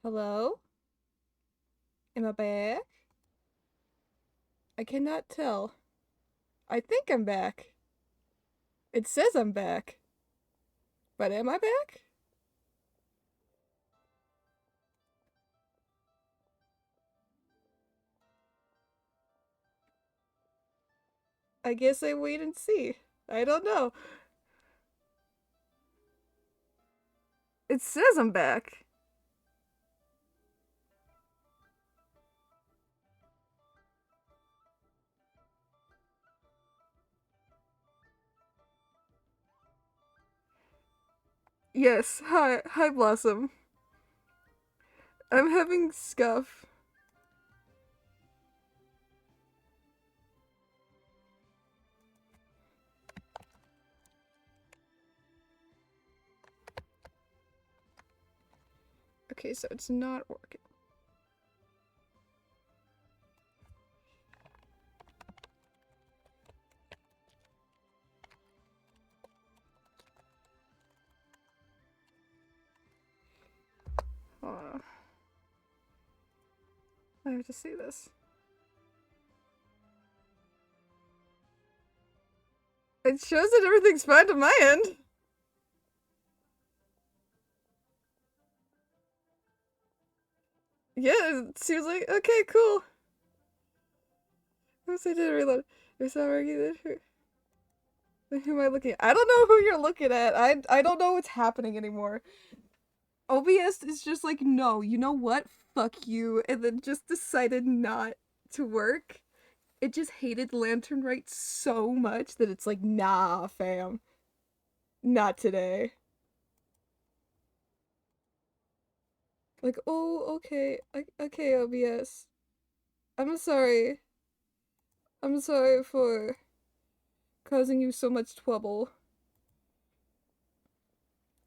Hello? Am I back? I cannot tell. I think I'm back. It says I'm back. But am I back? I guess I wait and see. I don't know. It says I'm back. Yes. Hi. Hi, Blossom. I'm having scuff. Okay, so it's not working. Hold on. I have to see this. It shows that everything's fine to my end. Yeah, it seems like okay, cool. Oops, I didn't reload. It's not working. Who am I looking at? I don't know who you're looking at. I don't know what's happening anymore. OBS is just like, no, you know what? Fuck you. And then just decided not to work. It just hated Lantern Right so much that it's like, nah, fam. Not today. Like, oh, okay. Okay, OBS. I'm sorry. I'm sorry for causing you so much trouble.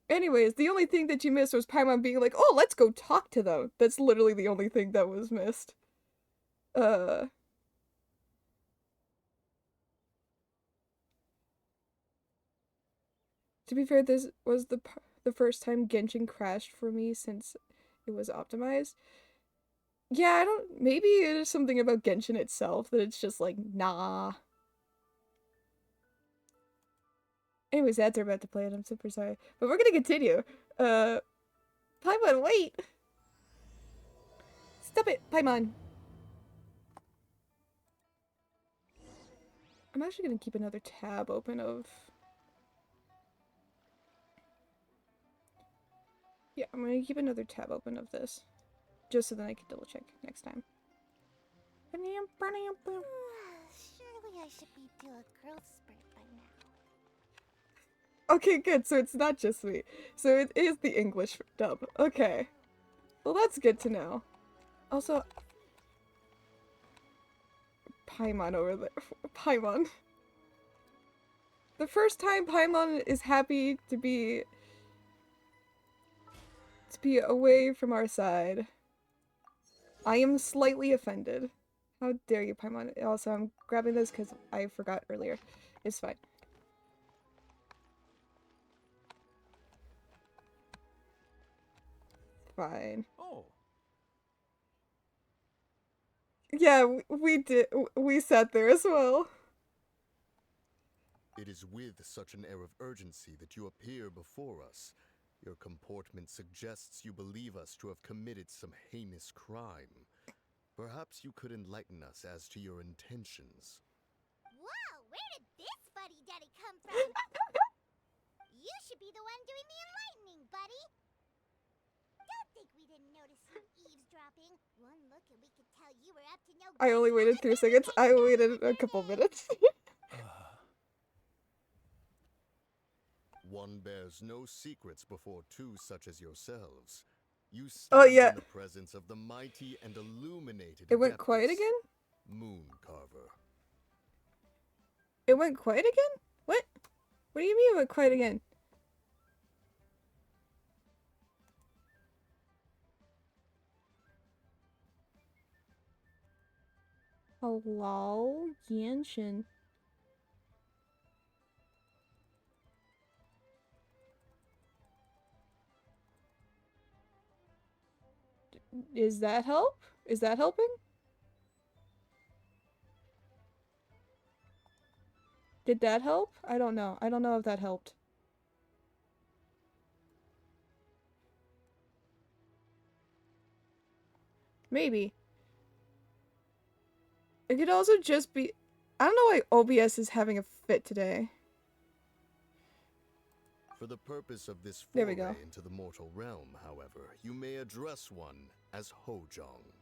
Anyways, the only thing that you missed was Paimon being like, oh, let's go talk to them. That's literally the only thing that was missed. Uh, to be fair, this was the first time Genshin crashed for me since it was optimized. Yeah, I don't. Maybe it is something about Genshin itself that it's just like, nah. Anyways, ads are about to play, and I'm super sorry, but we're gonna continue. Uh, Paimon, wait! Stop it, Paimon. I'm actually gonna keep another tab open of. Yeah, I'm gonna keep another tab open of this, just so that I can double check next time. Surely I should be due a growth spurt by now. Okay, good. So it's not just me. So it is the English dub. Okay. Well, that's good to know. Also, Paimon over there. Paimon. The first time Paimon is happy to be away from our side, I am slightly offended. How dare you, Paimon? Also, I'm grabbing this because I forgot earlier. It's fine. Fine. Oh, Yeah, we did. We sat there as well. It is with such an air of urgency that you appear before us. Your comportment suggests you believe us to have committed some heinous crime. Perhaps you could enlighten us as to your intentions. Whoa, where did this fuddy-duddy come from? You should be the one doing the enlightening, buddy. Don't think we didn't notice you eavesdropping. One look and we could tell you were up to no I good. only waited 3 seconds. I waited a couple minutes. One bears no secrets before two such as yourselves. You Oh, stand yeah. in the presence of the mighty and illuminated It went quiet Adeptus, again? Moon Carver. It went quiet again? What? What do you mean it went quiet again? Hello? Genshin. Is that help? Is that helping? Did that help? I don't know. I don't know if that helped. Maybe. It could also just be... I don't know why OBS is having a fit today. For the purpose of this There we foray go. into the mortal realm, however, you may address one as Hojong.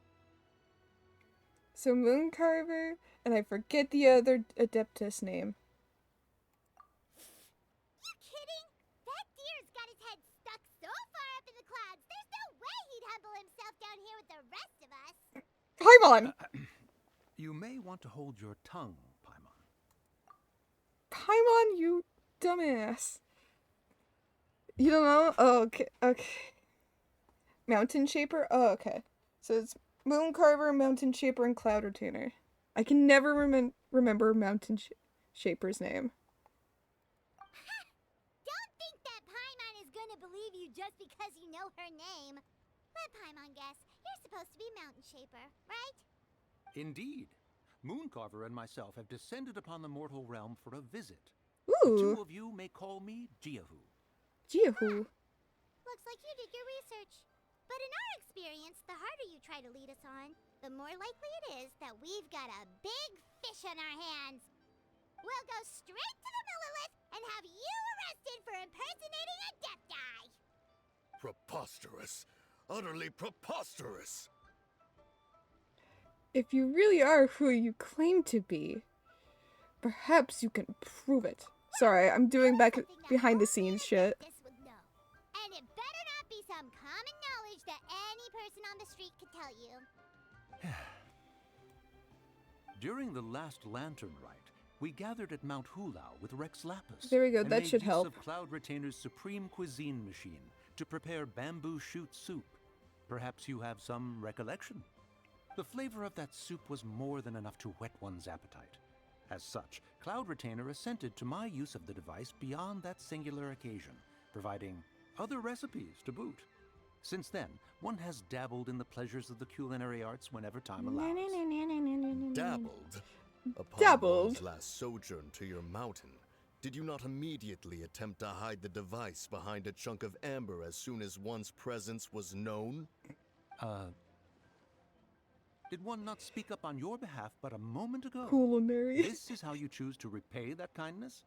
So Mooncarver, and I forget the other Adeptus name. You kidding? That deer's got his head stuck so far up in the clouds, there's no way he'd humble himself down here with the rest of us. Paimon! You may want to hold your tongue, Paimon. Paimon, you dumbass. You don't know? Oh, okay. Okay. Mountain Shaper? Oh, okay. So it's Mooncarver, Mountain Shaper, and Cloud Retainer. I can never remember Mountain Shaper's name. Don't think that Paimon is gonna believe you just because you know her name. Let Paimon guess. You're supposed to be Mountain Shaper, right? Indeed. Mooncarver and myself have descended upon the mortal realm for a visit. Ooh. The two of you may call me Jiahu. Jiahu. Looks like you did your research. But in our experience, the harder you try to lead us on, the more likely it is that we've got a big fish on our hands. We'll go straight to the Millilith and have you arrested for impersonating a Adepti. Preposterous! Utterly preposterous! If you really are who you claim to be, perhaps you can prove it. Sorry, I'm doing back behind the scenes shit. This would know. And it better not be some common knowledge that any person on the street could tell you. During the last lantern rite, we gathered at Mount Hulao with Rex Lapis. There we go, and that made should use help. of Cloud Retainer's supreme cuisine machine to prepare bamboo shoot soup. Perhaps you have some recollection? The flavor of that soup was more than enough to whet one's appetite. As such, Cloud Retainer assented to my use of the device beyond that singular occasion, providing other recipes to boot. Since then, one has dabbled in the pleasures of the culinary arts whenever time allows. Dabbled? Upon Dabbled. one's last sojourn to your mountain, did you not immediately attempt to hide the device behind a chunk of amber as soon as one's presence was known? Did one not speak up on your behalf but a moment ago? Culinary. This is how you choose to repay that kindness?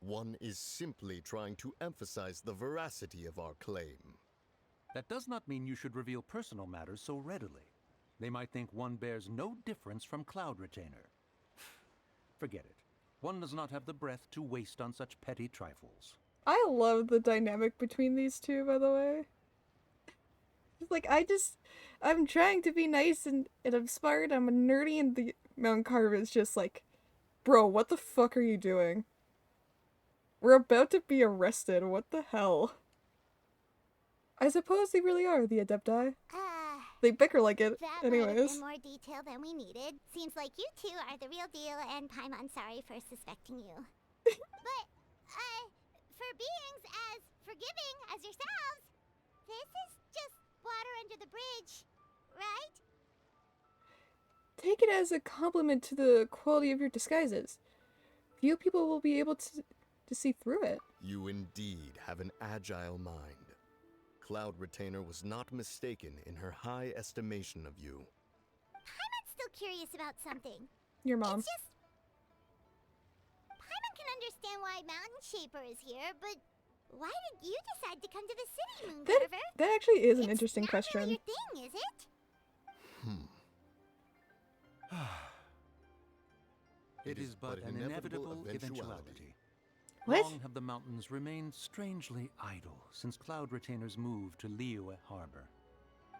One is simply trying to emphasize the veracity of our claim. That does not mean you should reveal personal matters so readily. They might think one bears no difference from Cloud Retainer. Forget it. One does not have the breath to waste on such petty trifles. I love the dynamic between these two, by the way. Like, I'm trying to be nice and I'm smart, I'm a nerdy, and the Mouncarver is just like, bro, what the fuck are you doing? We're about to be arrested, what the hell? I suppose they really are the Adepti. They bicker like it, That might have anyways. been more detail than we needed. Seems like you two are the real deal, and Paimon, sorry for suspecting you. But, for beings as forgiving as yourselves, this is just water under the bridge, right? Take it as a compliment to the quality of your disguises. Few people will be able to see through it. You indeed have an agile mind. Cloud Retainer was not mistaken in her high estimation of you. Paimon's still curious about something. Your mom. It's just... Paimon can understand why Mountain Shaper is here, but why did you decide to come to the city, Mooncarver? That actually is an It's interesting not really question. your thing, is it? It is but an inevitable eventuality. What? Long have the mountains remained strangely idle since Cloud Retainer's move to Liyue Harbor.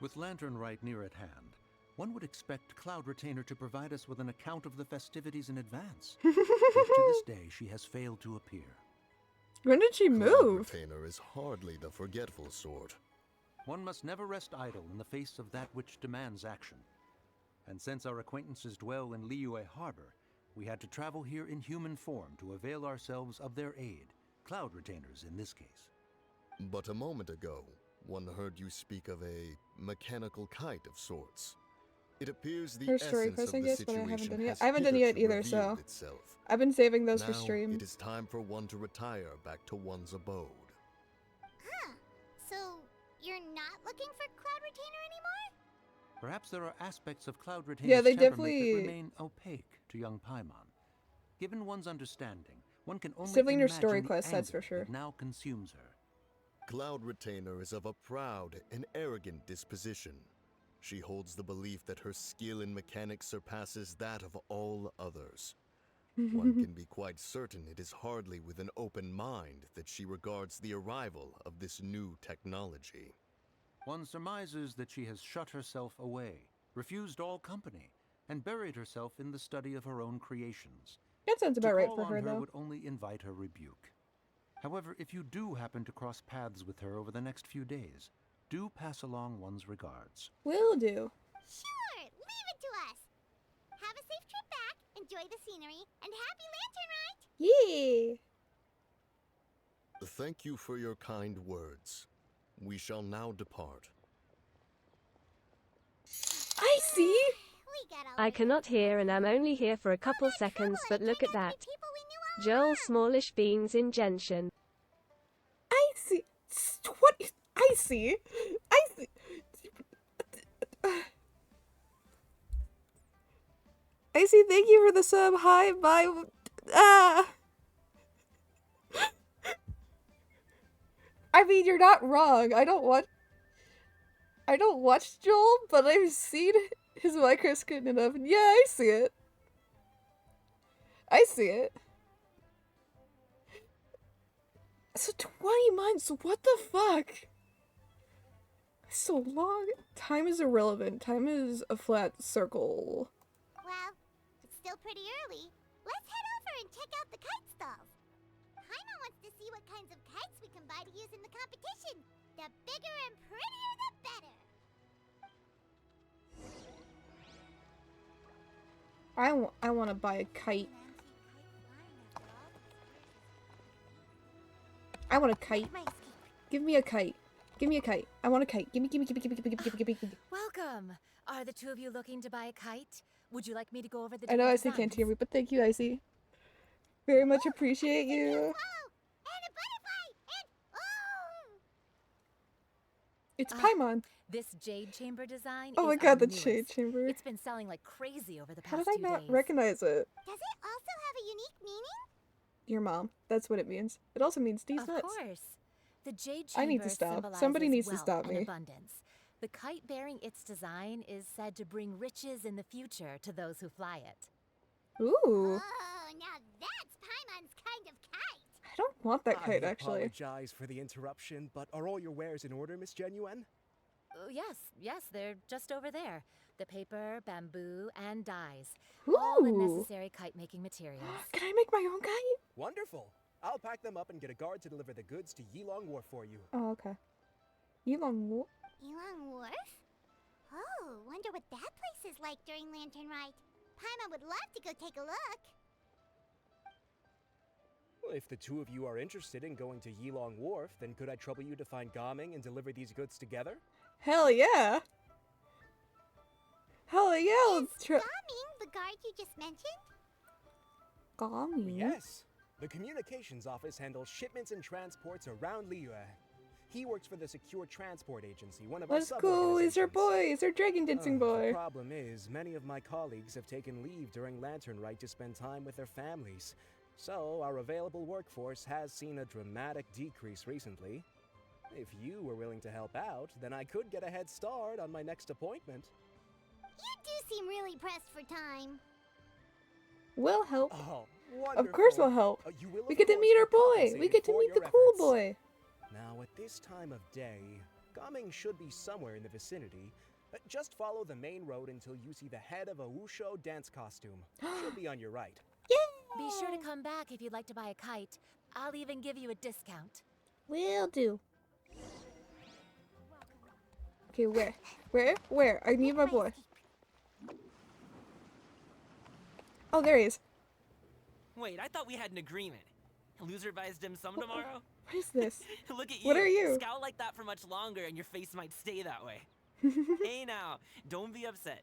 With Lantern Rite near at hand, one would expect Cloud Retainer to provide us with an account of the festivities in advance. Yet to this day, she has failed to appear. When did she Cloud move? Retainer is hardly the forgetful sort. One must never rest idle in the face of that which demands action. And since our acquaintances dwell in Liyue Harbor, we had to travel here in human form to avail ourselves of their aid, Cloud Retainers in this case. But a moment ago, One heard you speak of a mechanical kite of sorts. It appears the Her story essence quest, of I the guess, but I haven't situation done it yet. has I haven't done it yet hitherto either, so revealed itself. I've been saving those for Now stream. it is time for one to retire back to one's abode. Huh. So, you're not looking for Cloud Retainer anymore? Perhaps there are aspects of Cloud Retainer's Yeah, they temperament definitely- that remain opaque to young Paimon. Given one's understanding, one can only Sibling or imagine story the quest, that's for anger sure. that now consumes her. Cloud Retainer is of a proud and arrogant disposition. She holds the belief that her skill in mechanics surpasses that of all others. One can be quite certain it is hardly with an open mind that she regards the arrival of this new technology. One surmises that she has shut herself away, refused all company, and buried herself in the study of her own creations. That sounds about To right call for on her, though. would only invite her rebuke. However, if you do happen to cross paths with her over the next few days, do pass along one's regards. Will do. Sure, leave it to us. Have a safe trip back, enjoy the scenery, and happy lantern ride! Yay! Thank you for your kind words. We shall now depart. I see! We got all I the cannot hear and I'm only here for a couple seconds, but look at that. Joel Smallish beans in Genshin. I see. What? I see. I see. I see. Thank you for the sub. Hi, bye. I mean, you're not wrong. I don't watch Joel, but I've seen his microscope enough. And yeah, I see it. I see it. So 20 months, what the fuck? So long. Time is irrelevant. Time is a flat circle. Well, it's still pretty early. Let's head over and check out the kite stalls. Paimon wants to see what kinds of kites we can buy to use in the competition. The bigger and prettier, the better. I want to buy a kite. I want a kite. Give me a kite. Give me a kite. I want a kite. Give me. Welcome. Are the two of you looking to buy a kite? Would you like me to go over the I know different Icy can't designs? hear me, but thank you, Icy. Very much appreciate you. Oh, and a butterfly, and oh! It's Ah, Paimon. This jade chamber design Oh my is god, our the newest. shade chamber. It's been selling like crazy over the How past did I 2 not days. recognize it? Does it also have a unique meaning? Your mom. That's what it means. It also means these Of nuts. course. The jade I chamber need to stop. symbolizes Somebody needs to wealth stop and me. abundance. The kite bearing its design is said to bring riches in the future to those who fly it. Ooh. Oh, now that's Paimon's kind of kite. I don't want that kite, I actually. apologize for the interruption, but are all your wares in order, Miss Genuine? Yes, they're just over there. The paper, bamboo, and dyes. All the Ooh. necessary kite making materials. Can I make my own kite? Wonderful. I'll pack them up and get a guard to deliver the goods to Yilong Wharf for you. Oh, okay. Yilong. Yilong Wharf? Oh, wonder what that place is like during Lantern Rite. Paimon would love to go take a look. Well, if the two of you are interested in going to Yilong Wharf, then could I trouble you to find Gaming and deliver these goods together? Hell yeah. Hell yeah. Let's try. Gaming, the guard you just mentioned? Gami. Yes. The communications office handles shipments and transports around Liyue. He works for the Secure Transport Agency, one of our Let's go. He's our sub-organizations. boy. He's our dragon dancing The boy. problem is, many of my colleagues have taken leave during Lantern Rite to spend time with their families. So, our available workforce has seen a dramatic decrease recently. If you were willing to help out, then I could get a head start on my next appointment. You do seem really pressed for time. We'll help. Oh, Of course we'll help. You will, We of get to course, meet be our boy. We compensated get to for meet the your cool efforts. boy. Now, at this time of day, Gaming should be somewhere in the vicinity. Just follow the main road until you see the head of a Wusho dance costume. Should be on your right. Be sure to come back if you'd like to buy a kite. I'll even give you a discount. Will do. Okay, where? Where? I need my boy. Oh, there he is. Wait, I thought we had an agreement. Loser buys dim sum tomorrow? What is this? Look at you. What are you? Scowl like that for much longer and your face might stay that way. Hey now, don't be upset.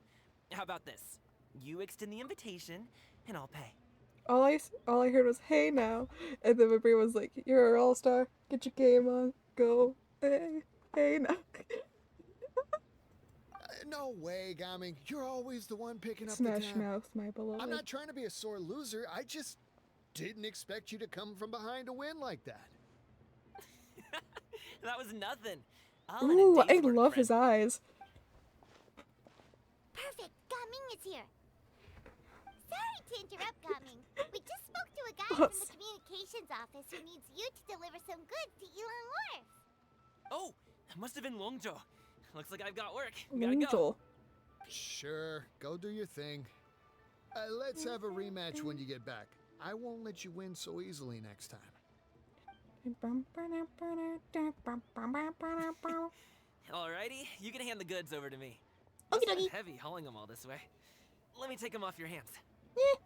How about this? You extend the invitation and I'll pay. All I heard was, hey now. And then my brain was like, you're an all-star. Get your game on. Go. Hey now. No way, Gaming. You're always the one picking up Smash the tab. mouth, my beloved. I'm not trying to be a sore loser. I just didn't expect you to come from behind to win like that. That was nothing. All in a Ooh, I day's work, love friend. his eyes. Perfect. Gaming is here. Sorry to interrupt, Gaming. We just spoke to a guy from the communications office who needs you to deliver some goods to Elon Wharf. Oh, that must have been Longjo. Looks like I've got work. Gotta go. Angel. Sure, go do your thing. Let's have a rematch when you get back. I won't let you win so easily next time. Alrighty, you can hand the goods over to me. Okie Must have been dokie. heavy hauling them all this way. Let me take them off your hands. It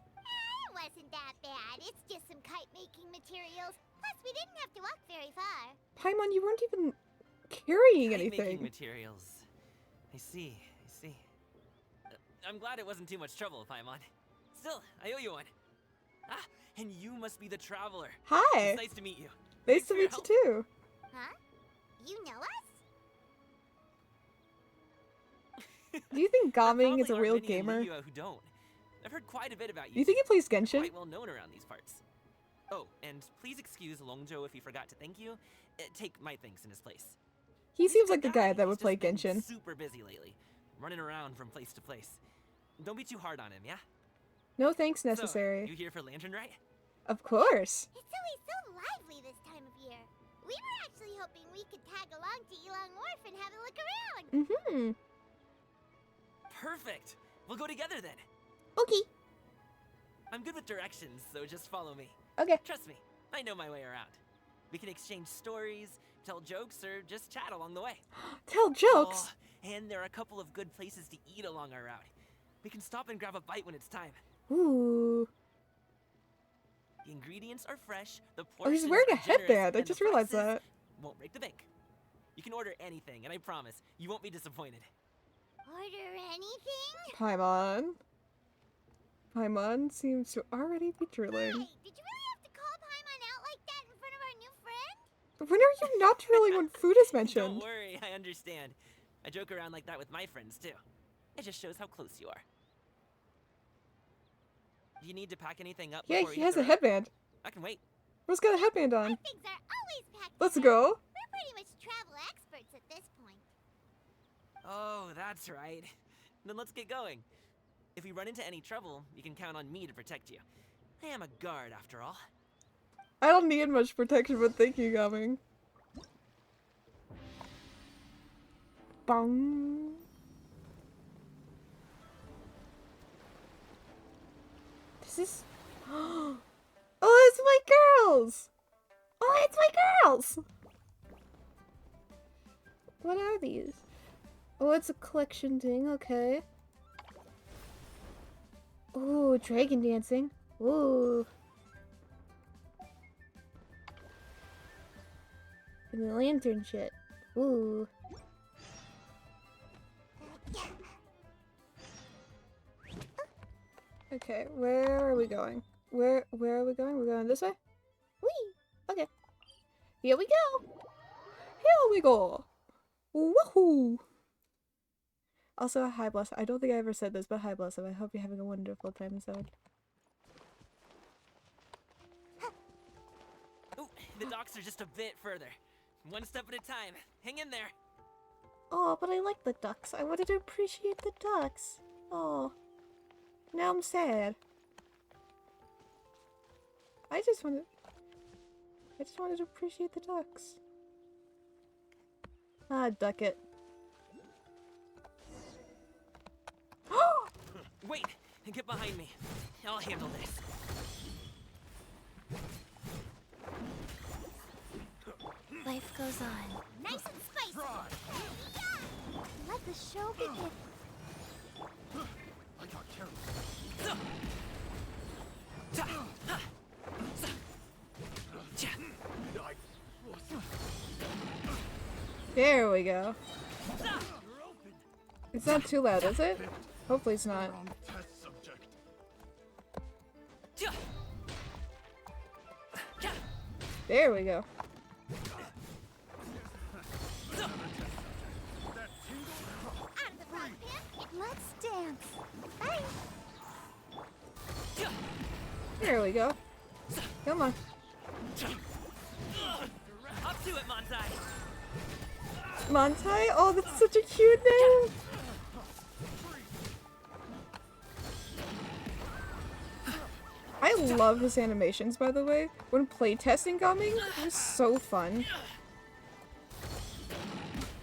wasn't that bad. It's just some kite-making materials. Plus, we didn't have to walk very far. Paimon, you weren't even carrying Kite-making anything. materials. I see. I'm glad it wasn't too much trouble, Paimon. Still, I owe you one. Ah, and you must be the traveler. Hi. It's nice to meet you. Nice Thanks to for your meet you help. too. Huh? You know us? Do you think There Gaming is probably a real aren't many in gamer? Liyue who don't. I've heard quite a bit about you. Do you think he plays You're Genshin? quite well known around these parts. Oh, and please excuse Longjo if he forgot to thank you. Take my thanks in his place. He He's a seems good like the guy that He's would play just been Genshin. Super busy lately, running around from place to place. Don't be too hard on him, yeah? No thanks So, necessary. you here for Lantern Rite? Of course. It's always so lively this time of year. We were actually hoping we could tag along to Elon Wharf and have a look around. Mm-hmm. Perfect. We'll go together then. Okay. I'm good with directions, so just follow me. Okay. Trust me, I know my way around. We can exchange stories, tell jokes, or just chat along the way. Tell jokes. Oh, and there are a couple of good places to eat along our route. We can stop and grab a bite when it's time. Ooh. The ingredients are fresh, the Oh, he's portions wearing a are generous, headband. I and the just realized prices that. won't break the bank. You can order anything, and I promise, you won't be disappointed. Order anything? Paimon. Paimon seems to already be drooling. Hey, did you really have to call Paimon out like that in front of our new friend? When are you not drooling when food is Don't mentioned? worry, I understand. I joke around like that with my friends, too. It just shows how close you are. Do you need to pack anything up Yeah, before he we hit has the a road? headband. I can wait. Who's got a headband on? Things are always packed. Let's together. go. We're pretty much travel experts at this point. Oh, that's right. Then let's get going. If we run into any trouble, you can count on me to protect you. I am a guard, after all. I don't need much protection, but thank you, Gaming. Bong. This is. Oh, it's my girls! Oh, it's my girls! What are these? Oh, it's a collection thing, okay. Ooh, dragon dancing. Ooh. And the lantern shit. Ooh. Okay, where are we going? Where are we going? We're going this way? Whee! Okay. Here we go! Here we go! Woohoo! Also, hi Blossom. I don't think I ever said this, but hi Blossom. I hope you're having a wonderful time inside. Ooh, the docks are just a bit further. One step at a time. Hang in there. Oh, but I like the ducks. I wanted to appreciate the ducks. Oh. Now I'm sad. I just wanted to appreciate the ducks. Ah, duck it. Wait, get behind me. I'll handle this. Life goes on. Nice and spicy. Yeah. Let the show begin. I got careless. There we go. It's not too loud, is it? Hopefully it's not. There we go. Let's dance. Bye. There we go. Come on. Up to it, Montai. Montai? Oh, that's such a cute name! I love his animations, by the way. When playtesting Gumming, it was so fun.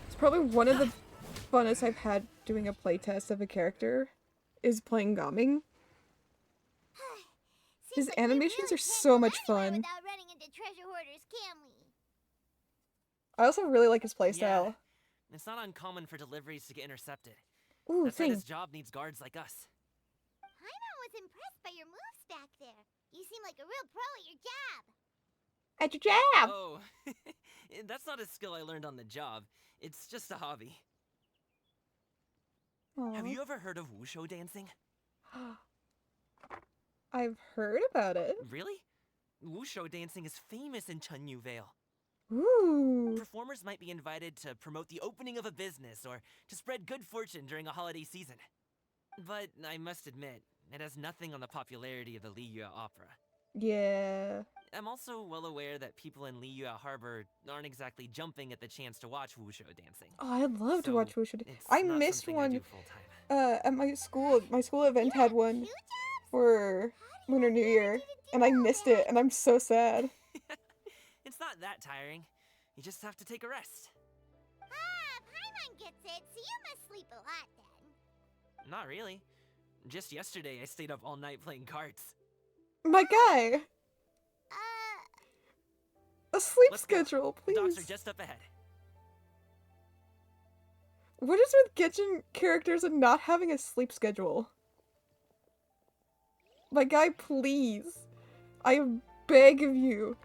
It's probably one of the funnest I've had doing a playtest of a character, is playing Gumming. His animations are so much fun. Without running into treasure hoarders, can we? I also really like his Yeah. playstyle. It's not uncommon for deliveries to get intercepted. Ooh, That's why thing. this job needs guards like us. Paimon was impressed by your moves back there. You seem like a real pro at your job. At your jab! Oh, that's not a skill I learned on the job. It's just a hobby. Have you ever heard of wushu dancing? I've heard about it. Really? Wushu dancing is famous in Chunyu Vale. Ooh. Performers might be invited to promote the opening of a business or to spread good fortune during a holiday season. But I must admit, it has nothing on the popularity of the Liyue Opera. Yeah. I'm also well aware that people in Liyue Harbor aren't exactly jumping at the chance to watch wushu dancing. Oh, I'd love to So, watch wushu. it's I not missed something I one do full-time. at my school. My school event had one for Lunar New Year, and I missed it, and I'm so sad. It's not that tiring. You just have to take a rest. Ah, Paimon gets it, so you must sleep a lot then. Not really. Just yesterday, I stayed up all night playing cards. My guy! A sleep Let's go. schedule, The docks please. are just up ahead. What is with Genshin characters and not having a sleep schedule? My guy, please. I beg of you.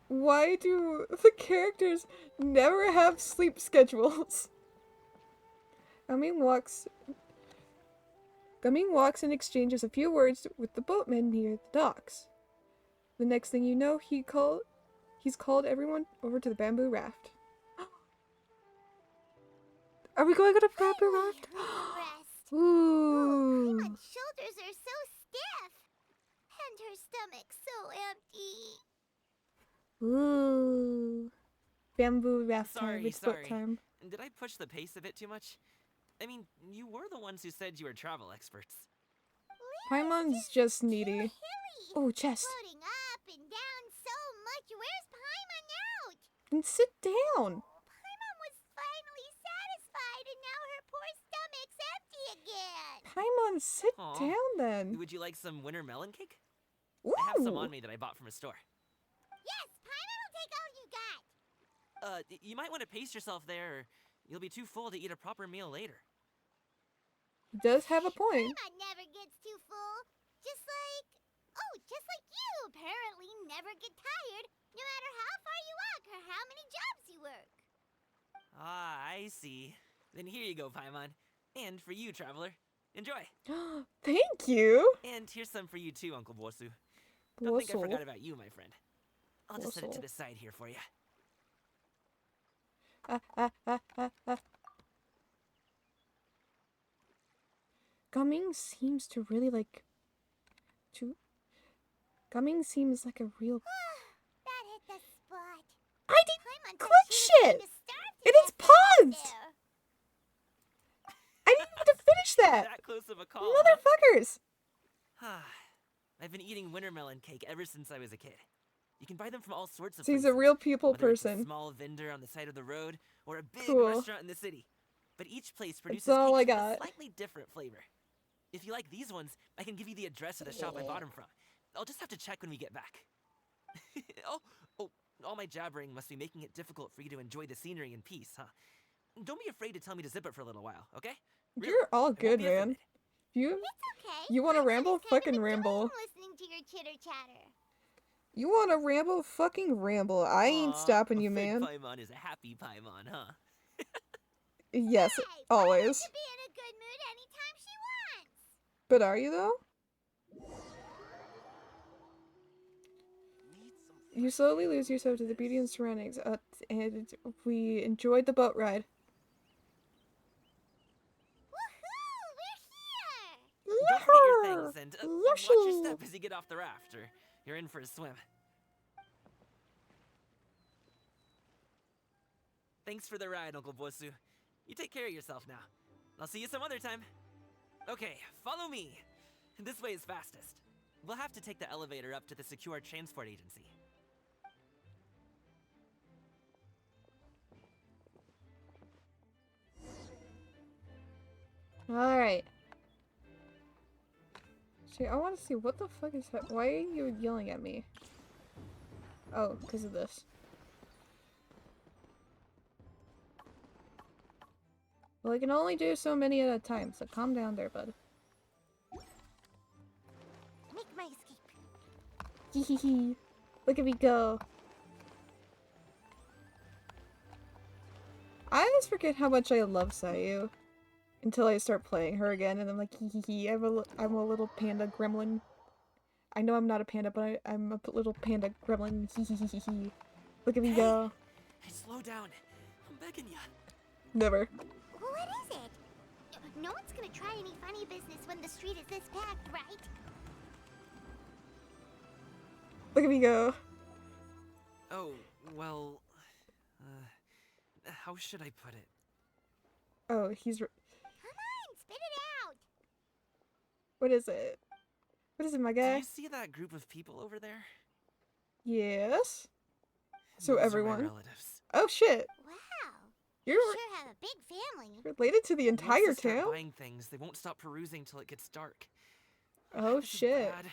Why do the characters never have sleep schedules? Gumming walks and exchanges a few words with the boatman near the docks. The next thing you know, he's called everyone over to the bamboo raft. Are we going on a bamboo raft? Rest. Ooh. Paimon's shoulders are so stiff. And her stomach so empty. Ooh. Bamboo raft time. Sorry, It's boat sorry. time. Did I push the pace a bit too much? I mean, you were the ones who said you were travel experts. Paimon's just needy. Oh, chest. Floating up and down so much. Where's Paimon now? And sit down. Paimon was finally satisfied, and now her poor stomach's empty again. Paimon, sit Aw. down then. Would you like some winter melon cake? Ooh. I have some on me that I bought from a store. Yes, Paimon will take all you got. You might want to pace yourself there, or you'll be too full to eat a proper meal later. He does have a point. Paimon never gets too full. Just like you apparently never get tired, no matter how far you walk or how many jobs you work. Ah, I see. Then here you go, Paimon. And for you, traveler. Enjoy. Thank you. And here's some for you too, Uncle Bosu. Don't think I Bosu. forgot about you, my friend. I'll just set it to Bosu. the side here for you. Gumming seems to really like Gumming seems like a real. That hit the spot. I didn't Paimon click said she was going shit. to starve to It is death out paused. there. I didn't need to finish that. That close of a call. Huh? Motherfuckers. I've been eating winter melon cake ever since I was a kid. You can buy them from all sorts of So he's places. a real people whether it's a person. small vendor on the side of the road or a big Cool. restaurant in the city. But each place produces all I cakes with a got. slightly different flavor. If you like these ones, I can give you the address of the shop I bought them from. I'll just have to check when we get back. All my jabbering must be making it difficult for you to enjoy the scenery in peace, huh? Don't be afraid to tell me to zip it for a little while, okay? Really, You're all I won't good, be man. offended. If You It's okay. you want to I'm ramble? just kind of Fucking ramble. enjoying listening to your chitter chatter. You want to ramble? Fucking ramble. I ain't Aw, stopping a you, fake man. Paimon is a happy Paimon, huh? Yes, Hey, always. Paimon can be in a good mood anytime she wants. But are you though? You slowly lose yourself to the beauty and surroundings, and we enjoyed the boat ride. Woohoo! We're here! Don't forget your things and watch your Yoshi! step as you get off the raft, or you're in for a swim. Thanks for the ride, Uncle Bosu. You take care of yourself now. I'll see you some other time. Okay, follow me. This way is fastest. We'll have to take the elevator up to the secure transport agency. Alright. See, I want to see what the fuck is that. Why are you yelling at me? Oh, because of this. Well, I can only do so many at a time, so calm down there, bud. Make my escape. Hehehe. Look at me go. I always forget how much I love Sayu. Until I start playing her again, and I'm like, hee. I'm a little panda gremlin. I know I'm not a panda, but I'm a little panda gremlin. Hee. Look at me go. Hey, slow down. I'm begging you. Never. What is it? No one's gonna try any funny business when the street is this packed, right? Look at me go. Oh, well... how should I put it? Oh, he's... Come on, spit it out! What is it? What is it, my Do guy? you see that group of people over there? Yes? So Those are my everyone? relatives. Oh, shit. Wow. You're You sure have a big family. related to the Once entire they start town? buying things, they won't stop perusing till it gets dark. Oh, This is shit. bad.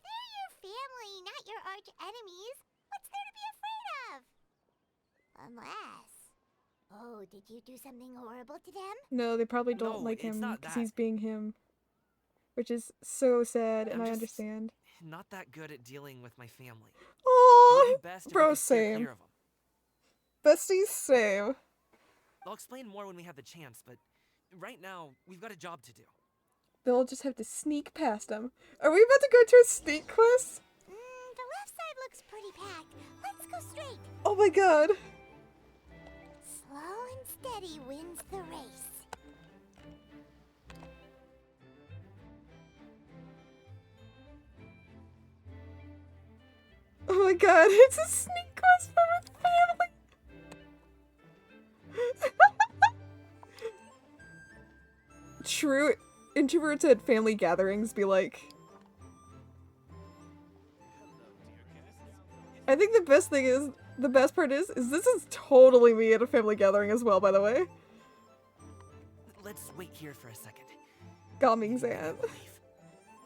They're your family, not your arch enemies. What's there to be afraid of? Unless... Oh, did you do something horrible to them? No, they probably don't No, like it's him not because that. he's being him. Which is so sad, and I'm I just understand. Not that good at dealing with my family. It Aww, would be best if I bro, could steer same. clear of them. Besties, same. I'll explain more when we have the chance, but right now, we've got a job to do. They'll just have to sneak past him. Are we about to go to a sneak quest? The left side looks pretty packed. Let's go straight. Oh my god. Slow and steady wins the race. Oh my god, it's a sneak quest from a family. True introverts at family gatherings be like... I think the best part is this is totally me at a family gathering as well, by the way. Let's wait here for a second. Gaming-san.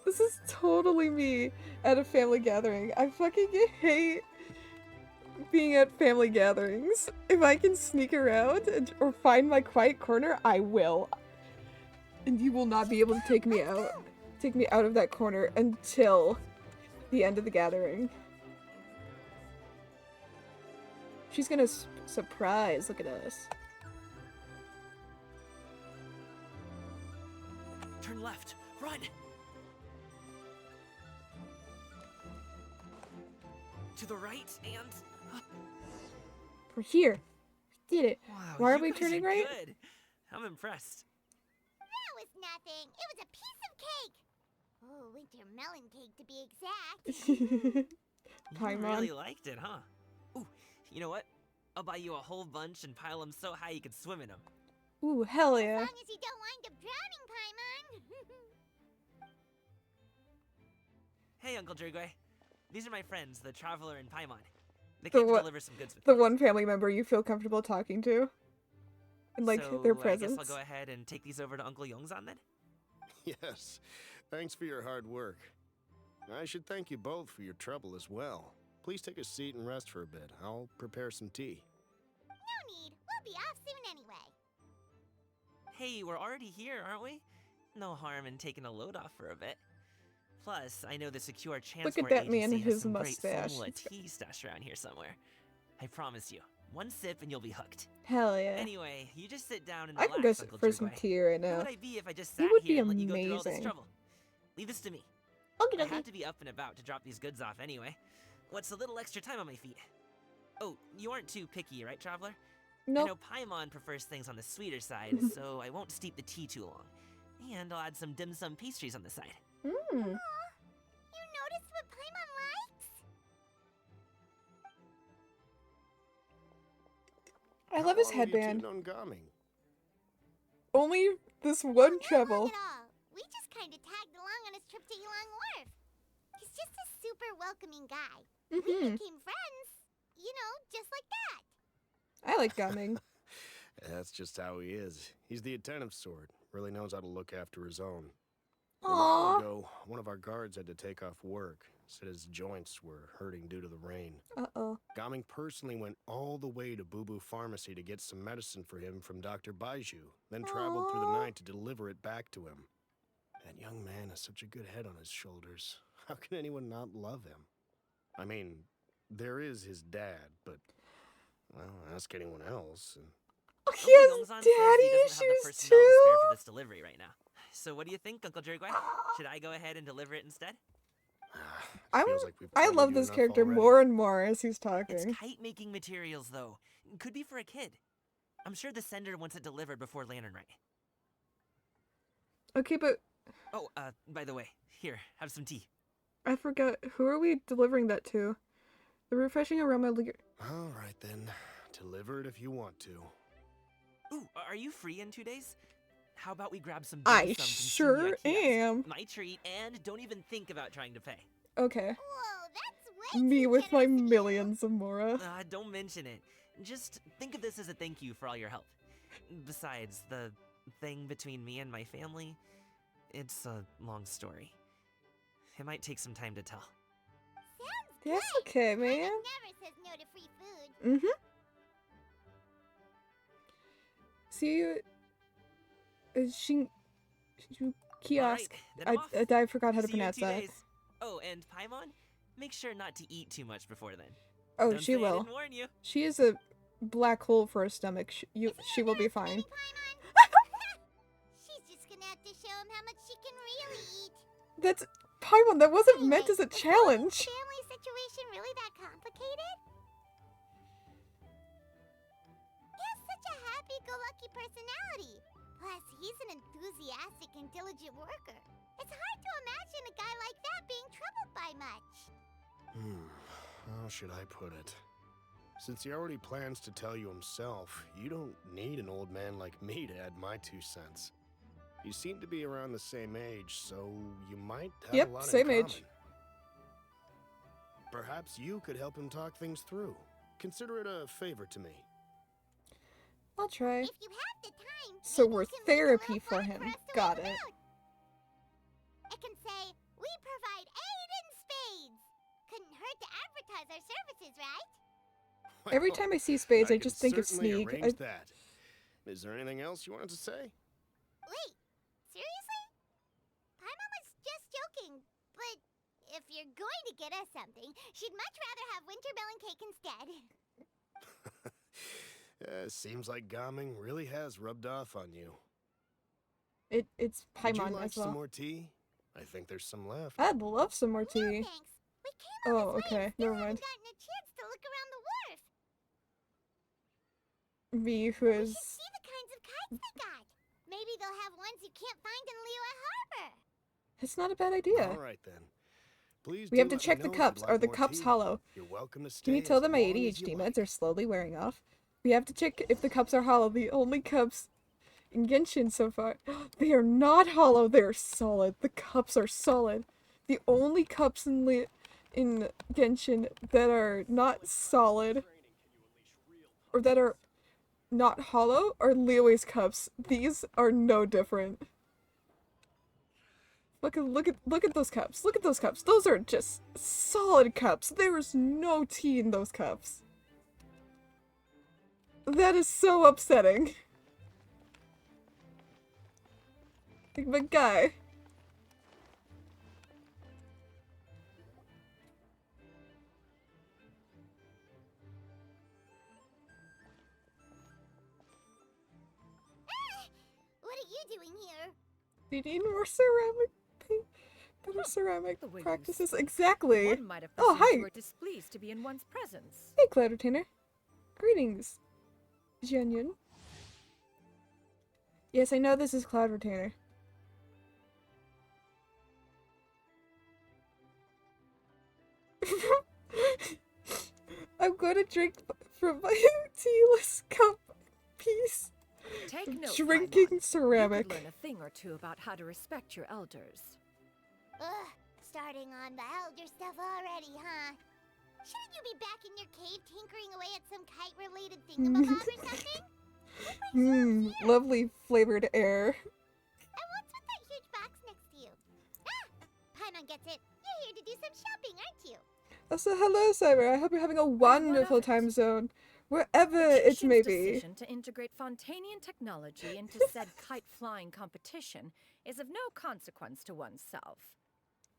This is totally me at a family gathering. I fucking hate being at family gatherings. If I can sneak around or find my quiet corner, I will. And you will not be able to take me out. Take me out of that corner until the end of the gathering. She's gonna surprise. Look at us. Turn left. Run! To the right and... We're here. We did it. Wow, Why are you we guys turning are right? Good. I'm impressed. That was nothing. It was a piece of cake. Oh, winter melon cake to be exact. You Paimon. really liked it, huh? Ooh, you know what? I'll buy you a whole bunch and pile them so high you could swim in them. Ooh, hell As yeah. long as you don't wind up drowning, Paimon. Hey, Uncle Drigway. These are my friends, the Traveler and Paimon. They The came to what- deliver some goods with The me. one family member you feel comfortable talking to. And like So, their I guess presence. I'll go ahead and take these over to Uncle Yongzan then? Yes. Thanks for your hard work. I should thank you both for your trouble as well. Please take a seat and rest for a bit. I'll prepare some tea. No need. We'll be off soon anyway. Hey, we're already here, aren't we? No harm in taking a load off for a bit. Plus, I know the Secure Look Transport at that man Agency and has his some great mustache. formula tea stashed around here somewhere. I promise you, one sip and you'll be hooked. Hell yeah. Anyway, you just sit down and I relax, can go Uncle for some Jergway. tea right Who now. would I be if I just It sat would be here and let you go through all this amazing. trouble? Leave this to me. Okie I dokie. have to be up and about to drop these goods off anyway. What's a little extra time on my feet? Oh, you aren't too picky, right, Traveler? I Nope. know Paimon prefers things on the sweeter side, so I won't steep the tea too long. And I'll add some dim sum pastries on the side. Mm. Aw, you noticed what Paimon likes? I How love his long have you two headband. known Gaming? Only this one Not long travel. at all. We just kind of tagged along on his trip to Yulong Wharf. He's just a super welcoming guy. We became friends. You know, just like that. I like gumming. That's just how he is. He's the attentive sort. Really knows how to look after his own. A Aww. while ago, one of our guards had to take off work. Said his joints were hurting due to the rain. Uh-oh. Gaming personally went all the way to Boo Boo Pharmacy to get some medicine for him from Dr. Baiju, then traveled through the Aw. night to deliver it back to him. That young man has such a good head on his shoulders. How can anyone not love him? I mean, there is his dad, but, well, ask anyone else. And He has Uncle Yongzan says daddy he doesn't have the issues personnel to spare too. for this delivery right now. So what do you think, Uncle Jergway? Should I go ahead and deliver it instead? feels like we've I played love you this enough character already. more and more as he's It's talking. kite-making materials, though. Could be for a kid. I'm sure the sender wants it delivered before Lantern Rite. Okay, but Oh, by the way, here, have some tea. I forgot. Who are we delivering that to? The refreshing aroma. All right, then. Deliver it if you want to. Ooh, are you free in 2 days? How about we grab some dim I sum from sure Sunya Kiosk? am. My treat, and don't even think about trying to pay. Okay. Whoa, that's way Me too with my generous of you. millions of Mora. Don't mention it. Just think of this as a thank you for all your help. Besides, the thing between me and my family, it's a long story. It might take some time to tell. Sounds That's good. okay, Paimon man. never says no to free food. Mm-hmm. See you. Kiosk. then I'm off. I forgot how to See you in pronounce 2 that. days. Oh, and Paimon, make sure not to eat too much before then. Oh, Don't she say I will. didn't warn you. She is a black hole for a stomach. She will be fine. She's just gonna have to show him how much she can really eat. That's Paimon. That wasn't meant Anyway, as a is challenge. the family situation really that complicated? He has such a happy-go-lucky personality. Plus, he's an enthusiastic and diligent worker. It's hard to imagine a guy like that being troubled by much. How should I put it? Since he already plans to tell you himself, you don't need an old man like me to add my 2 cents. You seem to be around the same age, so you might have Yep, a lot same in age. common. Perhaps you could help him talk things through. Consider it a favor to me. I'll try. If you have the time, So maybe we're you can leave a therapy little for flag him. us to Got wave it. about. It can say, "We provide aid in spades." Couldn't hurt to advertise our services, right? Every Well, time I see spades, I can just think of certainly Sneak. arrange that. Is there anything else you wanted to say? Wait, seriously? Paimon was just joking, but if you're going to get us something, she'd much rather have winter melon cake instead. Seems like Gaming really has rubbed off on you. It's Would you Paimon like as some well. more tea? I think there's some left. I'd love some more No, tea. thanks. We came all Oh, this way okay. and still Never haven't mind. gotten a chance to look around the wharf. Me, who We is should see the kinds of kites they got. Maybe they'll have ones you can't find in Liyue Harbor. it's not a bad idea. All right then. Please We do have to let me check the know if you'd cups. like Are the more cups tea. hollow? You're welcome to stay. Can you tell as that my long as ADHD you meds like. are slowly wearing off? We have to check if the cups are hollow. The only cups in Genshin so far, they are not hollow. They are solid. The cups are solid. The only cups in Genshin that are not solid or that are not hollow are Liyue's cups. These are no different. Look at those cups. Look at those cups. Those are just solid cups. There is no tea in those cups. That is so upsetting. Like my guy. What are you doing here? Do you need more ceramic paint? Better ceramic The way you practices? speak, Exactly. One might have Oh, presumed hi. you were displeased to be in one's presence. Hey, Cloud Retainer. Greetings, Genuine. Yes, I know this is Cloud Retainer. I'm going to drink from my tealess cup piece. Take note, Drinking Paimon. ceramic. You could learn a thing or two about how to respect your elders. Ugh, starting on the elder stuff already, huh? Shouldn't you be back in your cave tinkering away at some kite-related thingamabob or something? Lovely flavored air. And what's with that huge box next to you? Ah! Paimon gets it. You're here to do some shopping, aren't you? So hello, Cyber. I hope you're having a wonderful time zone, wherever it may be. The decision to integrate Fontanian technology into said kite-flying competition is of no consequence to oneself.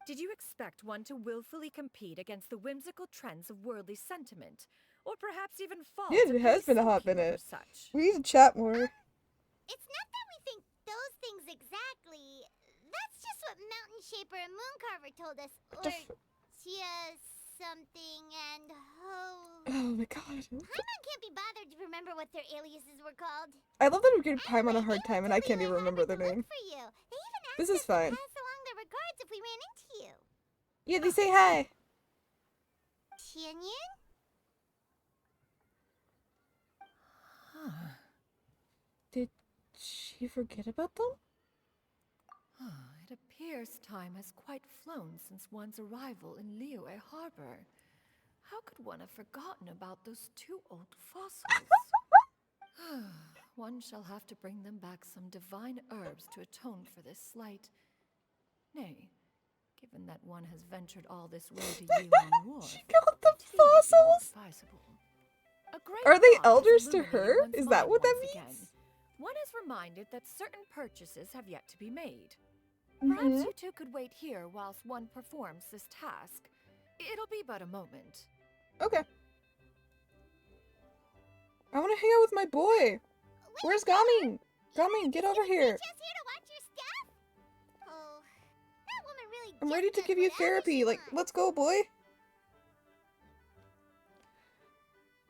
Did you expect one to willfully compete against the whimsical trends of worldly sentiment, or perhaps even fall Yeah, to it has been a hot placekeeping or minute. such? We need to chat more. It's not that we think those things exactly. That's just what Mountain Shaper and Mooncarver told us. Or just something and Oh my god. Paimon can't be bothered to remember what their aliases were called. I love that I'm giving Paimon a hard time and I can't even remember their name. For you. They even asked This is us fine. to pass along their regards if we ran into you. Yeah, they say hi. Tianyin? Did she forget about them? It appears time has quite flown since one's arrival in Liyue Harbor. How could one have forgotten about those two old fossils? One shall have to bring them back some divine herbs to atone for this slight. Nay, given that one has ventured all this way to Yilan Wharf, She called them tea would be more fossils? advisable. A great Are they thought has elders to illuminated her? one's Is that mind what that once again. means? One is reminded that certain purchases have yet to be made. Mm-hmm. Perhaps you two could wait here whilst one performs this task. It'll be but a moment. Okay. I want to hang out with my boy. Where's Gamin? Gamin, get over here. Just here to watch your stuff? Oh, that woman really I'm just ready to does give you whatever therapy. she Like, wants. let's go, boy.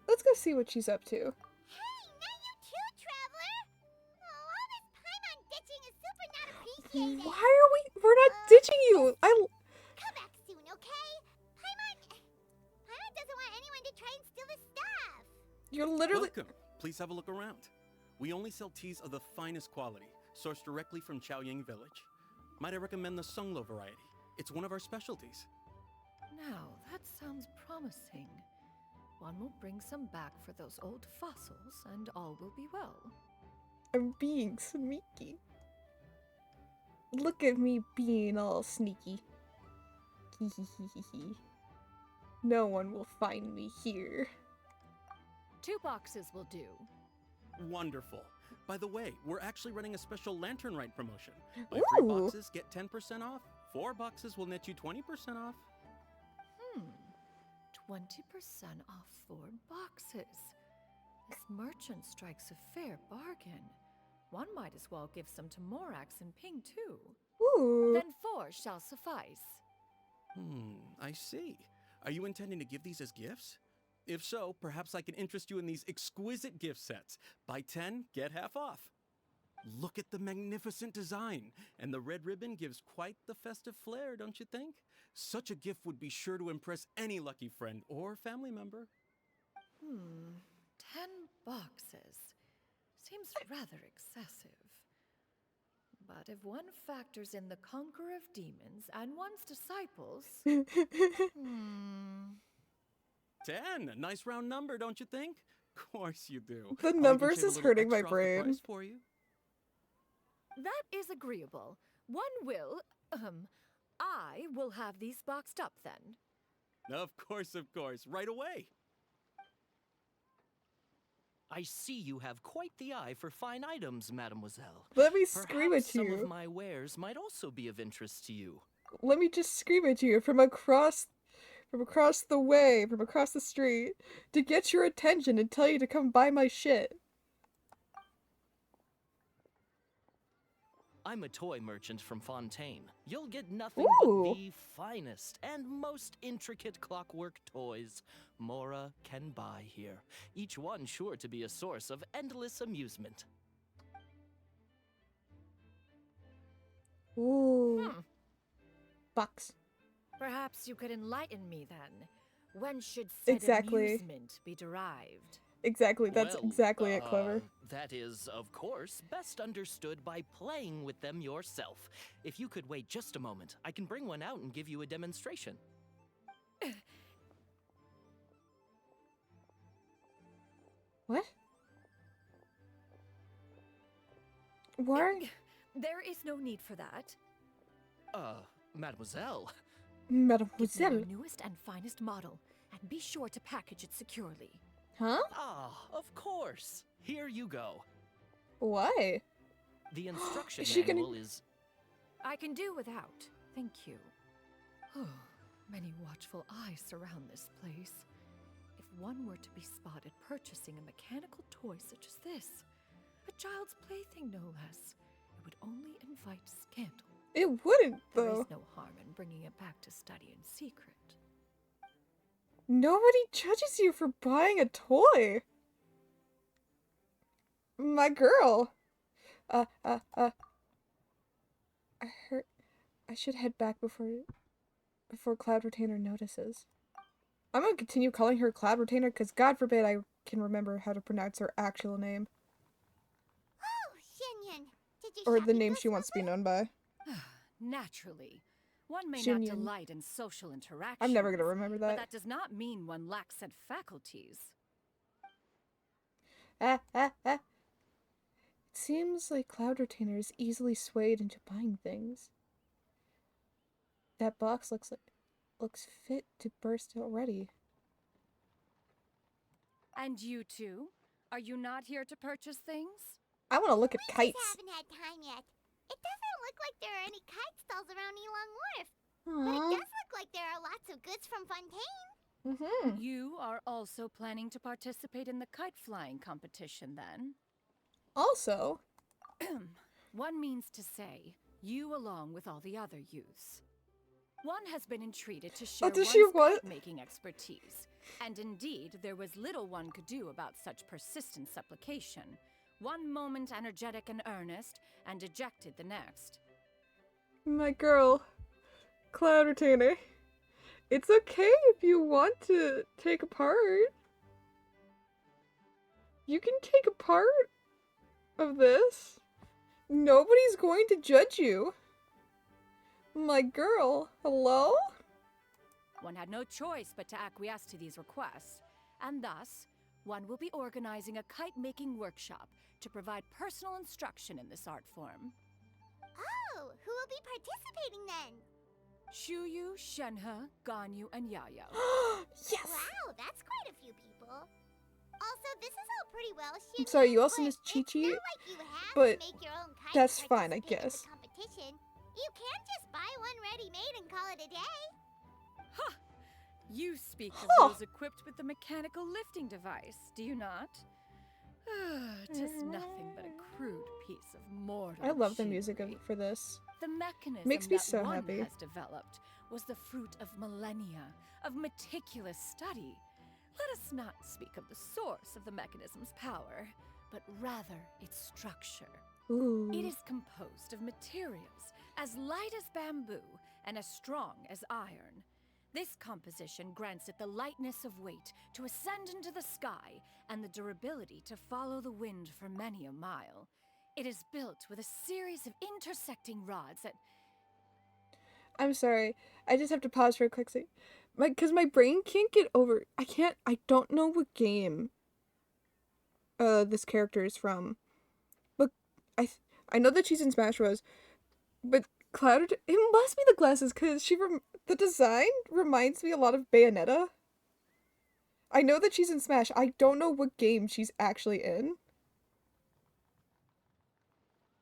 Let's go see what she's up to. Hey, now you too, traveler. Oh, all this Paimon ditching is super not appreciated. Why are we? We're not ditching you. Come back soon, okay? Paimon doesn't want anyone to try and steal his stuff. You're literally. Welcome. Please have a look around. We only sell teas of the finest quality, sourced directly from Chaoying Village. Might I recommend the Sunglo variety? It's one of our specialties. Now, that sounds promising. One will bring some back for those old fossils, and all will be well. I'm being sneaky. Look at me being all sneaky. No one will find me here. 2 boxes will do. Wonderful. By the way, we're actually running a special Lantern Rite promotion. Buy 3 Ooh. boxes, get 10% off. 4 boxes will net you 20% off. 20% off 4 boxes. This merchant strikes a fair bargain. One might as well give some to Morax and Ping too. Ooh. Then 4 shall suffice. I see. Are you intending to give these as gifts? If so, perhaps I can interest you in these exquisite gift sets. Buy 10, get half off. Look at the magnificent design, and the red ribbon gives quite the festive flair, don't you think? Such a gift would be sure to impress any lucky friend or family member. 10 boxes. Seems rather excessive. But if one factors in the conqueror of demons and one's disciples... 10, a nice round number, don't you think? Of course you do. The I'll even numbers shave a is little hurting my extra off the brain. price for you. That is agreeable. One will, I will have these boxed up then. Of course, right away. I see you have quite the eye for fine items, mademoiselle. Let me scream Perhaps at some you. of my wares might also be of interest to you. Let me just scream at you from across the way, from across the street, to get your attention and tell you to come buy my shit. I'm a toy merchant from Fontaine. You'll get nothing Ooh. but the finest and most intricate clockwork toys Mora can buy here, each one sure to be a source of endless amusement. Ooh. Bucks. Perhaps you could enlighten me then. When should said Exactly. amusement be derived? Exactly, that's Well, exactly it, Clover. That is, of course, best understood by playing with them yourself. If you could wait just a moment, I can bring one out and give you a demonstration. What? Why? There is no need for that. Mademoiselle. Get me Mademoiselle? your newest and finest model, and be sure to package it securely. Huh? Ah, of course. Here you go. Why? The instruction Is she gonna- manual is... I can do without, thank you. Oh, many watchful eyes surround this place. If one were to be spotted purchasing a mechanical toy such as this, a child's plaything no less, it would only invite scandal. It wouldn't, There though. is no harm in bringing it back to study in secret. Nobody judges you for buying a toy. My girl. I heard I should head back before Cloud Retainer notices. I'm gonna continue calling her Cloud Retainer because God forbid I can remember how to pronounce her actual name. Oh, Shinyan, did you Or shop the me name clothes she wants to be known by. Naturally. One may Shinyan. not delight in social interaction. I'm never gonna remember But that. that does not mean one lacks said faculties. It seems like Cloud Retainer is easily swayed into buying things. That box looks fit to burst already. And you too? Are you not here to purchase things? I want to look at We kites. just haven't had time yet. It doesn't look like there are any kite stalls around Elong Wharf. But it does look like there are lots of goods from Fontaine. You are also planning to participate in the kite flying competition then? Also, One means to say, you along with all the other youths. One has been entreated to share does one's she what? kite-making expertise. And indeed, there was little one could do about such persistent supplication. One moment energetic and earnest, and dejected the next. my girl, Cloud Retainer, it's okay if you want to take a part. You can take a part of this. Nobody's going to judge you. My girl, hello? One had no choice but to acquiesce to these requests, and thus, one will be organizing a kite-making workshop to provide personal instruction in this art form. Oh, who will be participating then? Shuyu, Shenhe, Ganyu, and Yayo. Yes! Wow, that's quite a few people. Also, this is all pretty well, I'm Shinyan, sorry, you also but missed it's Chi-Chi, not like you have but to make your own kite that's to fine, I participate in the guess. competition. You can just buy one ready-made and call it a day. Ha! You speak of Huh. those equipped with the mechanical lifting device, do you not? Tis nothing but a crude piece of mortal I love the music machinery. for this. The mechanism Makes me that so one happy. has developed was the fruit of millennia of meticulous study. Let us not speak of the source of the mechanism's power, but rather its structure. Ooh. It is composed of materials as light as bamboo and as strong as iron. This composition grants it the lightness of weight to ascend into the sky and the durability to follow the wind for many a mile. It is built with a series of intersecting rods that... I'm sorry. I just have to pause for a quick second. Because my brain can't get over... I don't know what game this character is from. But I know that she's in Smash Bros. But Cloud... It must be the glasses, because the design reminds me a lot of Bayonetta. I know that she's in Smash. I don't know what game she's actually in.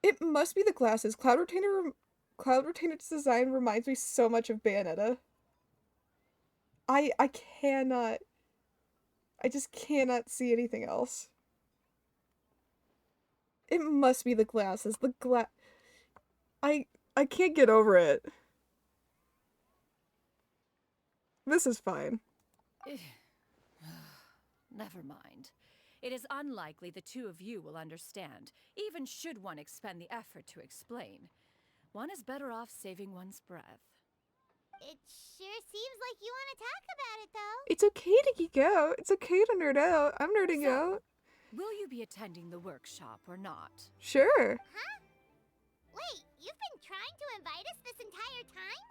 It must be the glasses. Cloud Retainers design reminds me so much of Bayonetta. I cannot. I just cannot see anything else. It must be the glasses. I can't get over it. This is fine. Never mind. It is unlikely the two of you will understand, even should one expend the effort to explain. One is better off saving one's breath. It sure seems like you want to talk about it, though. It's okay to geek out. It's okay to nerd out. I'm nerding out. Will you be attending the workshop or not? Sure. Huh? Wait, you've been trying to invite us this entire time?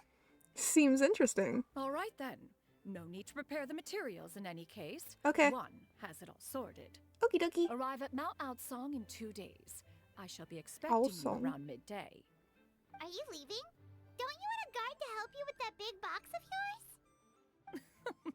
Seems interesting. All right then. No need to prepare the materials in any case. Okay. One has it all sorted. Okie dokie. Arrive at Mount Outsong in 2 days. I shall be expecting you around midday. Are you leaving? Don't you want a guard to help you with that big box of yours?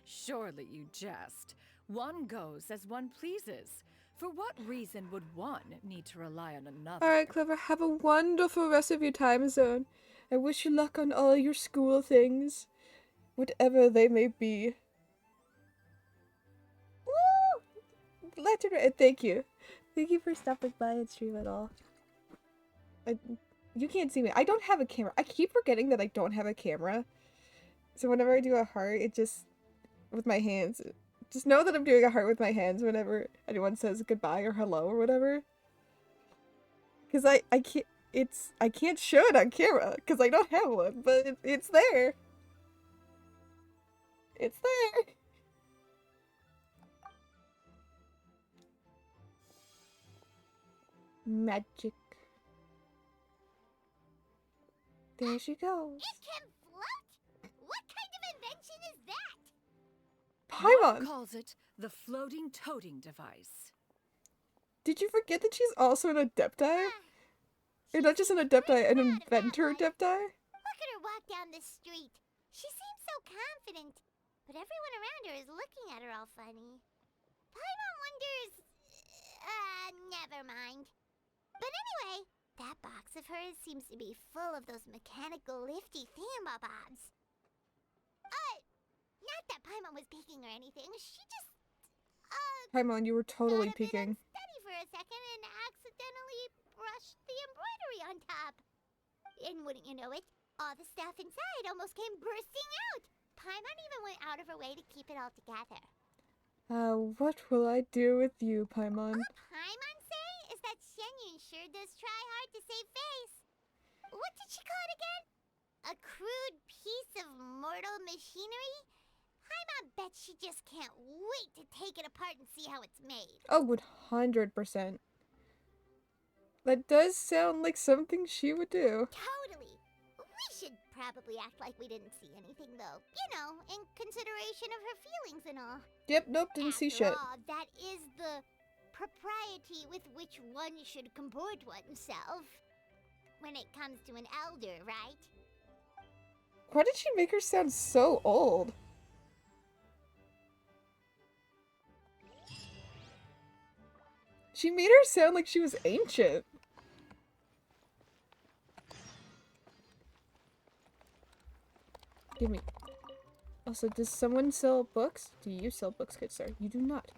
Surely you jest. One goes as one pleases. For what reason would one need to rely on another? Alright, Clever. Have a wonderful rest of your time zone. I wish you luck on all your school things. Whatever they may be. Woo! Thank you. Thank you for stopping by and stream at all. You can't see me. I don't have a camera. I keep forgetting that I don't have a camera. So whenever I do a heart, it just... with my hands. Just know that I'm doing a heart with my hands whenever anyone says goodbye or hello or whatever. Because I can't... I can't show it on camera because I don't have one, but it's there. It's there. Magic. There she goes. It can float? What kind of invention is that? Paimon! One calls it the floating toting device. Did you forget that she's also an Adepti? Or not just an Adepti, an inventor Adepti? Look at her walk down the street. She seems so confident, but everyone around her is looking at her all funny. Paimon wonders... never mind. But anyway, that box of hers seems to be full of those mechanical lifty thingamabobs. Not that Paimon was peeking or anything. She just... Paimon, you were totally peeking. steady for a second and accidentally brushed the embroidery on top. And wouldn't you know it, all the stuff inside almost came bursting out. Paimon even went out of her way to keep it all together. What will I do with you, Paimon? All Paimon say is that Shenyun sure does try hard to save face. What did she call it again? A crude piece of mortal machinery? Paimon bet she just can't wait to take it apart and see how it's made. Oh, 100%. That does sound like something she would do. Totally. We should probably act like we didn't see anything, though. You know, in consideration of her feelings and all. Yep, nope, didn't see shit. After all, that is the propriety with which one should comport oneself. When it comes to an elder, right? Why did she make her sound so old? She made her sound like she was ancient. Give me. Also, does someone sell books? Do you sell books, good sir? You do not.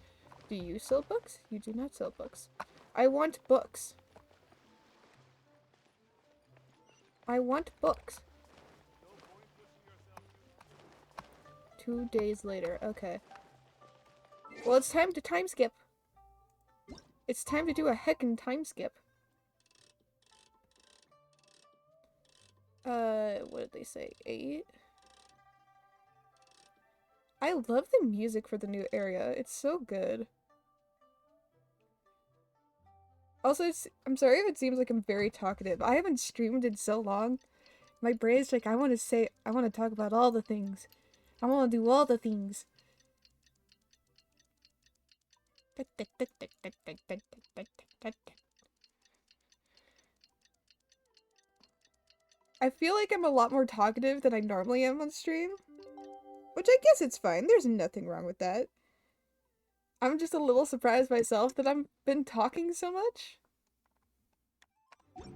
Do you sell books? You do not sell books. I want books. I want books. 2 days later. Okay. Well, it's time to time skip. It's time to do a heckin' time skip. What did they say? 8? I love the music for the new area. It's so good. Also, I'm sorry if it seems like I'm very talkative. I haven't streamed in so long. My brain's like, I want to talk about all the things. I want to do all the things. I feel like I'm a lot more talkative than I normally am on stream. Which I guess it's fine. There's nothing wrong with that. I'm just a little surprised myself that I've been talking so much. Paimon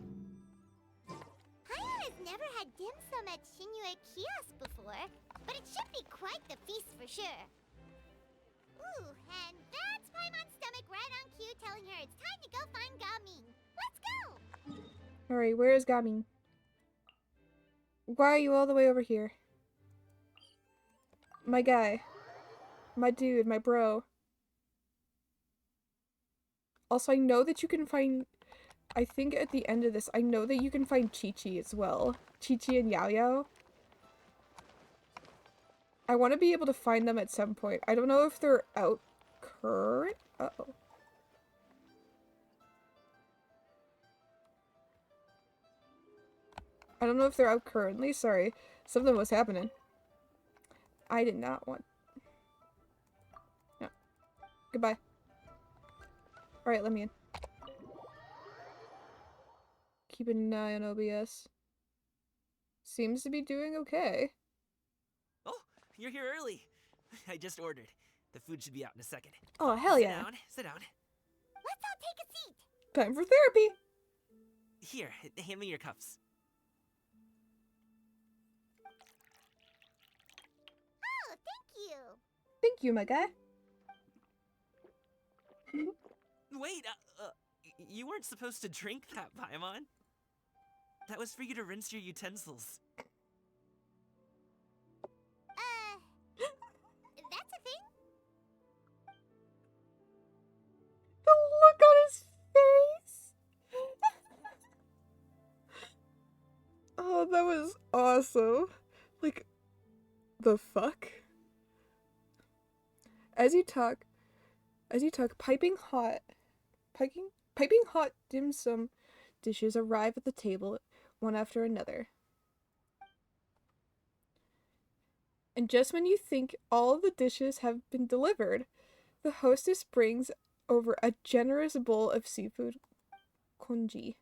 has never had dim sum at Shinue Kiosk before, but it should be quite the feast for sure. Ooh, and that's Paimon's stomach right on cue telling her it's time to go find Gaming. Let's go! Alright, where is Gaming? Why are you all the way over here? My guy. My dude, my bro. Also, I know that you can find... I think at the end of this, I know that you can find Chi-Chi as well. Chi-Chi and Yao-Yao. I want to be able to find them at some point. I don't know if they're out current. Uh-oh. I don't know if they're out currently. Sorry. Something was happening. I did not want... No. Goodbye. Alright, let me in. Keeping an eye on OBS. Seems to be doing okay. Oh, you're here early. I just ordered. The food should be out in a second. Oh, hell yeah. Sit down, sit down. Let's all take a seat! Time for therapy! Here, hand me your cups. Oh, thank you! Thank you, my guy. Wait, you weren't supposed to drink that, Paimon. That was for you to rinse your utensils. That's a thing? The look on his face! Oh, that was awesome. Like, the fuck? As you talk, piping hot dim sum dishes arrive at the table, one after another. And just when you think all of the dishes have been delivered, the hostess brings over a generous bowl of seafood congee.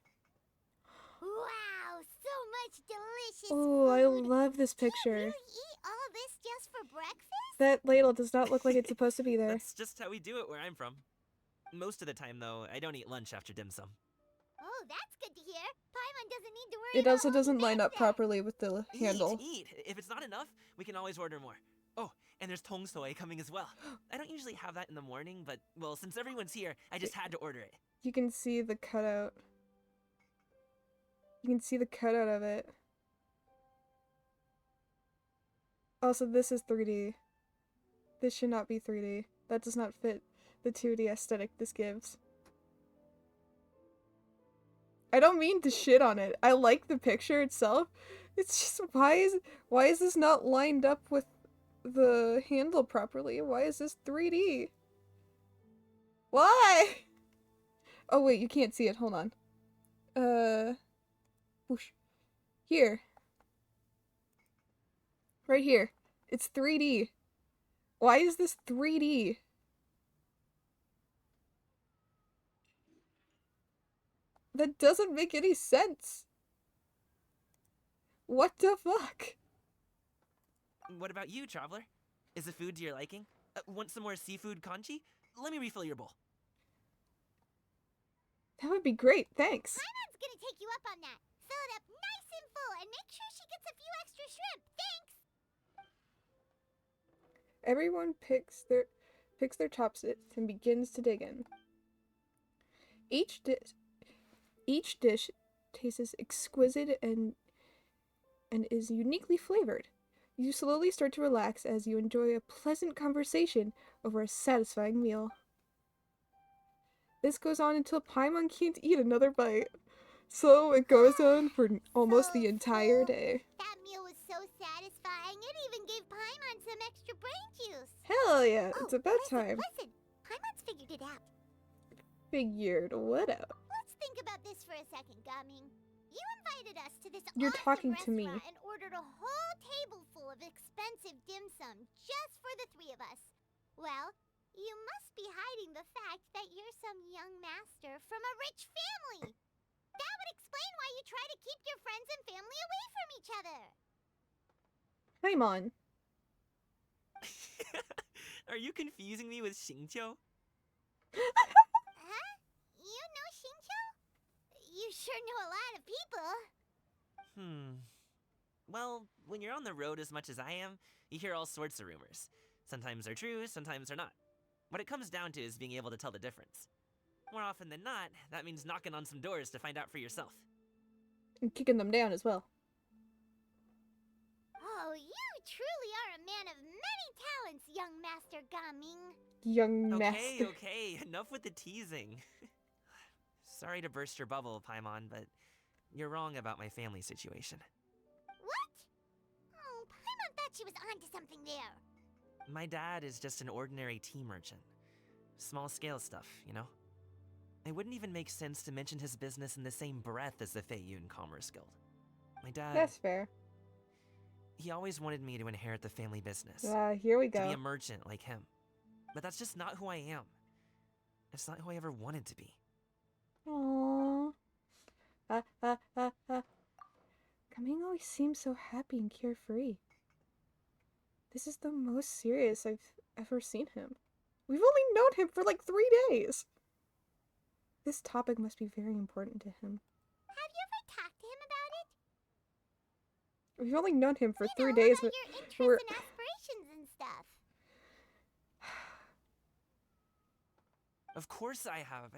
Wow, so much delicious Oh, I food. love this Did you picture. really eat all this just for breakfast? That ladle does not look like it's supposed to be there. That's just how we do it where I'm from. Most of the time, though, I don't eat lunch after dim sum. Oh, that's good to hear. Paimon doesn't need to worry It about also holding doesn't line back up then. properly with the handle. Eat! If it's not enough, we can always order more. Oh, and there's tong soy coming as well. I don't usually have that in the morning, but, well, since everyone's here, I just had to order it. You can see the cutout. You can see the cutout of it. Also, this is 3D. This should not be 3D. That does not fit the 2D aesthetic this gives. I don't mean to shit on it. I like the picture itself. It's just, why is this not lined up with the handle properly? Why is this 3D? Why? Oh wait, you can't see it. Hold on. Whoosh. Here. Right here. It's 3D. Why is this 3D? That doesn't make any sense. What the fuck? What about you, traveler? Is the food to your liking? Want some more seafood congee? Let me refill your bowl. That would be great, thanks. Paimon's gonna take you up on that. Fill it up nice and full and make sure she gets a few extra shrimp. Thanks! Everyone picks their chopsticks and begins to dig in. Each dish tastes exquisite and is uniquely flavored. You slowly start to relax as you enjoy a pleasant conversation over a satisfying meal. This goes on until Paimon can't eat another bite. So it goes on for almost the entire day. That meal was so satisfying, it even gave Paimon some extra brain juice. Hell yeah, it's Oh, about listen, time. Listen, Paimon's figured it out. Figured what out? Let's think about this for a second, Gaming. You invited us to this You're awesome talking to me. restaurant and ordered a whole table full of expensive dim sum just for the three of us. Well, you must be hiding the fact that you're some young master from a rich family. That would explain why you try to keep your friends and family away from each other. Paimon. Are you confusing me with Xingqiu? Huh? You know Shincho? You sure know a lot of people. Well, when you're on the road as much as I am, you hear all sorts of rumors. Sometimes they're true, sometimes they're not. What it comes down to is being able to tell the difference. More often than not, that means knocking on some doors to find out for yourself. And kicking them down as well. Oh, you truly are a man of many talents, young Master Gaming. Young Okay, master. okay, enough with the teasing. Sorry to burst your bubble, Paimon, but you're wrong about my family situation. What? Oh, Paimon thought she was onto something there. My dad is just an ordinary tea merchant. Small scale stuff, you know? It wouldn't even make sense to mention his business in the same breath as the Feiyun Commerce Guild. My dad... That's fair. He always wanted me to inherit the family business. Here we To be go. a merchant like him. But that's just not who I am. It's not who I ever wanted to be. Aww. Gaming always seems so happy and carefree. This is the most serious I've ever seen him. We've only known him for like 3 days. This topic must be very important to him. Have you ever talked to him about it? We've only known him for You 3 know, days, about but your interests we're... and aspirations and stuff. Of course I have.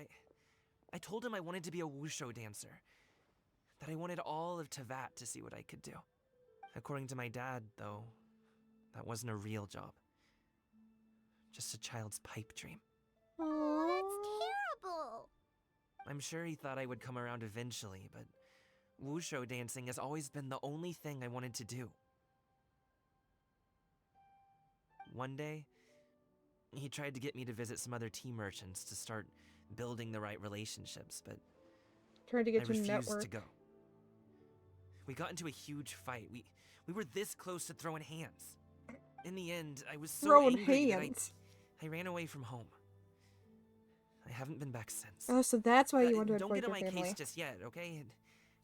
I told him I wanted to be a wushu dancer. That I wanted all of Tevat to see what I could do. According to my dad, though, that wasn't a real job. Just a child's pipe dream. Oh, that's terrible. I'm sure he thought I would come around eventually, but wushu dancing has always been the only thing I wanted to do. One day, he tried to get me to visit some other tea merchants to start building the right relationships, but trying to I get you refused network. to go. We got into a huge fight. We were this close to throwing hands. In the end, I was so Throwing angry hands. that I ran away from home. I haven't been back since. Oh, so that's why you want to Don't avoid get on your my family. case just yet, okay?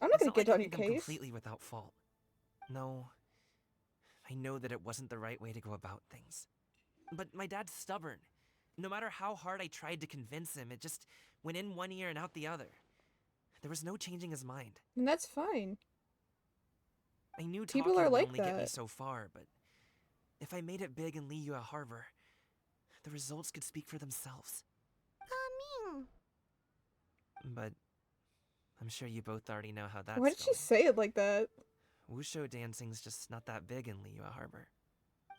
I'm not It's gonna get like on I your think I'm case. completely without fault. No, I know that it wasn't the right way to go about things. But my dad's stubborn. No matter how hard I tried to convince him, it just went in one ear and out the other. There was no changing his mind. And that's fine. I knew People talking are would like only get me that. so far, but if I made it big in Liyue Harbor, the results could speak for themselves. Gaming. But I'm sure you both already know how that's Why did she going. say it like that? Wushu dancing's just not that big in Liyue Harbor.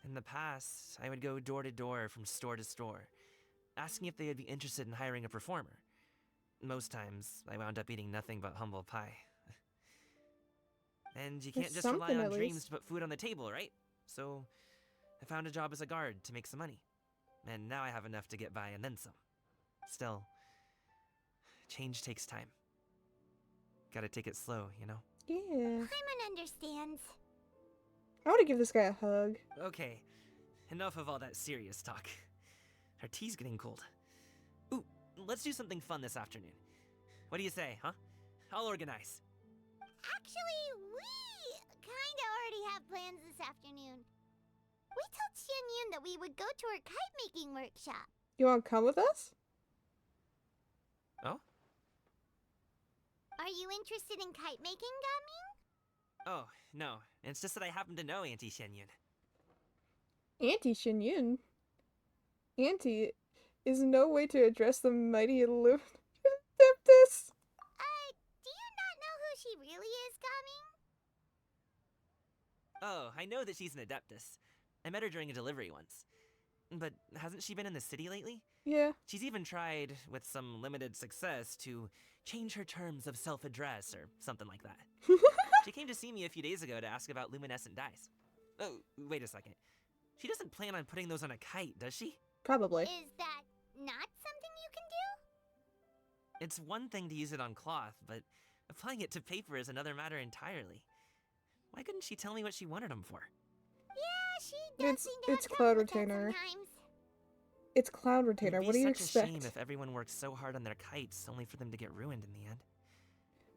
In the past, I would go door to door from store to store, asking if they would be interested in hiring a performer. Most times, I wound up eating nothing but humble pie. And you can't There's just rely something, on at dreams least. to put food on the table, right? So, I found a job as a guard to make some money. And now I have enough to get by and then some. Still, change takes time. Gotta take it slow, you know? Yeah. Paimon understands. I want to give this guy a hug. Okay, enough of all that serious talk. Our tea's getting cold. Ooh, let's do something fun this afternoon. What do you say, huh? I'll organize. Actually, we kinda already have plans this afternoon. We told Xianyun that we would go to her kite-making workshop. You want to come with us? Oh? Are you interested in kite-making, Gaming? Oh, no. It's just that I happen to know Auntie Shenyun. Auntie Shinyun. Auntie is no way to address the mighty Adeptus. Do you not know who she really is, Gaming? Oh, I know that she's an Adeptus. I met her during a delivery once. But hasn't she been in the city lately? Yeah. She's even tried, with some limited success, to change her terms of self-address or something like that. She came to see me a few days ago to ask about luminescent dyes. Oh, wait a second. She doesn't plan on putting those on a kite, does she? Probably. Is that not something you can do? It's one thing to use it on cloth, but applying it to paper is another matter entirely. Why couldn't she tell me what she wanted them for? Yeah, she does seem to It's have Cloud trouble with that Retainer. sometimes. It's Cloud Retainer. It'd What do be you such expect? a shame if everyone worked so hard on their kites only for them to get ruined in the end.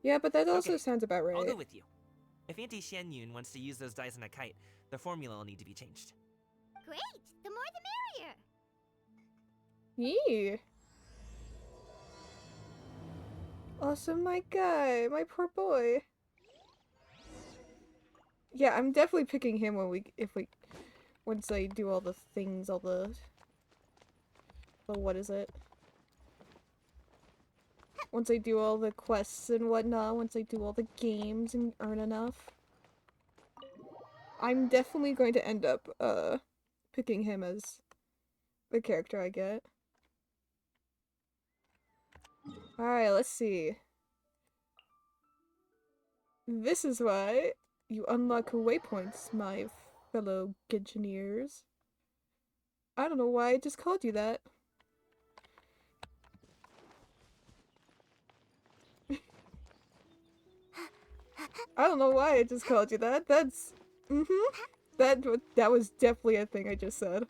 Yeah, but that also Okay, sounds about right. I'll go with you. If Auntie Xianyun wants to use those dyes on a kite, the formula will need to be changed. Great! The more the merrier! Yee. Awesome, my guy, my poor boy. Yeah, I'm definitely picking him when once I do all the things, all the what is it? Once I do all the quests and whatnot, once I do all the games and earn enough. I'm definitely going to end up, picking him as the character I get. Alright, let's see. This is why you unlock waypoints, my fellow Genshineers. I don't know why I just called you that. I don't know why I just called you that. That's... That was definitely a thing I just said.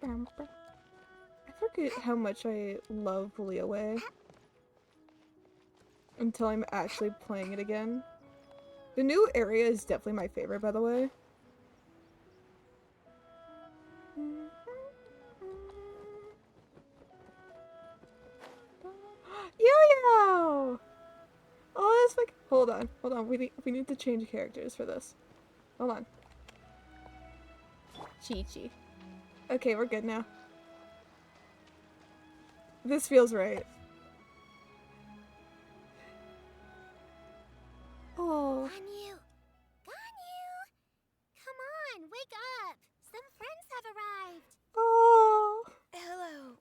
I forget how much I love Leeway. Until I'm actually playing it again. The new area is definitely my favorite, by the way. Yo-yo! Oh, that's like... Hold on. We need to change characters for this. Hold on. Chi-Chi. Okay, we're good now. This feels right. Oh. Ganyu! Ganyu! Come on, wake up! Some friends have arrived! Oh. Hello,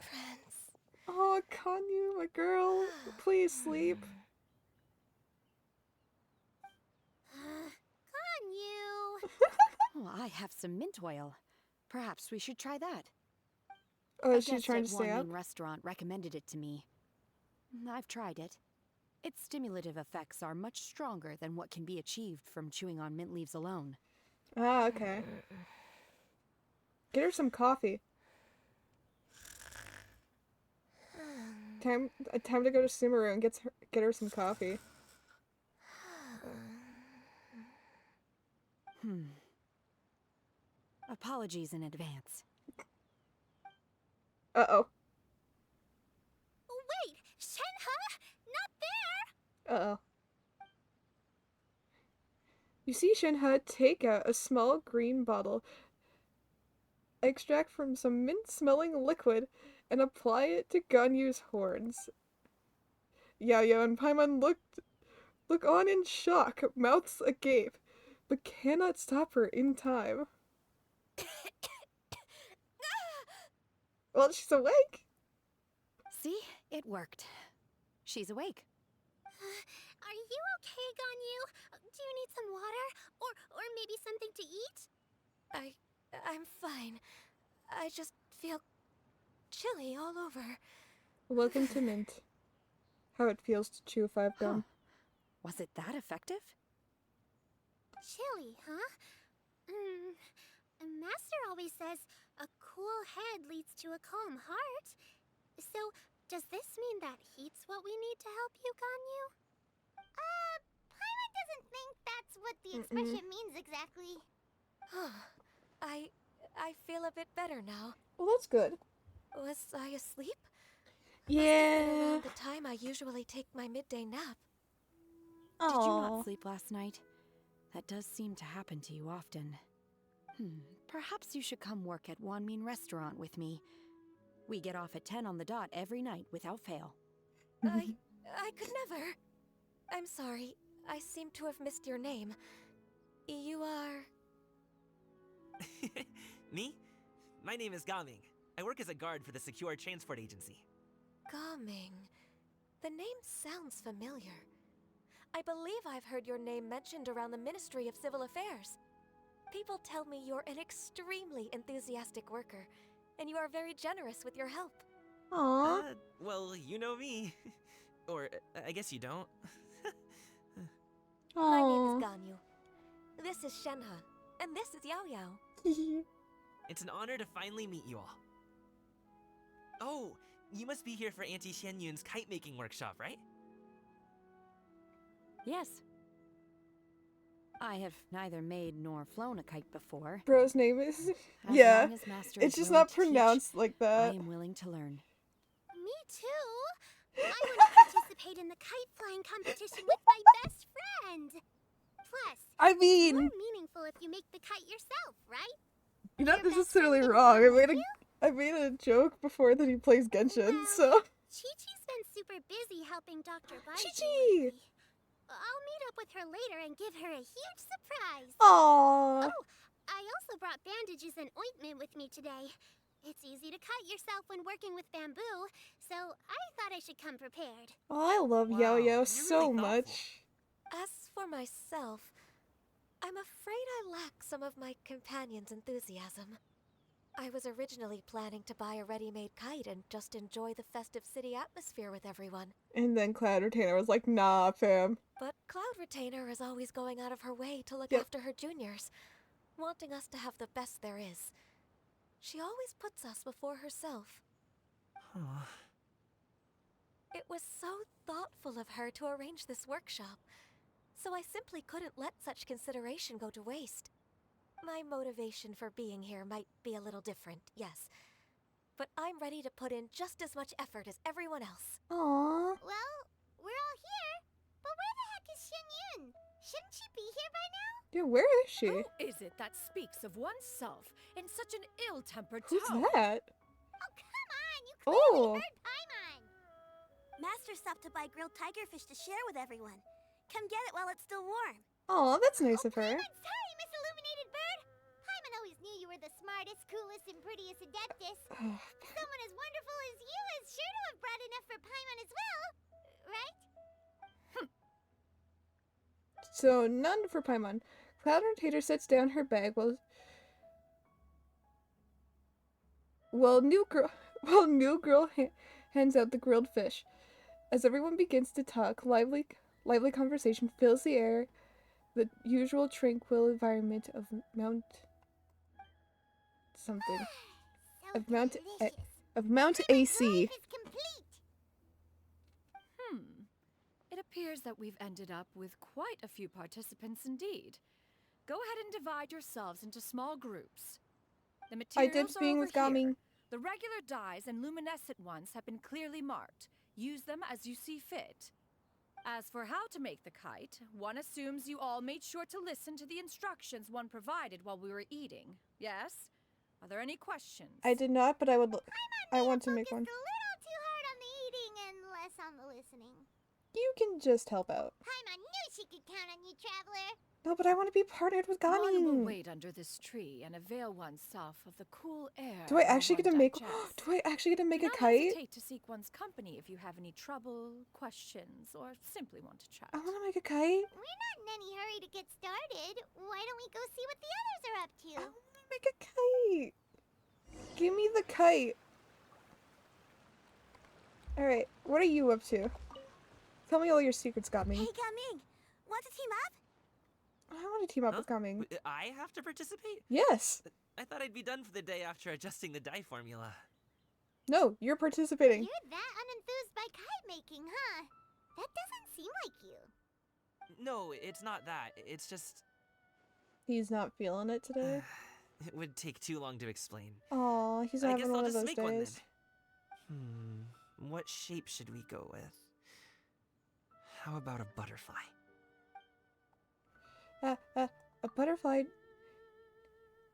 friends. Oh, Ganyu, my girl. Please sleep. Ganyu! Oh, I have some mint oil. Perhaps we should try that. Oh, A is she guest trying at to stay one up? main restaurant recommended it to me. I've tried it. Its stimulative effects are much stronger than what can be achieved from chewing on mint leaves alone. Ah, okay. Get her some coffee. Time to go to Sumeru and get her some coffee. Apologies in advance. Uh-oh. Wait! Shenhe! Not there! Uh-oh. You see Shenhe take out a small green bottle, extract from some mint-smelling liquid, and apply it to Ganyu's horns. Yao and Paimon look on in shock, mouths agape, but cannot stop her in time. Well, she's awake. See? It worked. She's awake. Are you okay, Ganyu? Do you need some water? Or maybe something to eat? I'm fine. I just feel chilly all over. Welcome to Mint. How it feels to chew 5 gum. Was it that effective? Chilly, huh? Master always says a cool head leads to a calm heart. So, does this mean that heat's what we need to help you, Ganyu? Paimon doesn't think that's what the expression means exactly. I feel a bit better now. Well, that's good. Was I asleep? Yeah. Must have been around the time I usually take my midday nap. Did you not sleep last night? That does seem to happen to you often. Perhaps you should come work at Wanmin Restaurant with me. We get off at 10 on the dot every night without fail. I could never. I'm sorry. I seem to have missed your name. You are... Me? My name is Gaming. I work as a guard for the Secure Transport Agency. Gaming. The name sounds familiar. I believe I've heard your name mentioned around the Ministry of Civil Affairs. People tell me you're an extremely enthusiastic worker, and you are very generous with your help. Aww. Well, you know me. Or, I guess you don't. My name is Ganyu. This is Shenhe, and this is Yao Yao. It's an honor to finally meet you all. Oh, you must be here for Auntie Shen Yun's kite-making workshop, right? Yes. I have neither made nor flown a kite before. Bro's name is... As yeah. long as Master It's is just willing not to teach, pronounced like that. I am willing to learn. too. I want to participate in the kite flying competition with my best friend. Plus, I it's mean, more meaningful if you make the kite yourself, right? you're not Your best necessarily friend wrong. didn't warn you? I made a joke before that he plays Genshin, so. Chi-Chi's been super busy helping Dr. Baiji Chi-Chi! lately. I'll meet up with her later and give her a huge surprise. Aww. Oh, I also brought bandages and ointment with me today. It's easy to cut yourself when working with bamboo, so I thought I should come prepared. Oh, I love Wow, Yo-Yo you're so really thoughtful. much. As for myself, I'm afraid I lack some of my companion's enthusiasm. I was originally planning to buy a ready-made kite and just enjoy the festive city atmosphere with everyone. And then Cloud Retainer was like, nah, fam. But Cloud Retainer is always going out of her way to look Yep. after her juniors, wanting us to have the best there is. She always puts us before herself. It was so thoughtful of her to arrange this workshop, so I simply couldn't let such consideration go to waste. My motivation for being here might be a little different, yes, but I'm ready to put in just as much effort as everyone else. Aww. Well, we're all here, but where the heck is Xianyun? Shouldn't she be here by now? Dude, where is she? Who is it that speaks of oneself in such an ill-tempered Who's tone? that? Oh, come on! You clearly Oh. heard Paimon! Master stopped to buy grilled tigerfish to share with everyone. Come get it while it's still warm. Aw, that's nice of her. Paimon, sorry, Miss Illuminated Bird! Paimon always knew you were the smartest, coolest, and prettiest Adeptus. Someone as wonderful as you is sure to have brought enough for Paimon as well, right? So, none for Paimon. Cloud Retainer sets down her bag while new girl hands out the grilled fish. As everyone begins to talk, lively conversation fills the air, the usual tranquil environment of Mount something. So delicious. Of Mount Paimon's AC. life is complete. It appears that we've ended up with quite a few participants indeed. Go ahead and divide yourselves into small groups. The I materials did are being over with here. Gaming. The regular dyes and luminescent ones have been clearly marked. Use them as you see fit. As for how to make the kite, one assumes you all made sure to listen to the instructions one provided while we were eating. Yes? Are there any questions? I did not, but I would. I want to make one. Focused a little too hard on the eating and less on the listening. You can just help out. Paimon knew she could count on you, Traveler. No, but I want to be partnered with One will Gaming. wait under this tree and avail oneself of the cool air. Do I while actually get to one make? digests. Do I actually get to make Do a not kite? hesitate to seek one's company if you have any trouble, questions, or simply want to chat. I want to make a kite. We're not in any hurry to get started. Why don't we go see what the others are up to? I want to make a kite. Give me the kite. All right, what are you up to? Tell me all your secrets, Gaming. Hey, Gaming, want to team up? I want to team up with Gaming. I have to participate? Yes. I thought I'd be done for the day after adjusting the dye formula. No, you're participating. You're that unenthused by kite making, huh? That doesn't seem like you. No, it's not that. It's just... He's not feeling it today. It would take too long to explain. Aw, he's I having guess one I'll of just those make one then. days. What shape should we go with? How about a butterfly? A butterfly.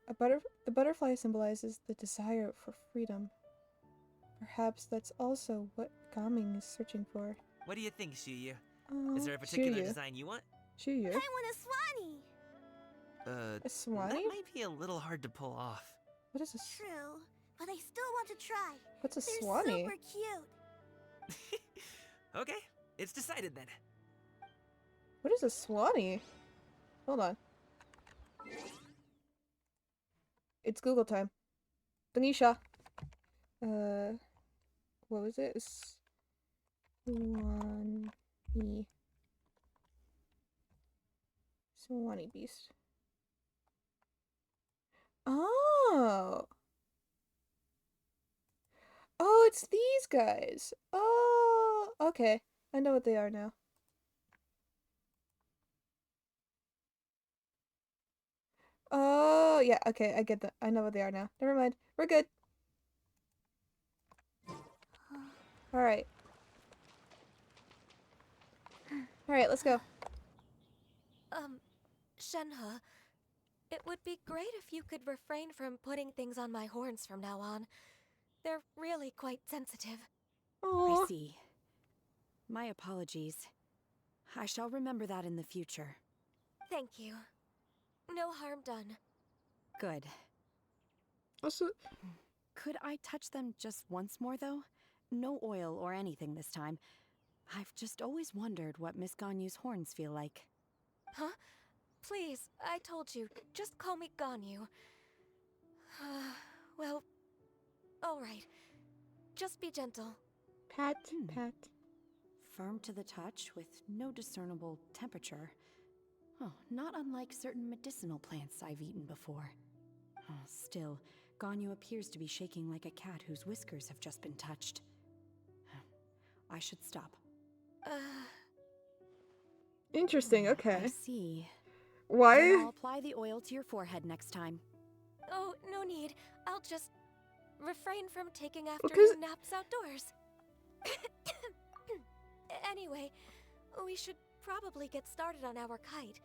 The butterfly symbolizes the desire for freedom. Perhaps that's also what Gaming is searching for. What do you think, Shuyu? Oh, Is there a particular Shuyu. design you want? Shuyu. I want a swanee. A swanee? That might be a little hard to pull off. What is a True, but I still want to try. What's a They're swanee? super cute. Okay, it's decided then. What is a swanee? Hold on. It's Google time. Tanisha. What was it? Swanee. Swanee beast. Oh. Oh, it's these guys. Oh, okay. I know what they are now. Oh, yeah, okay, I get that. I know what they are now. Never mind. We're good. Alright. Alright, let's go. Shenhe, it would be great if you could refrain from putting things on my horns from now on. They're really quite sensitive. I see. My apologies. I shall remember that in the future. Thank you. No harm done. Good. Also, could I touch them just once more, though? No oil or anything this time. I've just always wondered what Miss Ganyu's horns feel like. Huh? Please, I told you. Just call me Ganyu. Well, alright. Just be gentle. Pat, pat. Firm to the touch with no discernible temperature. Oh, not unlike certain medicinal plants I've eaten before. Oh, still, Ganyu appears to be shaking like a cat whose whiskers have just been touched. I should stop. Interesting, okay. I see. Why? Then I'll apply the oil to your forehead next time. Oh, no need. I'll just refrain from taking afternoon naps outdoors. Anyway, we should probably get started on our kite.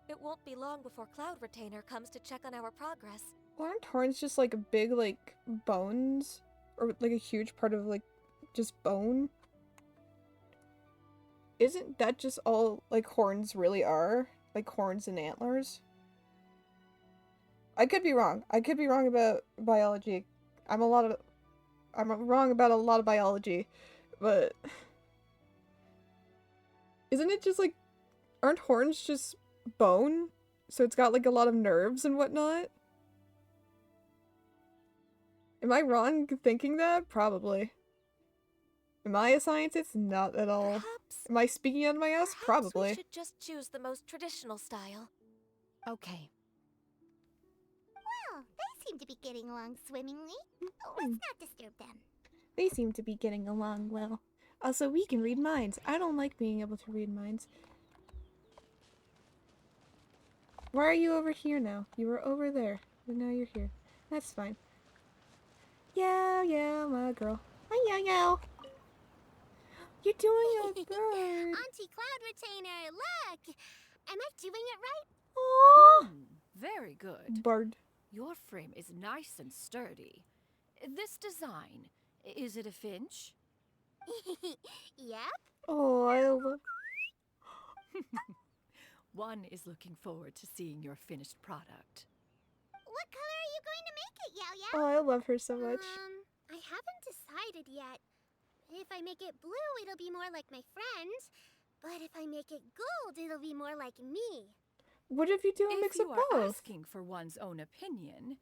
It won't be long before Cloud Retainer comes to check on our progress. Aren't horns just like big, like, bones? Or like a huge part of, like, just bone? Isn't that just all, like, horns really are? Like, horns and antlers? I could be wrong. I could be wrong about biology. I'm wrong about a lot of biology. But... isn't it just, like... aren't horns just bone? So it's got, like, a lot of nerves and whatnot? Am I wrong thinking that? Probably. Am I a scientist? Not at all. Perhaps, Am I speaking out of my ass? Probably. we should just choose the most traditional style. Okay. Well, they seem to be getting along swimmingly. Let's not disturb them. They seem to be getting along well. Also, we can read minds. I don't like being able to read minds. Why are you over here now? You were over there, but now you're here. That's fine. Yeah, my girl. Hi, yeah. You're doing it good. Auntie Cloud Retainer, look! Am I doing it right? Oh, Very good. Bard. Your frame is nice and sturdy. This design, is it a finch? Yep. Oh, I love. One is looking forward to seeing your finished product. What color are you going to make it, Yao Yao? Oh, I love her so much. I haven't decided yet. If I make it blue, it'll be more like my friend. But if I make it gold, it'll be more like me. What if you do a mix of If you are both? asking for one's own opinion,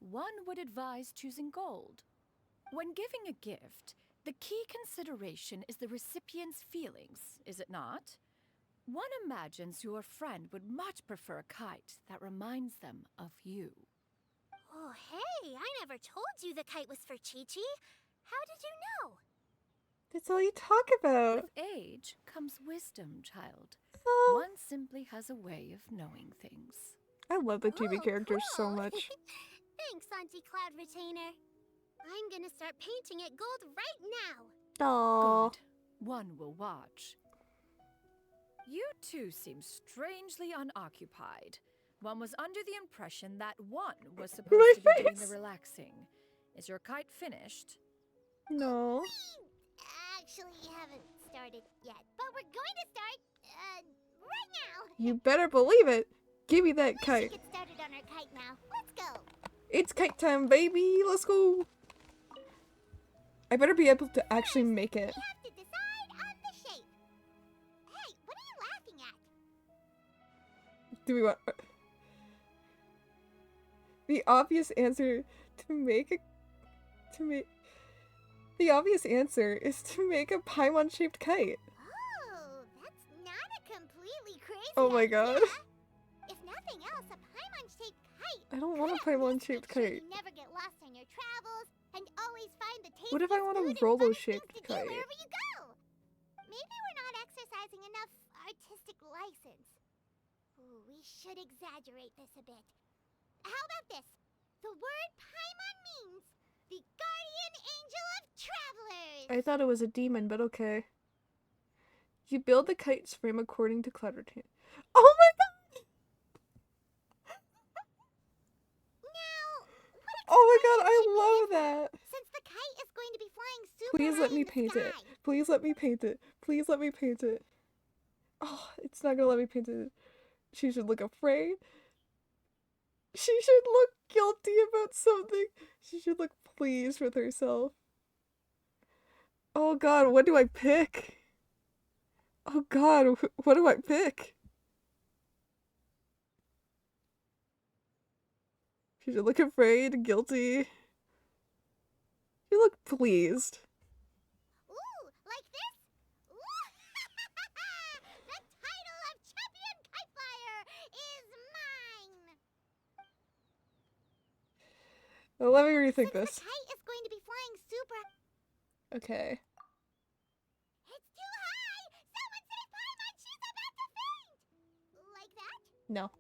one would advise choosing gold. When giving a gift, the key consideration is the recipient's feelings, is it not? One imagines your friend would much prefer a kite that reminds them of you. Oh, hey, I never told you the kite was for Chi-Chi. How did you know? That's all you talk about. With age comes wisdom, child. Oh, One simply has a way of knowing things. I love the TV characters so cool. much. Thanks, Auntie Cloud Retainer. I'm gonna start painting it gold right now. Aww. Good. One will watch. You two seem strangely unoccupied. One was under the impression that one was supposed My to be doing face. the relaxing. Is your kite finished? No. Actually, haven't started yet, but we're going to start, right now. You better believe it. Give me that We should kite. get started on our kite now. Let's go. It's kite time, baby. Let's go. I better be able to actually make it. We have to decide on the shape. Hey, what are you laughing at? Do we want... The obvious answer The obvious answer is to make a Paimon-shaped kite. Oh, that's not a completely crazy Oh my idea. god. If nothing else, a Paimon-shaped kite. I don't want a could at least Paimon-shaped make sure kite. You never get lost on your travels and always find the tastiest What if I want a food and funnest Rolo-shaped things to do kite? wherever you go? Maybe we're not exercising enough artistic license. Ooh, we should exaggerate this a bit. How about this? The word Paimon means the guardian angel of travelers. I thought it was a demon, but okay. You build the kite's frame according to cloud routine. Oh my god! Oh my god, I love that! Since the kite is going to be flying super Please high let me in the paint it. sky. Please let me paint it. Please let me paint it. Oh, it's not gonna let me paint it. She should look afraid. She should look guilty about something. She should look pleased with herself. Oh god, what do I pick? Oh god, what do I pick? She should look afraid, guilty. She look pleased. Ooh, like this? Ooh. The title of Champion Kite Flyer is mine! Well, let me rethink Since this. the kite is going to be flying super... Okay. It's too high! Someone save Paimon! She's about to faint! Like that? No.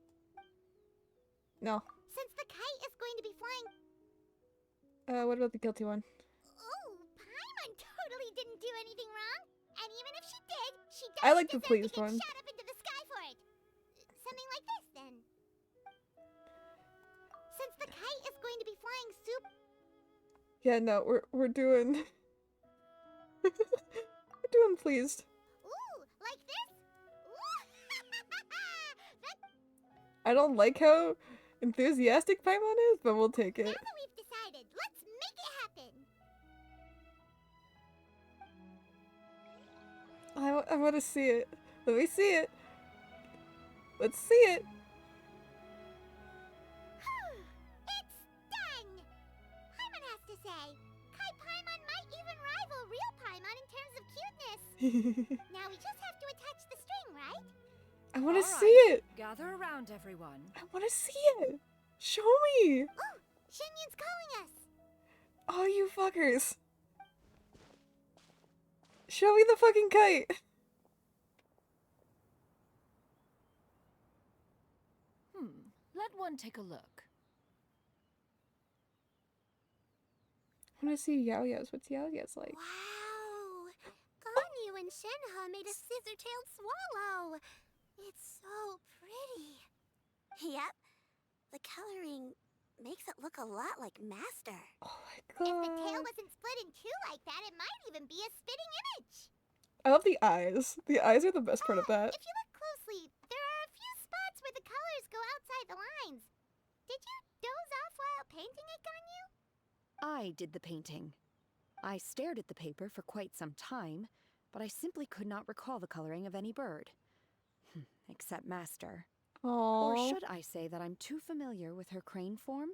No. Since the kite is going to be flying... What about the guilty one? Oh, Paimon totally didn't do anything wrong. And even if she did, she doesn't I like the deserve pleased to get one. shot up into the sky for it. Something like this, then. Since the kite is going to be flying super... Yeah, no, we're doing we're doing pleased. Ooh, like this? Ooh. I don't like how enthusiastic Paimon is, but we'll take it. Now that we've decided, let's make it happen. I want to see it. Let me see it. Let's see it. It's done! Paimon has to say, Kai Paimon might even rival real Paimon in terms of cuteness. Now we just have to attach the string, right? I want to All see right, it. Gather around, everyone. I want to see it. Show me. Oh, Shenyun's calling us. Oh, you fuckers. Show me the fucking kite. Let one take a look. I want to see Yaoya's. What's Yaoya's like? Wow! Ganyu and Shenhe made a scissor-tailed swallow. It's so pretty. Yep. The coloring makes it look a lot like Master. Oh my If the tail god. wasn't split in two like that, it might even be a spitting image. I love the eyes. The eyes are the best part of that. If you look closely, there are a few spots where the colors go outside the lines. Did you doze off while painting it, Ganyu? I did the painting. I stared at the paper for quite some time, but I simply could not recall the coloring of any bird. Except Master. Or Aww. should I say that I'm too familiar with her crane form?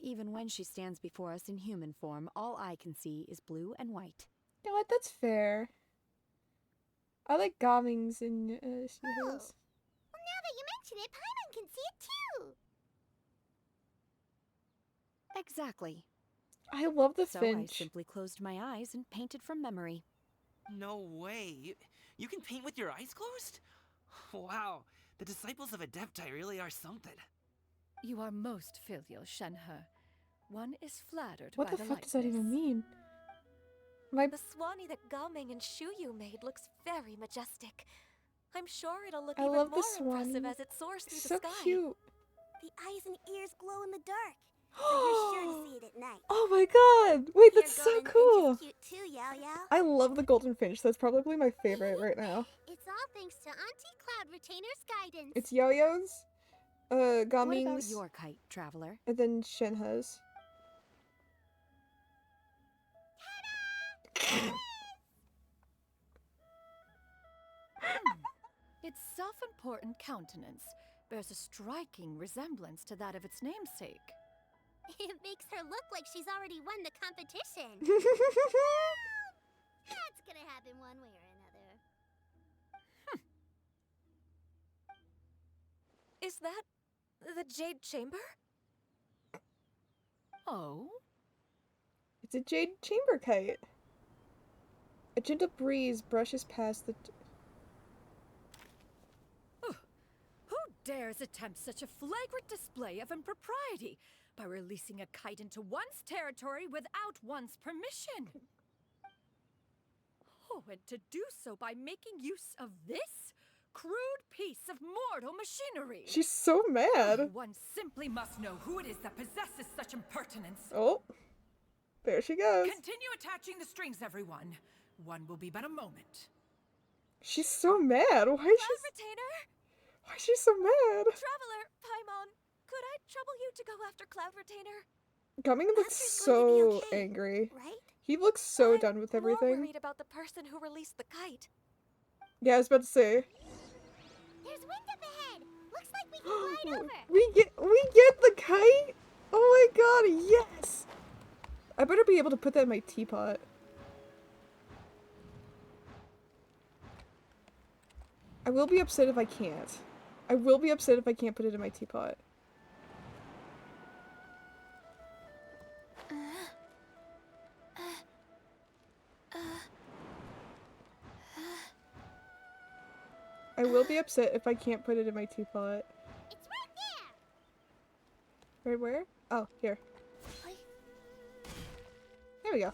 Even when she stands before us in human form, all I can see is blue and white. You know what? That's fair. I like Gaming's and Shiha's. Well, now that you mention it, Paimon can see it too. Exactly. I love the So I finch. simply closed my eyes and painted from memory. No way. You can paint with your eyes closed? Wow. The disciples of Adepti really are something. You are most filial, Shenhe. One is flattered What by the the fuck does that even likeness. mean? My The Swanee that Gaming and Shuyu made looks very majestic. I'm sure it'll look I even love the more impressive Swanee. as it soars through It's the so sky. cute. The eyes and ears glow in the dark, so you're sure to see it at night. Oh my god! Wait, Your that's so golden cool! finch is cute too, Yao Yao. I love the golden finch. That's probably my favorite right now. It's all thanks to Auntie Cloud Retainer's guidance. It's Yo-Yo's, What about Gaming's, your kite, traveler? and then Shenhe's. Its self-important countenance bears a striking resemblance to that of its namesake. It makes her look like she's already won the competition. That's gonna happen one way or another. Is that the Jade Chamber? Oh? It's a jade chamber kite. A gentle breeze brushes past the... Who dares attempt such a flagrant display of impropriety by releasing a kite into one's territory without one's permission? Oh, and to do so by making use of this crude piece of mortal machinery. She's so mad. One simply must know who it is that possesses such impertinence. Oh, there she goes. Continue attaching the strings, everyone. One will be but a moment. She's so mad. Why is she so mad? Traveler, Paimon, could I trouble you to go after Cloud Retainer? Gumming looks so angry. Right? He looks so done with More everything. worried about the person who released the kite. Yeah, I was about to say. There's wind up ahead. Looks like we can glide over. We get the kite? Oh my god, yes! I better be able to put that in my teapot. I will be upset if I can't. I will be upset if I can't put it in my teapot. I will be upset if I can't put it in my teapot. It's right there. Right where? Oh, here. There we go.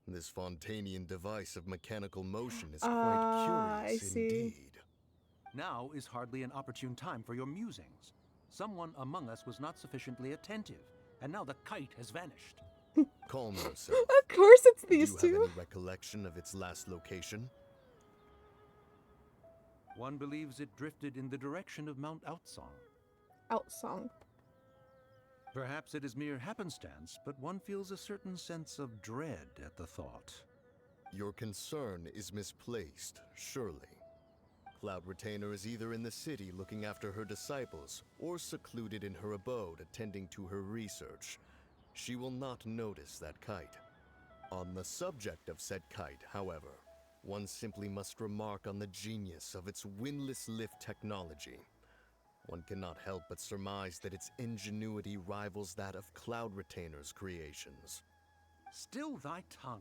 This Fontanian device of mechanical motion is quite curious I see. indeed. Now is hardly an opportune time for your musings. Someone among us was not sufficiently attentive, and now the kite has vanished. Calm yourself. Of course it's these Do you two. have any recollection of its last location? One believes it drifted in the direction of Mount Outsong. Outsong. Perhaps it is mere happenstance, but one feels a certain sense of dread at the thought. Your concern is misplaced, surely. Cloud Retainer is either in the city looking after her disciples, or secluded in her abode attending to her research. She will not notice that kite. On the subject of said kite, however, one simply must remark on the genius of its windless lift technology. One cannot help but surmise that its ingenuity rivals that of Cloud Retainer's creations. Still thy tongue.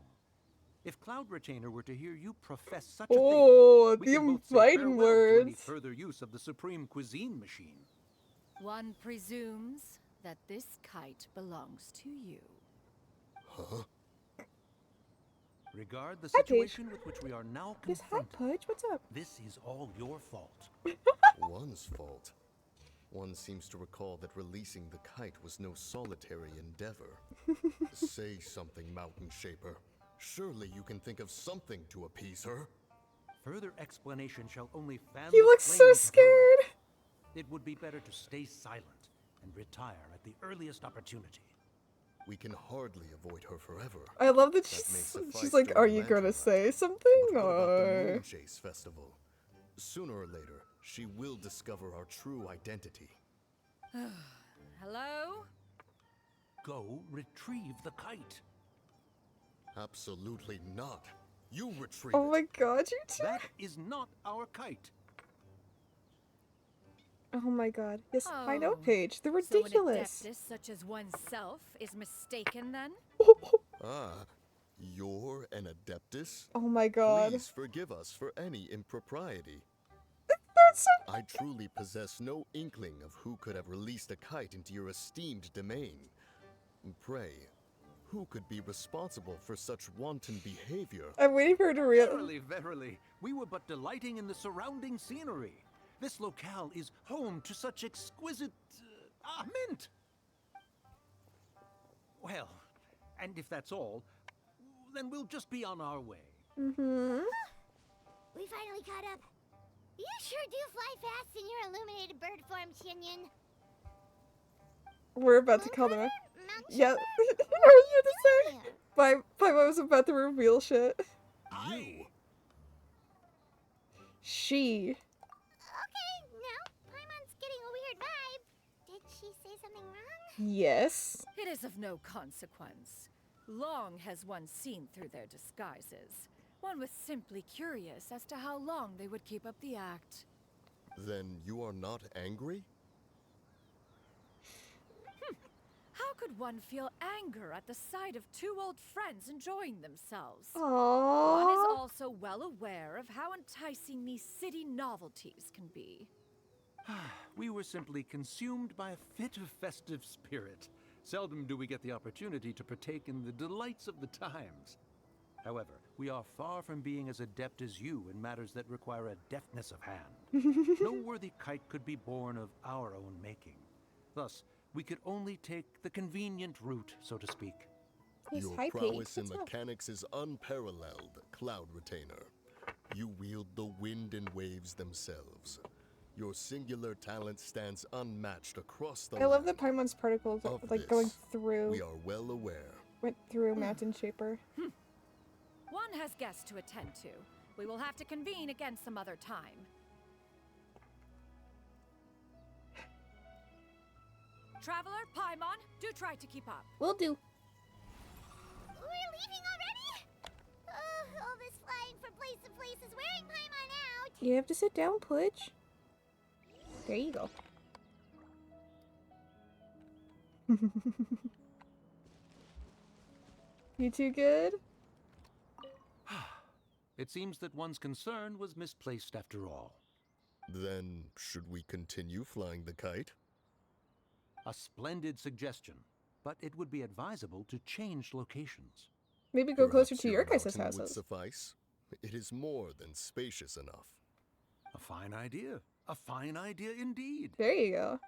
If Cloud Retainer were to hear you profess such Oh, a thing, we the can both say inviting farewell to any words. further use of the Supreme Cuisine Machine. One presumes that this kite belongs to you. Huh? Regard the Hi, Paige. situation with which we are now Yes, hi, confronted. Pudge. What's up? This is all your fault. One's fault. One seems to recall that releasing the kite was no solitary endeavor. Say something, Mountain Shaper. Surely you can think of something to appease her. Further explanation shall only fan He the looks so flames of her scared. wrath. It would be better to stay silent and retire at the earliest opportunity. We can hardly avoid her forever. I love that That may suffice she's like, during are you Lantern gonna Rite. say something? But what about the Or... Moon Chase Festival? Sooner or later, she will discover our true identity. Hello? Go retrieve the kite. Absolutely not. You retrieve Oh it. my god, you two. That is not our kite. Oh my god. Yes, I know, Oh. Paige. They're So an ridiculous. adeptus such as oneself is mistaken then? Ah, you're an adeptus? Oh my god. Please forgive us for any impropriety. That's so... I truly possess no inkling of who could have released a kite into your esteemed domain. Pray, who could be responsible for such wanton behavior? I'm waiting for her to realize. Verily, verily, we were but delighting in the surrounding scenery. This locale is home to such exquisite mint. Well, and if that's all, then we'll just be on our way. Mm-hmm. We finally caught up. You sure do fly fast in your illuminated bird form, Shinyan. We're about to call them out. Mount Yeah. Shepherd? What were you to say? Doing here? Paimon was about to reveal shit. You? She. Okay, now Paimon's getting a weird vibe. Did she say something wrong? Yes. It is of no consequence. Long has one seen through their disguises. One was simply curious as to how long they would keep up the act. Then you are not angry? How could one feel anger at the sight of two old friends enjoying themselves? One is Aww. also well aware of how enticing these city novelties can be. We were simply consumed by a fit of festive spirit. Seldom do we get the opportunity to partake in the delights of the times. However, we are far from being as adept as you in matters that require a deftness of hand. No worthy kite could be born of our own making. Thus, we could only take the convenient route, so to speak. Your prowess in mechanics is unparalleled, Cloud Retainer. You wield the wind and waves themselves. Your singular talent stands unmatched across the I love that Paimon's particles are, like going through. We are well aware. Went through Mountain Shaper. One has guests to attend to. We will have to convene again some other time. Traveler, Paimon, do try to keep up. Will do. We're leaving already? All this flying from place to place is wearing Paimon out. You have to sit down, Pudge. There you go. You too good? It seems that one's concern was misplaced after all. Then, should we continue flying the kite? A splendid suggestion, but it would be advisable to change locations. Maybe go closer Perhaps to your guys' mountain would houses. suffice. It is more than spacious enough. A fine idea. A fine idea indeed. There you go.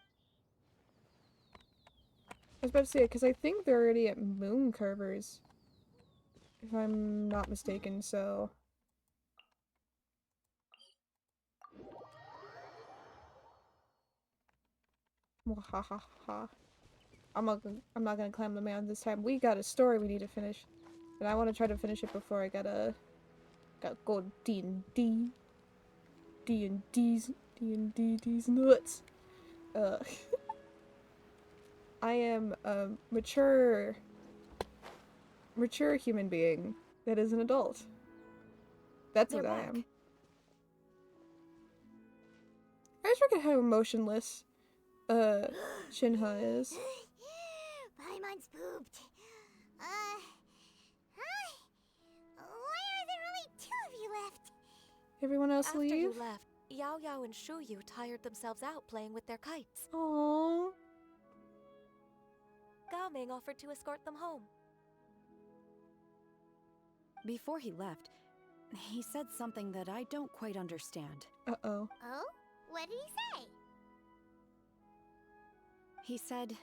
I was about to say, because I think they're already at Moon Carvers. If I'm not mistaken, so... Mwahaha. I'm not gonna climb the mountain this time. We got a story we need to finish. And I want to try to finish it before I gotta go D&D. D&D's nuts. I am a mature human being that is an adult. That's what I am. I just forget how emotionless Shinha is. Paimon's pooped. Why are there only 2 of you left? Everyone else After leave? you left, Yao Yao and Shuyu tired themselves out playing with their kites. Aww. Gao Ming offered to escort them home. Before he left, he said something that I don't quite understand. Uh-oh. Oh? What did he say? He said,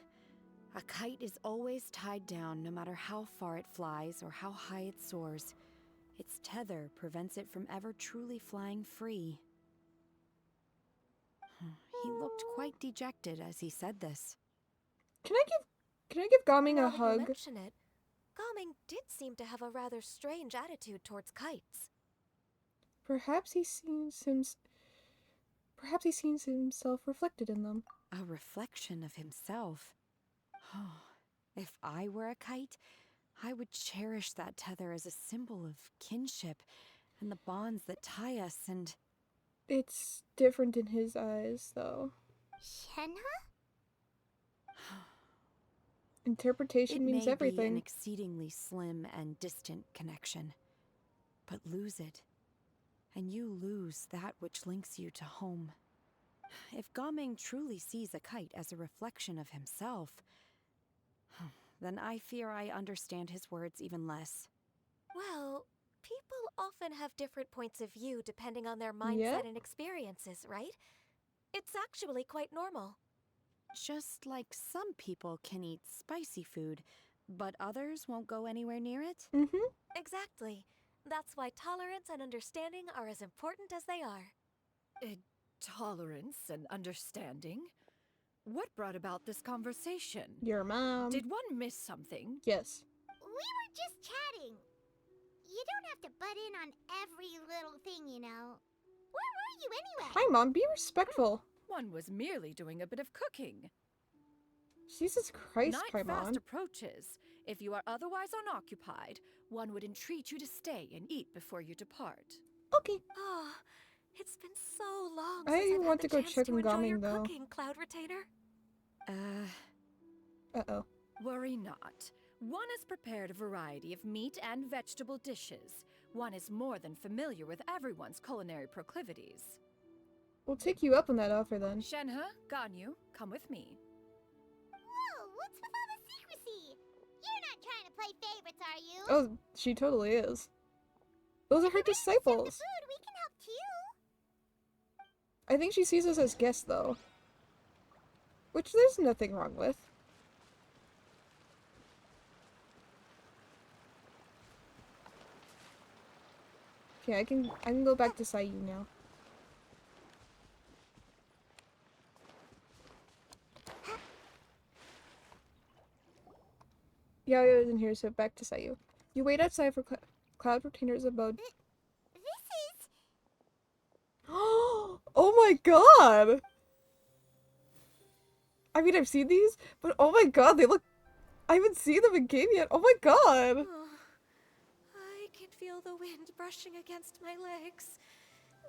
a kite is always tied down no matter how far it flies or how high it soars. Its tether prevents it from ever truly flying free. He looked quite dejected as he said this. Can I give Gaming Now a that hug? you mention it, Gao Ming did seem to have a rather strange attitude towards kites. Perhaps he sees himself reflected in them. A reflection of himself. Oh, if I were a kite, I would cherish that tether as a symbol of kinship and the bonds that tie us and... It's different in his eyes, though. Shenhe? Interpretation means It may be an everything. exceedingly slim and distant connection, but lose it, and you lose that which links you to home. If Gaming truly sees a kite as a reflection of himself, then I fear I understand his words even less. Well, people often have different points of view depending on their mindset and experiences, right? It's actually quite normal. Just like some people can eat spicy food, but others won't go anywhere near it? Mm-hmm. Exactly. That's why tolerance and understanding are as important as they are. Tolerance and understanding? What brought about this conversation? Your mom. Did one miss something? Yes. We were just chatting. You don't have to butt in on every little thing, you know. Where were you anyway? Hi, Mom. Be respectful. One was merely doing a bit of cooking. Jesus Christ, Night fast Paimon. approaches. If you are otherwise unoccupied, one would entreat you to stay and eat before you depart. Okay. Oh, it's been so long I since I've want had to the go chance check to on enjoy Gaming, your though. cooking, Cloud Retainer. Uh-oh. Worry not. One has prepared a variety of meat and vegetable dishes. One is more than familiar with everyone's culinary proclivities. We'll take you up on that offer, then. Shenhe, Ganyu, come with me. Whoa, what's with all the Oh, she totally is. Those are her disciples. Food, we can help too. I think she sees us as guests, though. Which there's nothing wrong with. Okay, I can go back to Sayu now. Yaoyo isn't here, so back to Sayu. You wait outside for cloud retainers about. This is. Oh my god! I mean, I've seen these, but oh my god, they look. I haven't seen them in game yet. Oh my god! Oh, I can feel the wind brushing against my legs.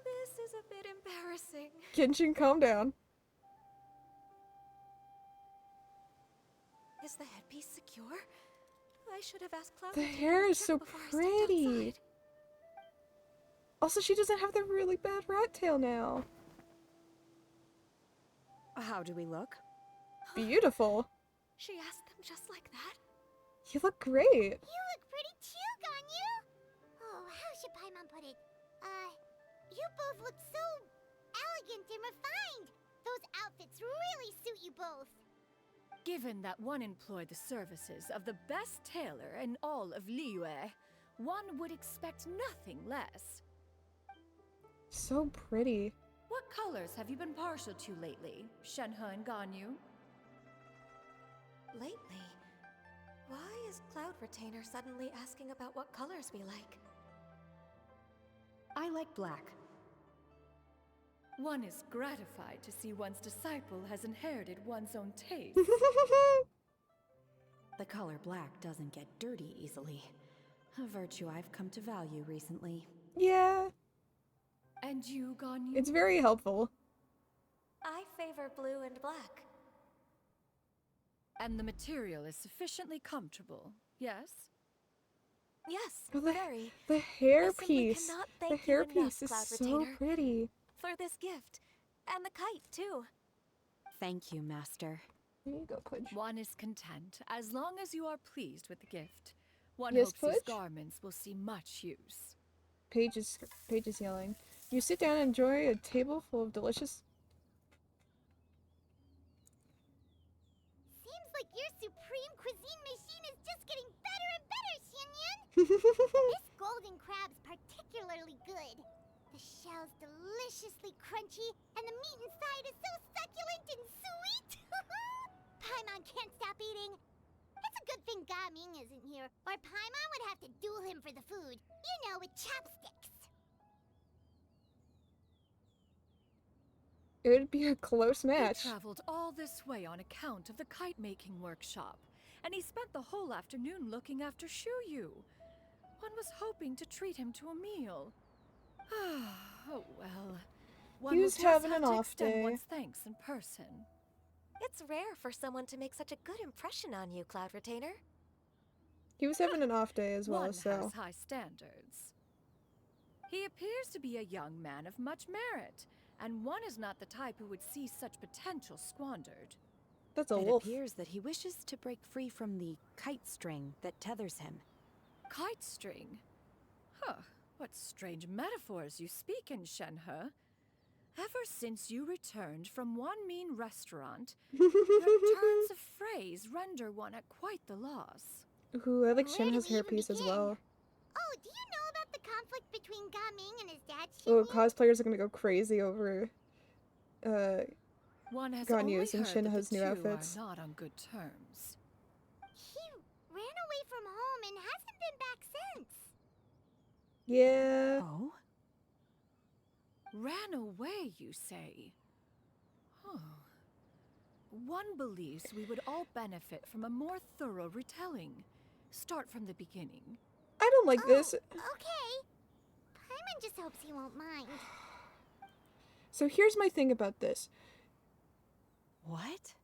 This is a bit embarrassing. Genshin, calm down. Is the headpiece secure? I should have asked Cloud. The hair is so pretty. Also, she doesn't have the really bad rat tail now. How do we look? Beautiful. She asked them just like that? You look great. You look pretty too, Ganyu. Oh, how should Paimon put it? You both look so elegant and refined. Those outfits really suit you both. Given that one employed the services of the best tailor in all of Liyue, one would expect nothing less. So pretty. What colors have you been partial to lately, Shenhe and Ganyu? Lately? Why is Cloud Retainer suddenly asking about what colors we like? I like black. One is gratified to see one's disciple has inherited one's own taste. The color black doesn't get dirty easily. A virtue I've come to value recently. Yeah. And you, Ganyu? It's very helpful. I favor blue and black. And the material is sufficiently comfortable, yes? Yes, Oh, very. The hairpiece. The hairpiece is so pretty. For this gift. And the kite, too. Thank you, Master. Here you go, Pudge. One is content, as long as you are pleased with the gift. One Yes, hopes these Pudge? garments will see much use. Paige is yelling. You sit down and enjoy a table full of delicious... Seems like your supreme cuisine machine is just getting better and better, Xianyun. This golden crab's particularly good. The shell's deliciously crunchy, and the meat inside is so succulent and sweet. Paimon can't stop eating. It's a good thing Gaming isn't here, or Paimon would have to duel him for the food. You know, with chopsticks. It would be a close match. He traveled all this way on account of the kite-making workshop, and he spent the whole afternoon looking after Shuyu. One was hoping to treat him to a meal. Oh well. One He will was just having have an to off extend day. one's thanks in person. It's rare for someone to make such a good impression on you, Cloud Retainer. He was having an off day as well, One so... has high standards. He appears to be a young man of much merit, and one is not the type who would see such potential squandered. That's a It wolf. appears that he wishes to break free from the kite string that tethers him. Kite string? Huh, what strange metaphors you speak in, Shenhe. Ever since you returned from one mean restaurant, your turns of phrase render one at quite the loss. Ooh, I like Where do Shenhe's we even hairpiece as begin? well. Oh, do you know about the conflict between Gaming and his dad, Oh, Xianyun? cosplayers are gonna go crazy over One has Ganyu's and only heard that Shinha's the new two outfits. are not on good terms. He ran away from home and hasn't been back since. Yeah. Oh? Ran away, you say? Huh. One believes we would all benefit from a more thorough retelling. Start from the beginning. I don't like this. Okay. Paimon just hopes he won't mind. So here's my thing about this. What?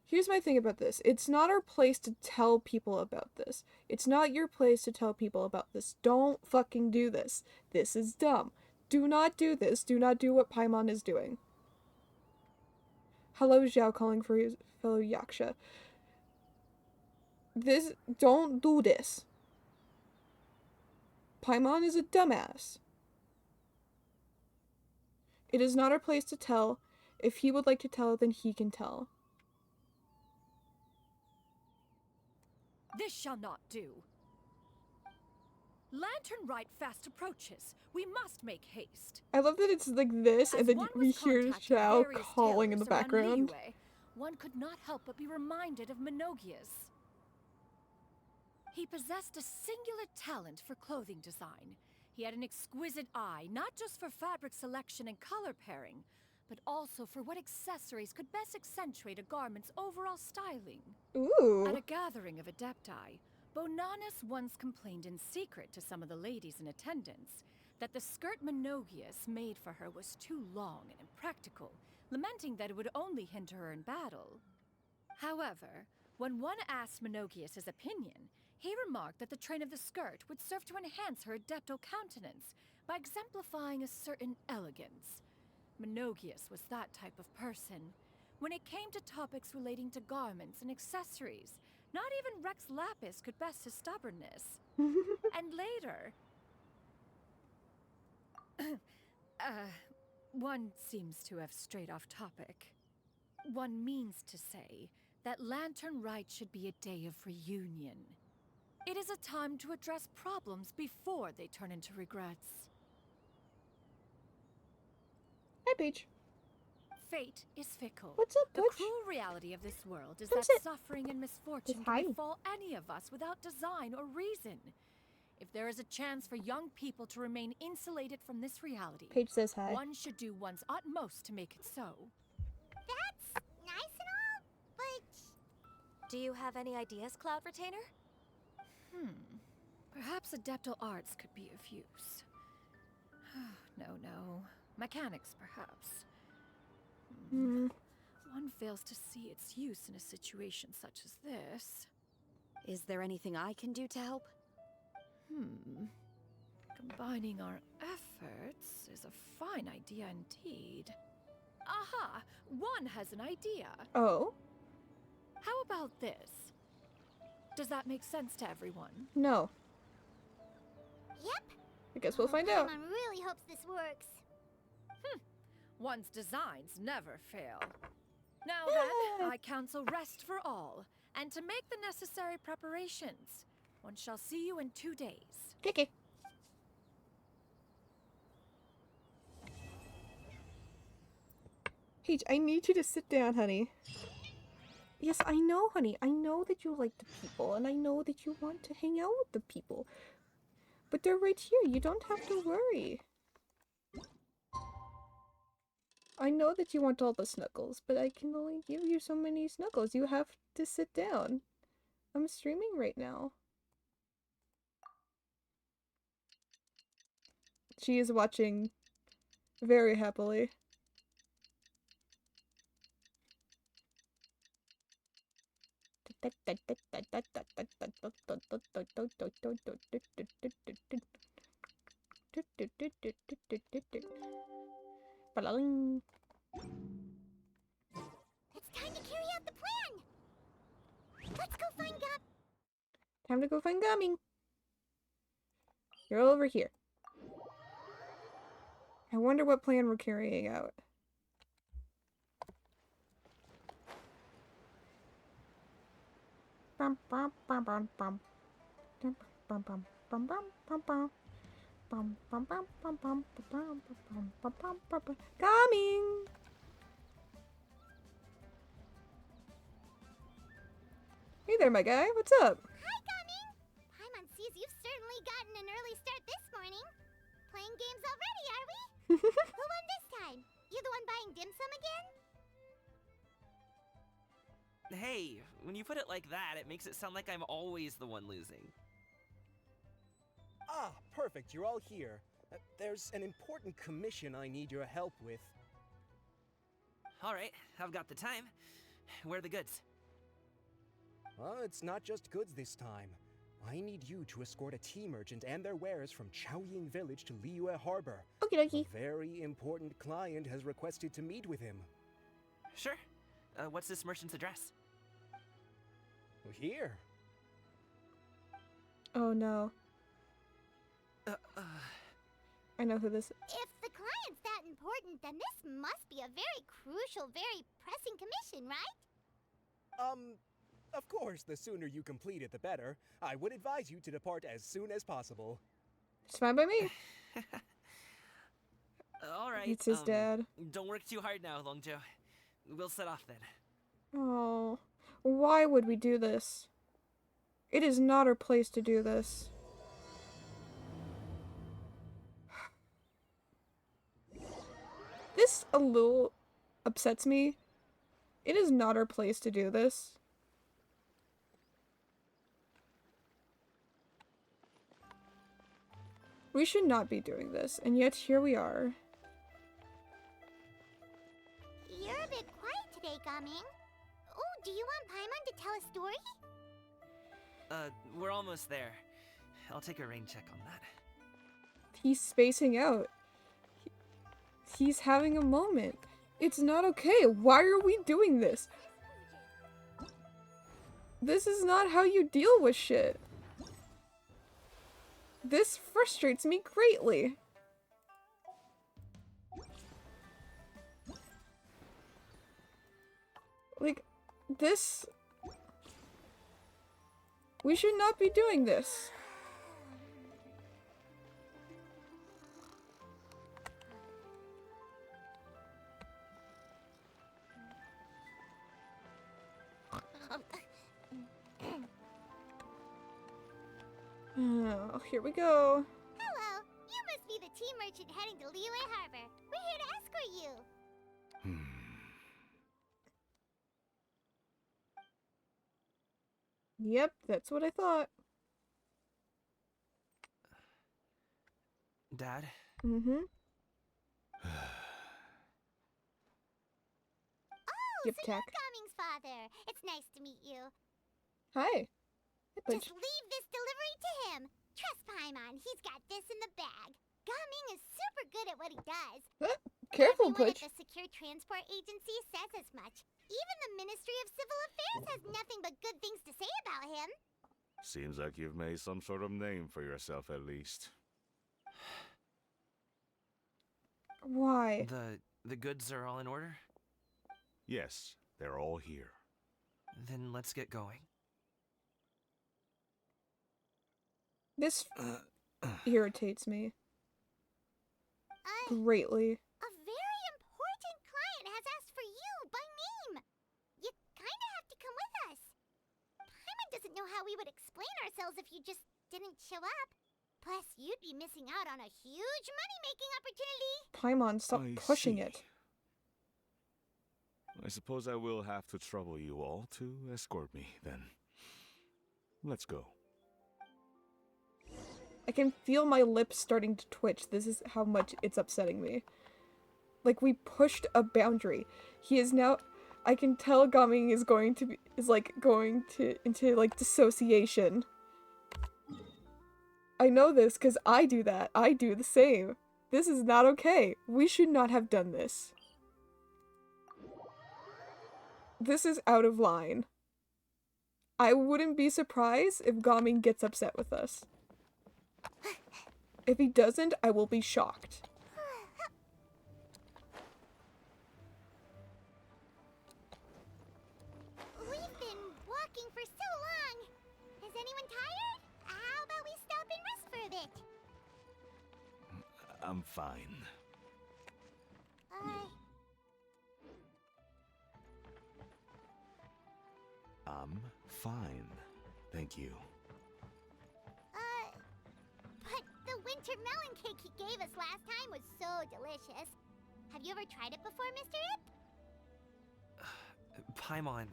Here's my thing about this. It's not our place to tell people about this. It's not your place to tell people about this. Don't fucking do this. This is dumb. Do not do this. Do not do what Paimon is doing. Hello, Xiao calling for his fellow Yaksha. Don't do this. Paimon is a dumbass. It is not our place to tell. If he would like to tell, then he can tell. This shall not do. Lantern Rite fast approaches. We must make haste. I love that it's like this, and then we hear Xiao calling in the tailors around background. Liyue, one could not help but be reminded of Menogias. He possessed a singular talent for clothing design. He had an exquisite eye, not just for fabric selection and color pairing, but also for what accessories could best accentuate a garment's overall styling. Ooh. At a gathering of Adepti, Bonanis once complained in secret to some of the ladies in attendance that the skirt Menogias made for her was too long and impractical, lamenting that it would only hinder her in battle. However, when one asked Menogias his opinion, he remarked that the train of the skirt would serve to enhance her adeptal countenance by exemplifying a certain elegance. Menogias was that type of person. When it came to topics relating to garments and accessories, not even Rex Lapis could best his stubbornness. And later... one seems to have strayed off topic. One means to say that Lantern Rite should be a day of reunion. It is a time to address problems before they turn into regrets. Hi, Peach. Fate is fickle. What's up, The Butch? cruel reality of this world is Who's that it? suffering and misfortune Yes, can hi. befall any of us without design or reason. If there is a chance for young people to remain insulated from this reality, Paige says hi. one should do one's utmost to make it so. That's nice and all, but... Do you have any ideas, Cloud Retainer? Perhaps adeptal arts could be of use. No. Mechanics, perhaps. One fails to see its use in a situation such as this. Is there anything I can do to help? Combining our efforts is a fine idea indeed. Aha! One has an idea. Oh? How about this? Does that make sense to everyone? No. Yep. I guess we'll find out. Paimon really hopes this works. One's designs never fail. Now then, I counsel rest for all, and to make the necessary preparations. One shall see you in 2 days. Kiki. Peach, I need you to sit down, honey. Yes, I know, honey. I know that you like the people, and I know that you want to hang out with the people. But they're right here. You don't have to worry. I know that you want all the snuggles, but I can only give you so many snuggles. You have to sit down. I'm streaming right now. She is watching very happily. Ba-la-ling. It's time to carry out the plan! Let's go find Gum. Time to go find Gummy. You're over here. I wonder what plan we're carrying out. Bum, bum, bum, bum, bum. Bum, bum, bum, bum, bum, bum, bum. Bum, bum, bum, bum, bum, bum, bum, bum, bum, bum, bum. Coming! Hey there, my guy. What's up? Hi, Gummy! Paimon sees you've certainly gotten an early start this morning. Playing games already, are we? Who won this time? You the one buying dim sum again? Hey, when you put it like that, it makes it sound like I'm always the one losing. Ah, perfect. You're all here. There's an important commission I need your help with. All right, I've got the time. Where are the goods? It's not just goods this time. I need you to escort a tea merchant and their wares from Chaoying Village to Liyue Harbor. Okie dokie. A very important client has requested to meet with him. Sure. What's this merchant's address? Here. Oh no. I know who this is. If the client's that important, then this must be a very crucial, very pressing commission, right? Of course, the sooner you complete it, the better. I would advise you to depart as soon as possible. It's fine by me. Alright, It's his dad. Don't work too hard now, Longjo. We'll set off then. Oh, why would we do this? It is not our place to do this. This a little upsets me. It is not our place to do this. We should not be doing this, and yet here we are. You're a bit quiet today, Gaming. Oh, do you want Paimon to tell a story? We're almost there. I'll take a rain check on that. He's spacing out. He's having a moment. It's not okay. Why are we doing this? This is not how you deal with shit. This frustrates me greatly. Like, this... We should not be doing this. Oh, here we go. Hello, you must be the tea merchant heading to Liyue Harbor. We're here to escort you. Yep, that's what I thought. Dad? Mm-hmm. Oh, Yep, so Tack. you're Gaming's father. It's nice to meet you. Hi. Just leave this delivery to him. Trust Paimon, he's got this in the bag. Gaming is super good at what he does. Careful, Everyone Butch. at the Secure Transport Agency says as much. Even the Ministry of Civil Affairs has nothing but good things to say about him. Seems like you've made some sort of name for yourself at least. Why? The goods are all in order? Yes, they're all here. Then let's get going. This irritates me. Greatly. A very important client has asked for you by name. You kinda have to come with us. Paimon doesn't know how we would explain ourselves if you just didn't show up. Plus, you'd be missing out on a huge money-making opportunity. Paimon, stop I pushing see. it. I suppose I will have to trouble you all to escort me, then. Let's go. I can feel my lips starting to twitch. This is how much it's upsetting me. Like, we pushed a boundary. He is now... I can tell Gaming is going to be... into, like, dissociation. I know this because I do that. I do the same. This is not okay. We should not have done this. This is out of line. I wouldn't be surprised if Gaming gets upset with us. If he doesn't, I will be shocked. We've been walking for so long. Is anyone tired? How about we stop and rest for a bit? I'm fine. I'm fine. Thank you. But the winter melon cake he gave us last time was so delicious. Have you ever tried it before, Mr. Ip? Paimon.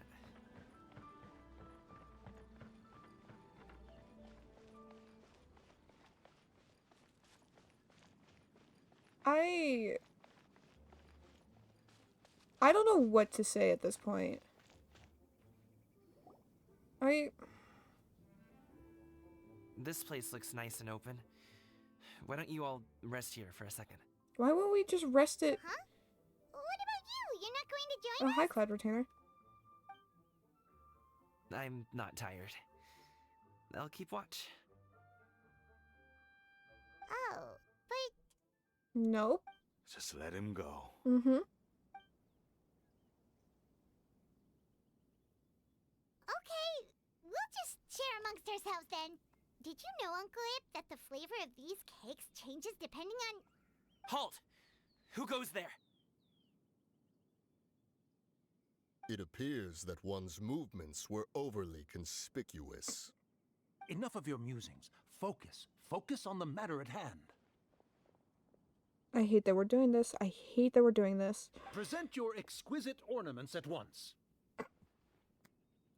I don't know what to say at this point. This place looks nice and open. Why don't you all rest here for a second? Why won't we just rest it? Huh? What about you? You're not going to join Oh, us? hi, Cloud Retainer. I'm not tired. I'll keep watch. Oh, but Nope. Just let him go. Mm-hmm. Okay, we'll just share amongst ourselves then. Did you know, Uncle Ip, that the flavor of these cakes changes depending on... Halt! Who goes there? It appears that one's movements were overly conspicuous. Enough of your musings. Focus. Focus on the matter at hand. I hate that we're doing this. I hate that we're doing this. Present your exquisite ornaments at once.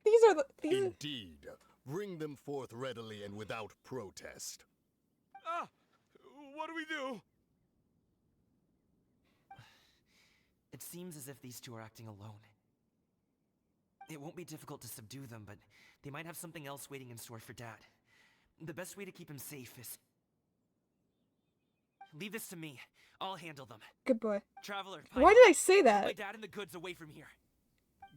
These are the... Indeed. Bring them forth readily and without protest. Ah! What do we do? It seems as if these two are acting alone. It won't be difficult to subdue them, but they might have something else waiting in store for Dad. The best way to keep him safe is... Leave this to me. I'll handle them. Good boy. Traveler, why did I say keep that? my dad and the goods away from here.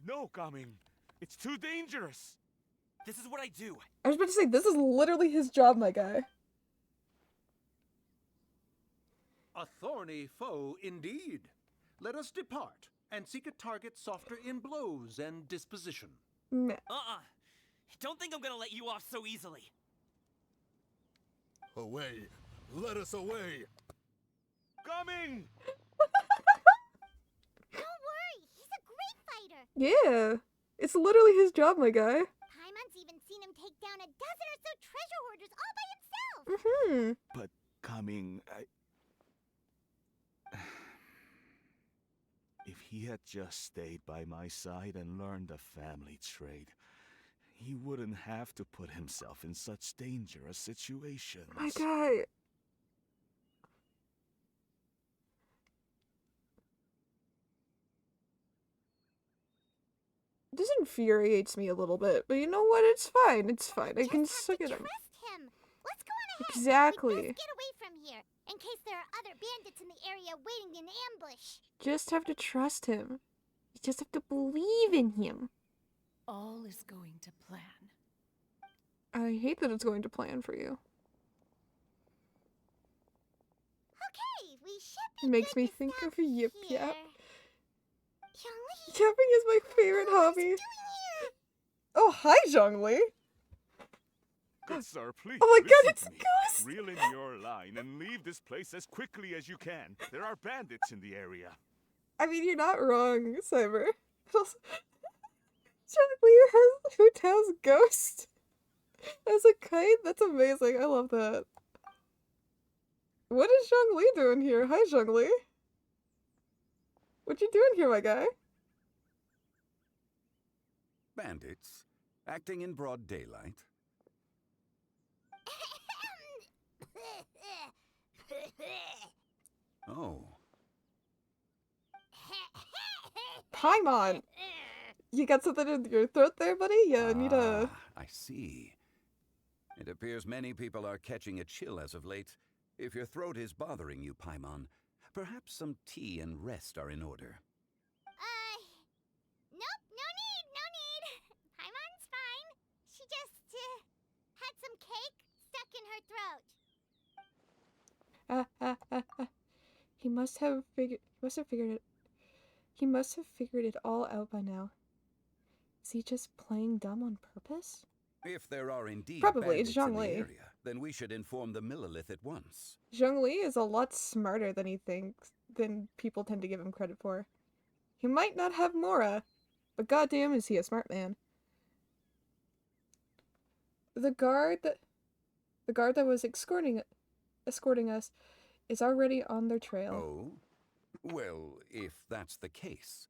No, Gaming. It's too dangerous. This is what I do. I was about to say, this is literally his job, my guy. A thorny foe indeed. Let us depart and seek a target softer in blows and disposition. Don't think I'm gonna let you off so easily. Away! Let us away! Coming! Don't worry, he's a great fighter. Yeah. It's literally his job, my guy. Paimon's even seen him take down a dozen or so treasure hoarders all by himself. Mm-hmm. But Coming, if he had just stayed by my side and learned the family trade, he wouldn't have to put himself in such dangerous situations. My guy. This infuriates me a little bit, but you know what? It's fine. It's fine. I can suck it up. Trust him. Let's go on ahead. Exactly. We best get away from here, in case there are other bandits in the area waiting in ambush. Just have to trust him. You just have to believe in him. All is going to plan. I hate that it's going to plan for you. Okay, we should be It makes good me to think stop of Yip here. Yap. Zhongli, Yapping is my favorite hobby. Oh, hi, Zhongli. Good sir, please. Oh my god, listen it's to a me. ghost! Reel in your line and leave this place as quickly as you can. There are bandits in the area. I mean, you're not wrong, Cyber. Zhongli has Hu Tao's ghost as a kite? That's amazing. I love that. What is Zhongli doing here? Hi, Zhongli. What you doing here, my guy? Bandits, acting in broad daylight. Oh. Paimon! You got something in your throat there, buddy? You need a... I see. It appears many people are catching a chill as of late. If your throat is bothering you, Paimon, perhaps some tea and rest are in order. Nope, no need. Paimon's fine. She just, had some cake stuck in her throat. He must have figured it all out by now. Is he just playing dumb on purpose? If there are indeed Probably, it's bandits in the Zhongli. area, then we should inform the Millilith at once. Zhongli is a lot smarter than he thinks, than people tend to give him credit for. He might not have Mora, but goddamn is he a smart man. The guard that was escorting us is already on their trail. Oh? Well, if that's the case,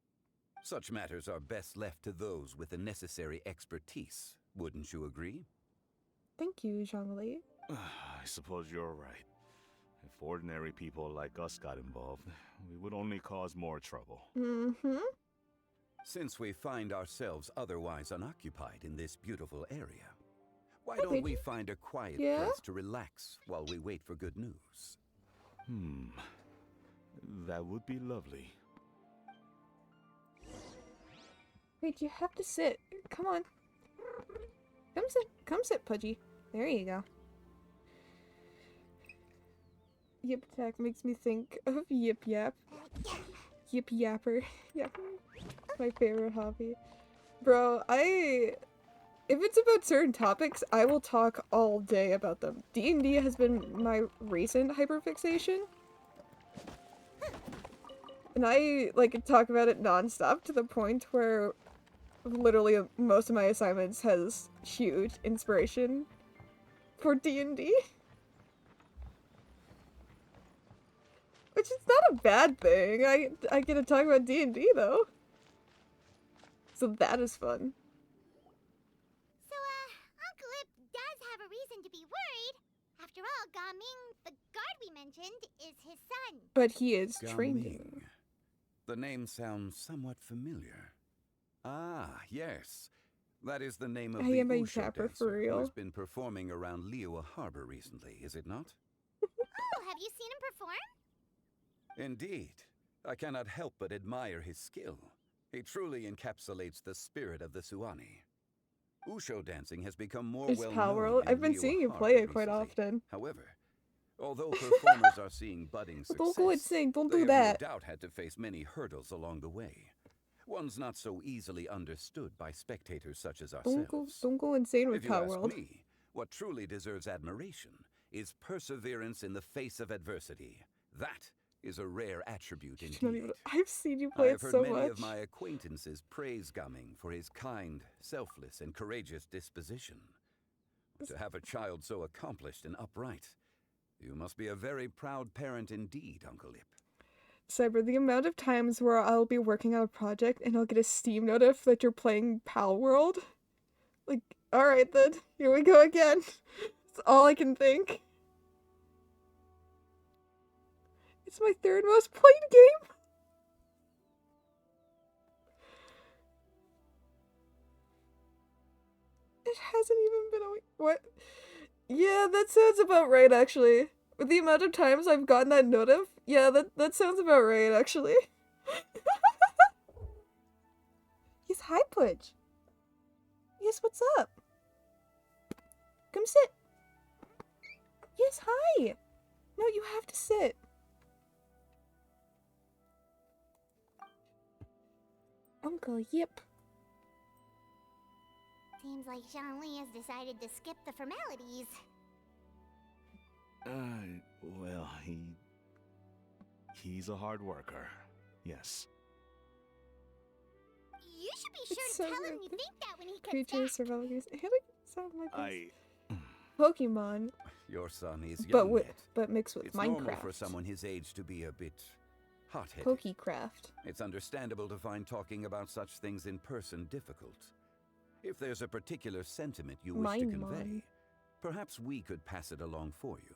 such matters are best left to those with the necessary expertise. Wouldn't you agree? Thank you, Zhongli. I suppose you're right. If ordinary people like us got involved, we would only cause more trouble. Mm-hmm. Since we find ourselves otherwise unoccupied in this beautiful area, why Hey, don't we Paige. find a quiet Yeah? place to relax while we wait for good news? That would be lovely. Wait, you have to sit. Come on. Come sit, Pudgy. There you go. Yip attack makes me think of Yip Yap. Yip Yapper. Yapper. My favorite hobby. Bro, if it's about certain topics, I will talk all day about them. D&D has been my recent hyperfixation. And I, like, talk about it nonstop to the point where literally most of my assignments has huge inspiration for D&D. Which is not a bad thing. I get to talk about D&D though. So that is fun. So, Uncle Ip does have a reason to be worried. After all, Gaming, the guard we mentioned, is his son. But he is trained in Gaming. The name sounds somewhat familiar. Ah, yes. That is the name of I the am a Usho Japper dancer for real. who has been performing around Liyue Harbor recently, is it not? Oh, have you seen him perform? Indeed. I cannot help but admire his skill. He truly encapsulates the spirit of the Suani. Usho dancing has become more It's well Power known World. in I've been Liyue seeing you Harbor play it quite recently. often. However, although performers are seeing budding success, Don't go insane, don't they do have that. no doubt had to face many hurdles along the way. One's not so easily understood by spectators such as ourselves. Don't go insane with If you Power ask World. me, what truly deserves admiration is perseverance in the face of adversity. That is a rare attribute indeed. I've seen you I play have it heard so many much. of my acquaintances praise Gaming for his kind, selfless, and courageous disposition. To have a child so accomplished and upright, you must be a very proud parent indeed, Uncle Ip. Cyber, the amount of times where I'll be working on a project and I'll get a Steam notif that you're playing Pal World. Like, alright then, here we go again. That's all I can think. It's my third most played game. It hasn't even been a week. What? Yeah, that sounds about right, actually. With the amount of times I've gotten that notif, yeah, that sounds about right, actually. Yes, hi, Pudge. Yes, what's up? Come sit. Yes, hi. No, you have to sit. Uncle Yip. Seems like Jean-Lee has decided to skip the formalities. Well, he's a hard worker. Yes. You should be sure It's to so tell him good. you think that when he comes Creature back. survival games. How do I sound like this? Pokemon, Your son is but young yet. but mixed with It's Minecraft. normal for someone his age to be a bit hot-headed. Pokécraft. It's understandable to find talking about such things in person difficult. If there's a particular sentiment you wish to Mine, convey, Mom. perhaps we could pass it along for you.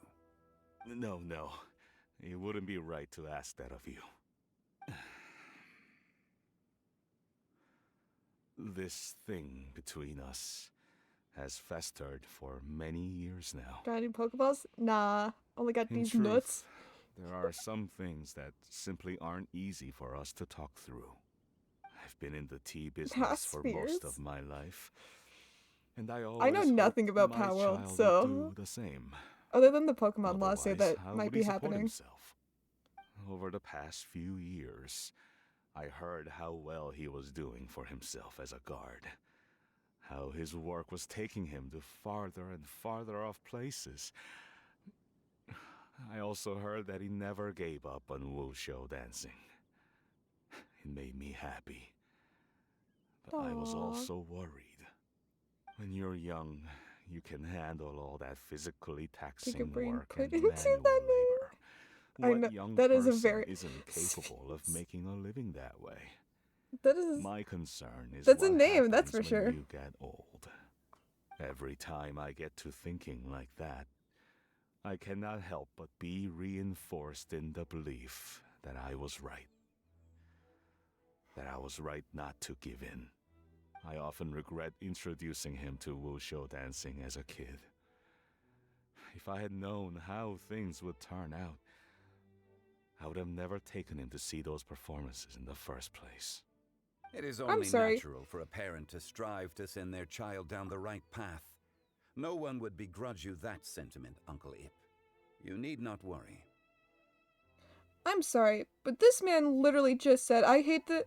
No. It wouldn't be right to ask that of you. This thing between us has festered for many years now. Got any Pokeballs? Nah. Only got In these truth, nuts. there are some things that simply aren't easy for us to talk through. I've been in the tea business for most of my life, and I always know nothing hoped about my Power World, child would so do the same. other than the Pokemon laws say Otherwise, that how might would be he support happening. himself? Over the past few years, I heard how well he was doing for himself as a guard. How his work was taking him to farther and farther off places. I also heard that he never gave up on wushu dancing. It made me happy. But I was Aww. also worried. When you're young, you can handle all that physically taxing brain work put and into manual that labor. I What know- young that is a person very- isn't capable of making a living that way? That is. My concern is That's a what name, that's happens for when sure. you get old. Every time I get to thinking like that, I cannot help but be reinforced in the belief that I was right. That I was right not to give in. I often regret introducing him to wushu dancing as a kid. If I had known how things would turn out, I would have never taken him to see those performances in the first place. It is I'm only sorry. natural for a parent to strive to send their child down the right path. No one would begrudge you that sentiment, Uncle Ip. You need not worry. I'm sorry, but this man literally just said, I hate that,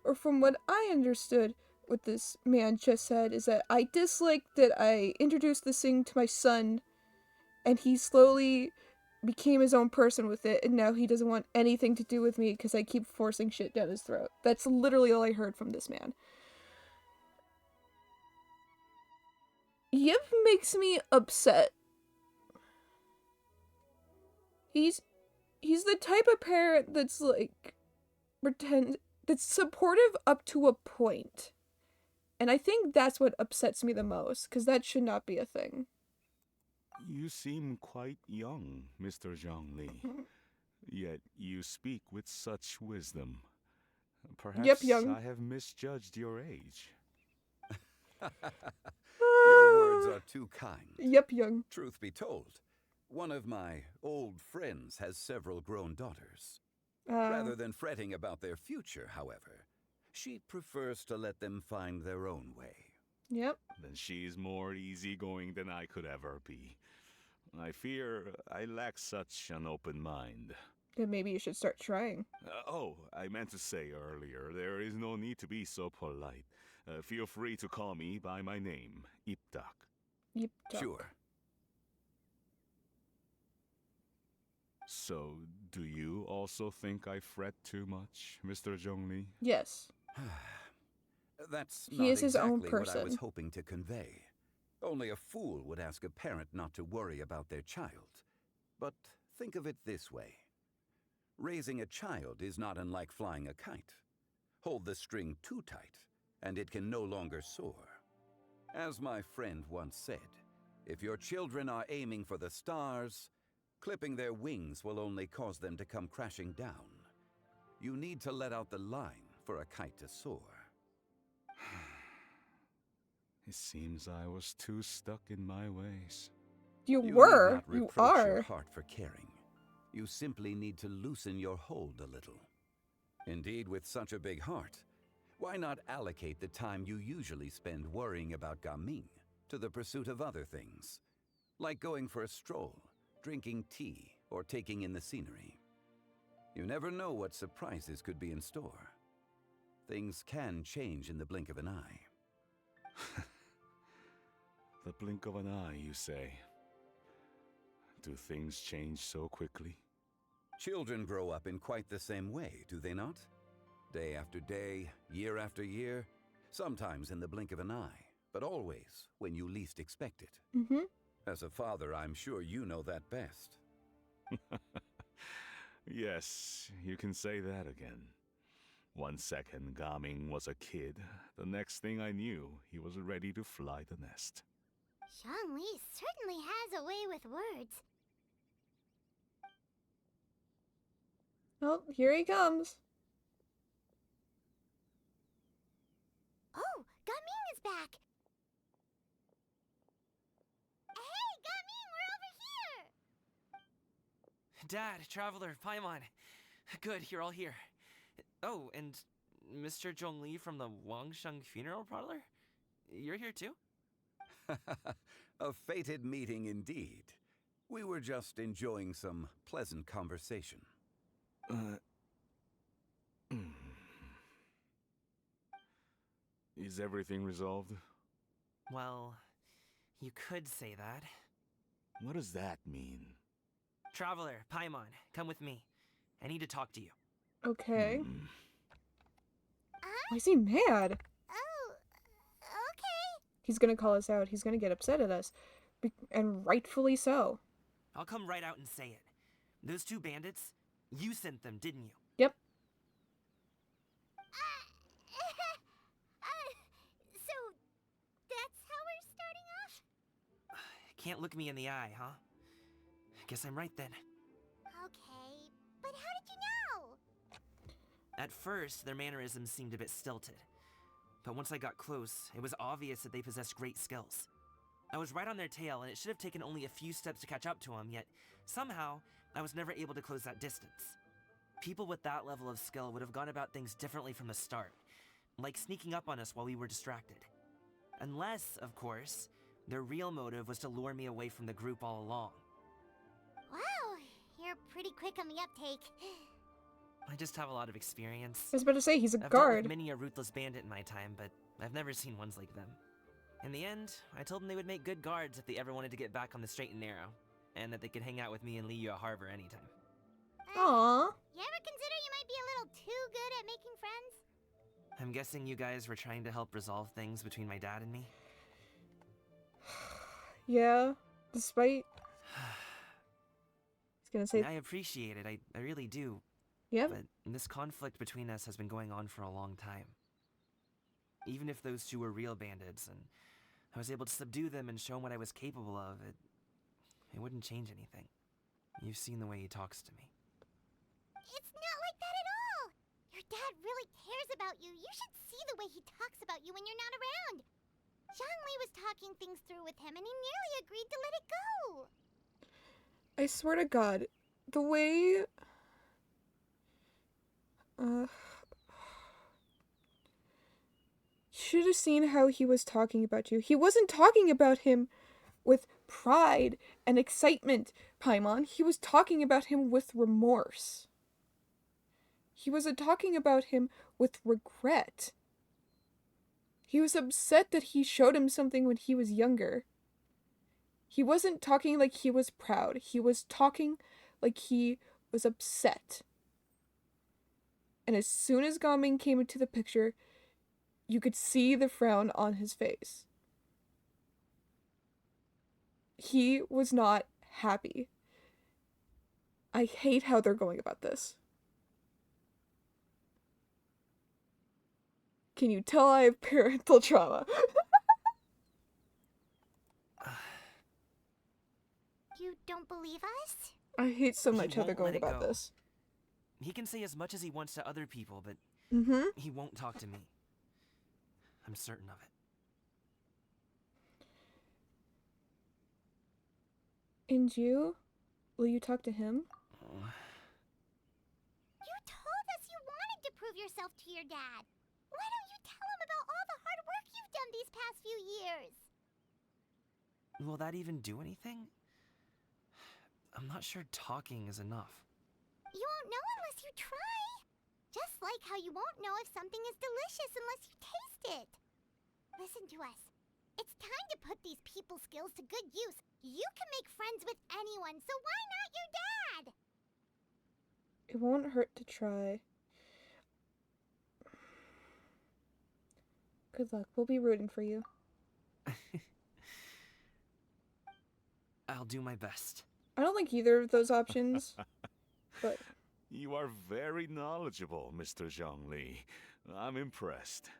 or from what I understood, what this man just said is that I dislike that I introduced this thing to my son, and he slowly became his own person with it, and now he doesn't want anything to do with me because I keep forcing shit down his throat. That's literally all I heard from this man. Yip makes me upset. He's the type of parent that's like that's supportive up to a point. And I think that's what upsets me the most, because that should not be a thing. You seem quite young, Mr. Zhongli. Yet you speak with such wisdom. Perhaps Yep, young. I have misjudged your age. Your words are too kind. Yep, young. Truth be told, one of my old friends has several grown daughters. Rather than fretting about their future, however, she prefers to let them find their own way. Yep. Then she's more easygoing than I could ever be. I fear I lack such an open mind. Then maybe you should start trying. I meant to say earlier, there is no need to be so polite. Feel free to call me by my name, Iptak. Iptak. Sure. So, do you also think I fret too much, Mr. Zhongli? Yes. That's He not is his exactly own what I was person. hoping to convey. Only a fool would ask a parent not to worry about their child. But think of it this way. Raising a child is not unlike flying a kite. Hold the string too tight, and it can no longer soar. As my friend once said, if your children are aiming for the stars, clipping their wings will only cause them to come crashing down. You need to let out the line for a kite to soar. It seems I was too stuck in my ways. You need were. not You reproach are. your heart for caring. You simply need to loosen your hold a little. Indeed, with such a big heart, why not allocate the time you usually spend worrying about Gaming to the pursuit of other things, like going for a stroll, drinking tea, or taking in the scenery? You never know what surprises could be in store. Things can change in the blink of an eye. The blink of an eye, you say? Do things change so quickly? Children grow up in quite the same way, do they not? Day after day, year after year, sometimes in the blink of an eye, but always when you least expect it. Mm-hmm. As a father, I'm sure you know that best. Yes, you can say that again. 1 second, Gaming was a kid. The next thing I knew, he was ready to fly the nest. Zhongli certainly has a way with words. Well, here he comes. Oh, Gaming is back! Hey, Gaming, we're over here! Dad, Traveler, Paimon. Good, you're all here. Oh, and Mr. Zhongli from the Wangsheng Funeral Parlor? You're here too? A fated meeting indeed. We were just enjoying some pleasant conversation. Is everything resolved? Well, you could say that. What does that mean? Traveler, Paimon, come with me. I need to talk to you. Okay. Why is he mad? Oh, okay. He's gonna call us out. He's gonna get upset at us. And rightfully so. I'll come right out and say it. Those two bandits, you sent them, didn't you? Yep. So, that's how we're starting off? Can't look me in the eye, huh? Guess I'm right then. Okay, but how did you know? At first, their mannerisms seemed a bit stilted. But once I got close, it was obvious that they possessed great skills. I was right on their tail, and it should have taken only a few steps to catch up to them, yet somehow, I was never able to close that distance. People with that level of skill would have gone about things differently from the start, like sneaking up on us while we were distracted. Unless, of course, their real motive was to lure me away from the group all along. Wow, you're pretty quick on the uptake. I just have a lot of experience. I was about to say, he's a I've guard. dealt with many a ruthless bandit in my time, but I've never seen ones like them. In the end, I told them they would make good guards if they ever wanted to get back on the straight and narrow, and that they could hang out with me in Liyue Harbor anytime. Aww. You ever consider you might be a little too good at making friends? I'm guessing you guys were trying to help resolve things between my dad and me? Yeah, despite... He's gonna say... I appreciate it, I really do. Yep. But this conflict between us has been going on for a long time. Even if those two were real bandits, and I was able to subdue them and show them what I was capable of, it wouldn't change anything. You've seen the way he talks to me. It's not like that at all! Your dad really cares about you. You should see the way he talks about you when you're not around. Zhongli was talking things through with him, and he nearly agreed to let it go. I swear to God, the way... should have seen how he was talking about you. He wasn't talking about him with pride and excitement, Paimon. He was talking about him with remorse. He wasn't talking about him with regret. He was upset that he showed him something when he was younger. He wasn't talking like he was proud. He was talking like he was upset. And as soon as Gaming came into the picture, you could see the frown on his face. He was not happy. I hate how they're going about this. Can you tell I have parental trauma? You don't believe us? I hate so much how they're won't going let it about go. this. He can say as much as he wants to other people, but he won't talk to me. I'm certain of it. And you? Will you talk to him? You told us you wanted to prove yourself to your dad. Why don't you tell him about all the hard work you've done these past few years? Will that even do anything? I'm not sure talking is enough. You won't know unless you try. Just like how you won't know if something is delicious unless you taste it. Listen to us. It's time to put these people skills to good use. You can make friends with anyone, so why not your dad? It won't hurt to try. Good luck. We'll be rooting for you. I'll do my best. I don't like either of those options, but... You are very knowledgeable, Mr. Zhongli. I'm impressed.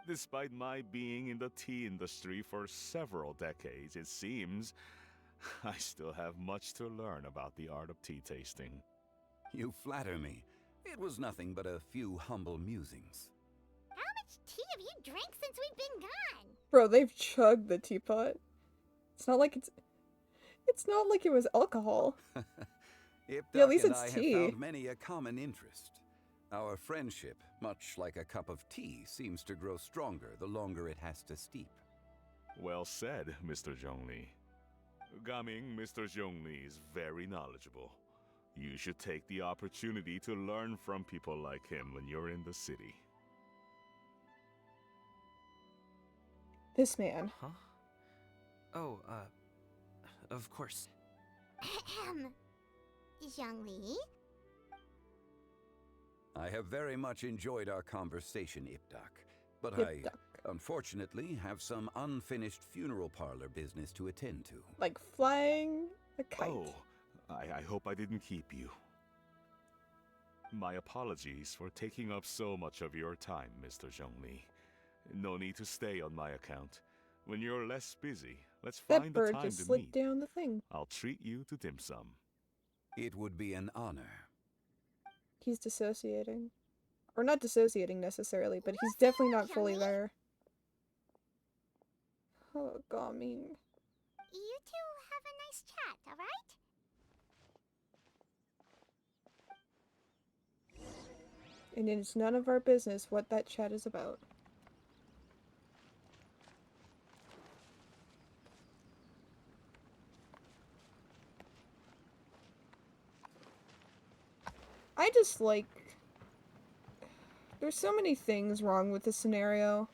Despite my being in the tea industry for several decades, it seems I still have much to learn about the art of tea tasting. You flatter me. It was nothing but a few humble musings. How much tea have you drank since we've been gone? Bro, they've chugged the teapot. It's not like it was alcohol. Yeah, at least it's tea. I have found many a common interest. Our friendship, much like a cup of tea, seems to grow stronger the longer it has to steep. Well said, Mr. Zhongli. Gaming, Mr. Zhongli is very knowledgeable. You should take the opportunity to learn from people like him when you're in the city. This man. Huh? Oh, of course. Ahem. Zhongli? I have very much enjoyed our conversation, Ipdak, but I, unfortunately, have some unfinished funeral parlor business to attend to. Like flying a kite. Oh, I hope I didn't keep you. My apologies for taking up so much of your time, Mr. Zhongli. No need to stay on my account. When you're less busy, let's find the time to meet. That bird just slid down the thing. I'll treat you to dim sum. It would be an honor. He's dissociating. Or not dissociating necessarily, but he's definitely not fully there. Oh, Gaming. You two have a nice chat, alright? And it's none of our business what that chat is about. I just like There's so many things wrong with this scenario.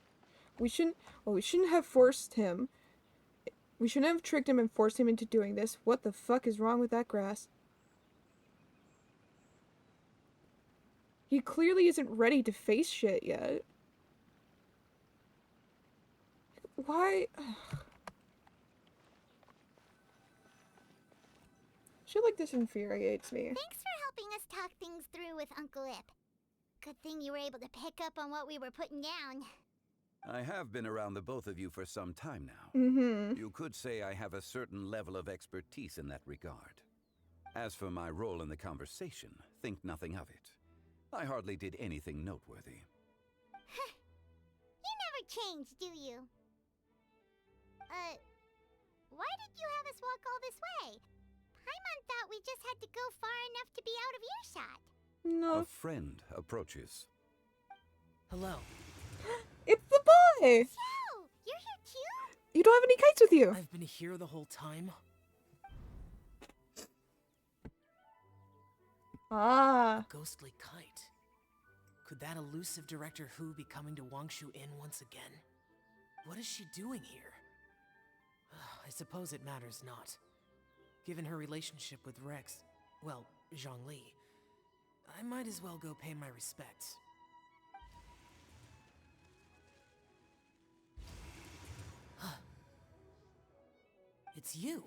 We shouldn't have forced him. We shouldn't have tricked him and forced him into doing this. What the fuck is wrong with that grass? He clearly isn't ready to face shit yet. Why? Shit like this infuriates me. Thanks for helping us talk things through with Uncle Ip. Good thing you were able to pick up on what we were putting down. I have been around the both of you for some time now. Mm-hmm. You could say I have a certain level of expertise in that regard. As for my role in the conversation, think nothing of it. I hardly did anything noteworthy. You never change, do you? Why did you have us walk all this way? Paimon thought we just had to go far enough to be out of earshot. No. A friend approaches. Hello. It's the boy! Xiao, you're here too? You don't have any kites with you. I've been here the whole time. Ah. A ghostly kite. Could that elusive Director Who be coming to Wangshu Inn once again? What is she doing here? I suppose it matters not. Given her relationship with Rex, well, Zhongli, I might as well go pay my respects. It's you.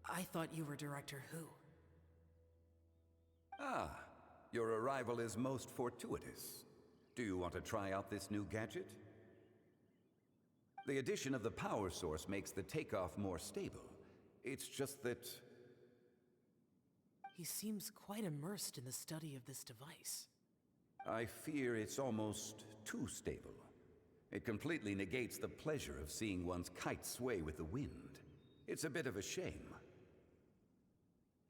I thought you were Director Who. Ah, your arrival is most fortuitous. Do you want to try out this new gadget? The addition of the power source makes the takeoff more stable. It's just that... He seems quite immersed in the study of this device. I fear it's almost too stable. It completely negates the pleasure of seeing one's kite sway with the wind. It's a bit of a shame.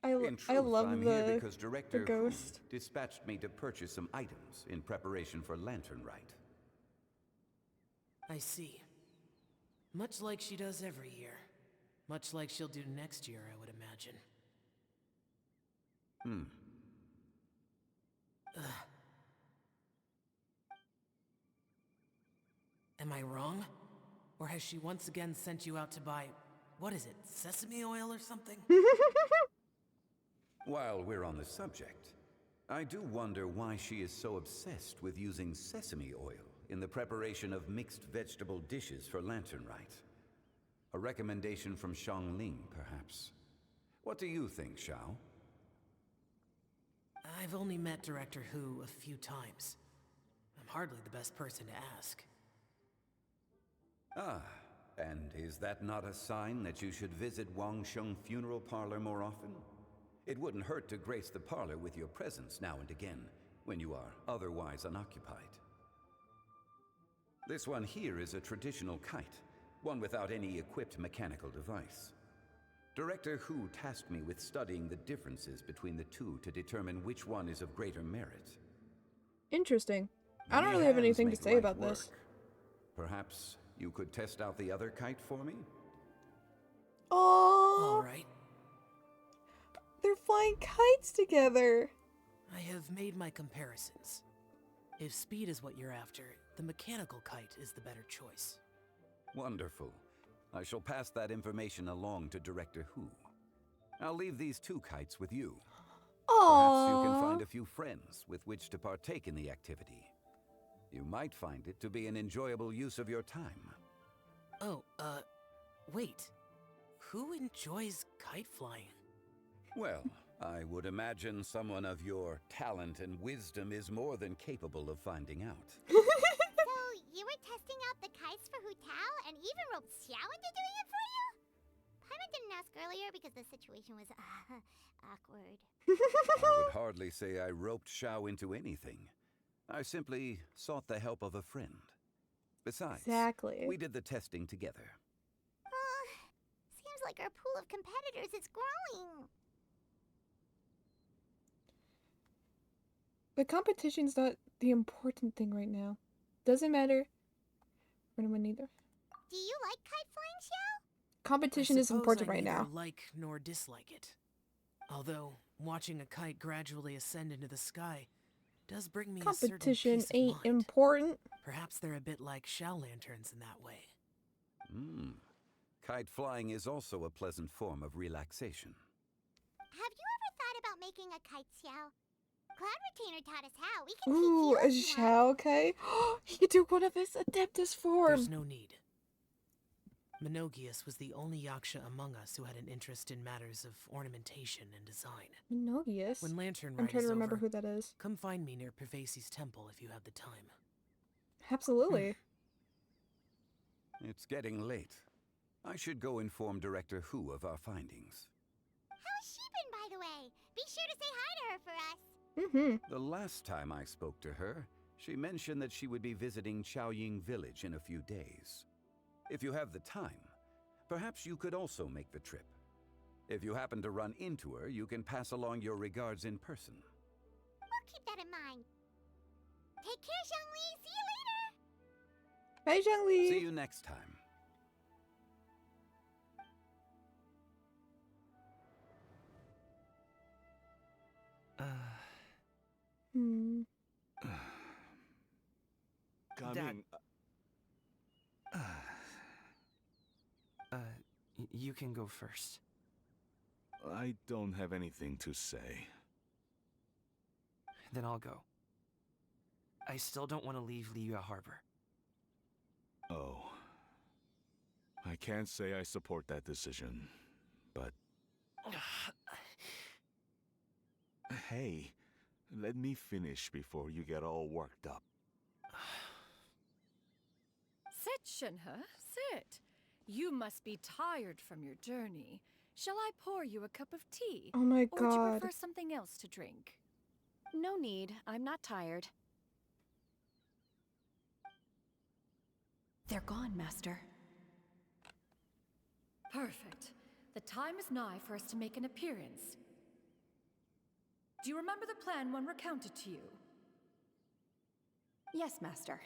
I love I'm the, here because Director the ghost. Hu dispatched me to purchase some items in preparation for Lantern Rite. I see. Much like she does every year. Much like she'll do next year, I would imagine. Am I wrong? Or has she once again sent you out to buy, what is it, sesame oil or something? While we're on the subject, I do wonder why she is so obsessed with using sesame oil in the preparation of mixed vegetable dishes for Lantern Rite. A recommendation from Xiangling, perhaps. What do you think, Xiao? I've only met Director Who a few times. I'm hardly the best person to ask. Ah, and is that not a sign that you should visit Wangsheng Funeral Parlor more often? It wouldn't hurt to grace the parlor with your presence now and again, when you are otherwise unoccupied. This one here is a traditional kite, one without any equipped mechanical device. Director Who tasked me with studying the differences between the two to determine which one is of greater merit. Interesting. I don't Many really have hands anything to make say light about this. work. Perhaps you could test out the other kite for me? Oh. All right. They're flying kites together. I have made my comparisons. If speed is what you're after, the mechanical kite is the better choice. Wonderful. I shall pass that information along to Director Who. I'll leave these two kites with you. Perhaps you can find a few friends with which to partake in the activity. You might find it to be an enjoyable use of your time. Oh, wait. Who enjoys kite flying? Well, I would imagine someone of your talent and wisdom is more than capable of finding out. So, you were testing out the kites for Hu Tao and even roped Xiao into doing it for you? Paimon didn't ask earlier because the situation was, awkward. I would hardly say I roped Xiao into anything. I simply sought the help of a friend. Besides, we did the testing together. Seems like our pool of competitors is growing. The competition's not the important thing right now. Doesn't matter. We're gonna win either. Do you like kite flying, Xiao? Competition is important right now. I neither like nor dislike it. Although, watching a kite gradually ascend into the sky does bring me a certain Competition peace of ain't mind. important. Perhaps they're a bit like shell lanterns in that way. Kite flying is also a pleasant form of relaxation. Have you ever thought about making a kite xiao? Cloud Retainer taught us how. We can Ooh, teach a you if you want. Shao, okay? He could do one of his Adeptus form. There's no need. Minogius was the only Yaksha among us who had an interest in matters of ornamentation and design. Minogius? When Lantern I'm Rite trying is to remember over, who that is. come find me near Pervasi's temple if you have the time. Absolutely. It's getting late. I should go inform Director Hu of our findings. How's she been, by the way? Be sure to say hi to her for us. The last time I spoke to her, she mentioned that she would be visiting Chaoying Village in a few days. If you have the time, perhaps you could also make the trip. If you happen to run into her, you can pass along your regards in person. We'll keep that in mind. Take care, Zhongli. See you later. Bye, Zhongli. See you next time. Coming. You can go first. I don't have anything to say. Then I'll go. I still don't want to leave Liyue Harbor. Oh. I can't say I support that decision, but... Hey, let me finish before you get all worked up. Sit, Shenhe, sit. You must be tired from your journey. Shall I pour you a cup of tea? Oh my Or do you God. prefer something else to drink? No need. I'm not tired. They're gone, Master. Perfect. The time is nigh for us to make an appearance. Do you remember the plan one recounted to you? Yes, Master.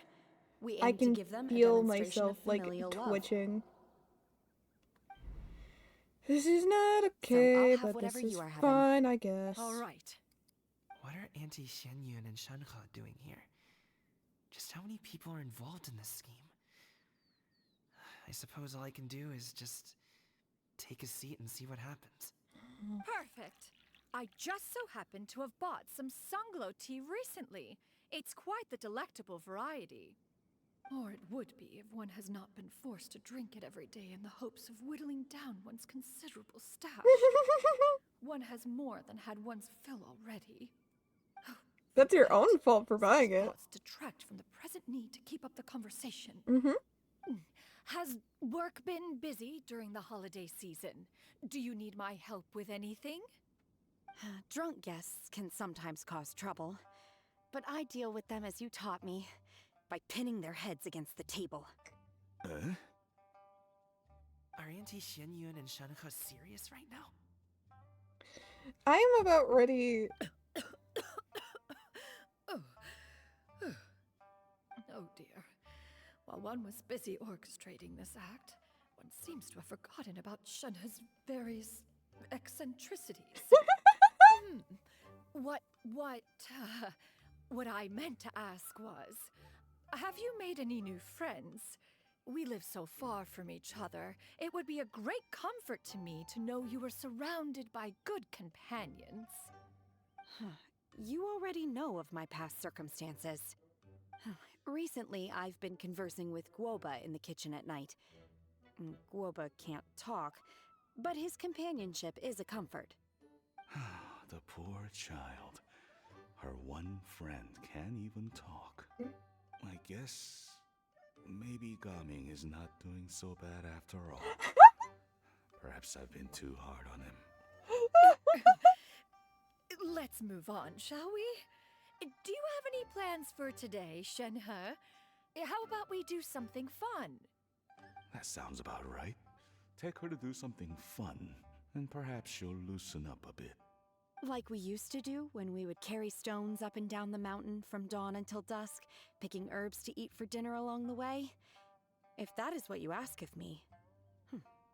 We I aim to can give them a feel demonstration myself of like familial love. twitching. This is not I'll okay, have but whatever this is you are having. fine, I guess. All right. What are Auntie Xianyun and Shenhe doing here? Just how many people are involved in this scheme? I suppose all I can do is just take a seat and see what happens. Perfect. I just so happen to have bought some Sunglow tea recently. It's quite the delectable variety. Or it would be if one has not been forced to drink it every day in the hopes of whittling down one's considerable stash. One has more than had one's fill already. That's your own fault for buying it. Thoughts detract from the present need to keep up the conversation. Mm-hmm. Has work been busy during the holiday season? Do you need my help with anything? Drunk guests can sometimes cause trouble, but I deal with them as you taught me, by pinning their heads against the table. Are Auntie Xianyun and Shenhe serious right now? I am about ready. Oh dear. While one was busy orchestrating this act, one seems to have forgotten about Shenhe's various eccentricities. What I meant to ask was, have you made any new friends? We live so far from each other. It would be a great comfort to me to know you were surrounded by good companions. You already know of my past circumstances. Recently, I've been conversing with Guoba in the kitchen at night. Guoba can't talk, but his companionship is a comfort. The poor child. Her one friend can't even talk. I guess maybe Gaming is not doing so bad after all. Perhaps I've been too hard on him. Let's move on, shall we? Do you have any plans for today, Shenhe? How about we do something fun? That sounds about right. Take her to do something fun, and perhaps she'll loosen up a bit. Like we used to do when we would carry stones up and down the mountain from dawn until dusk, picking herbs to eat for dinner along the way? If that is what you ask of me,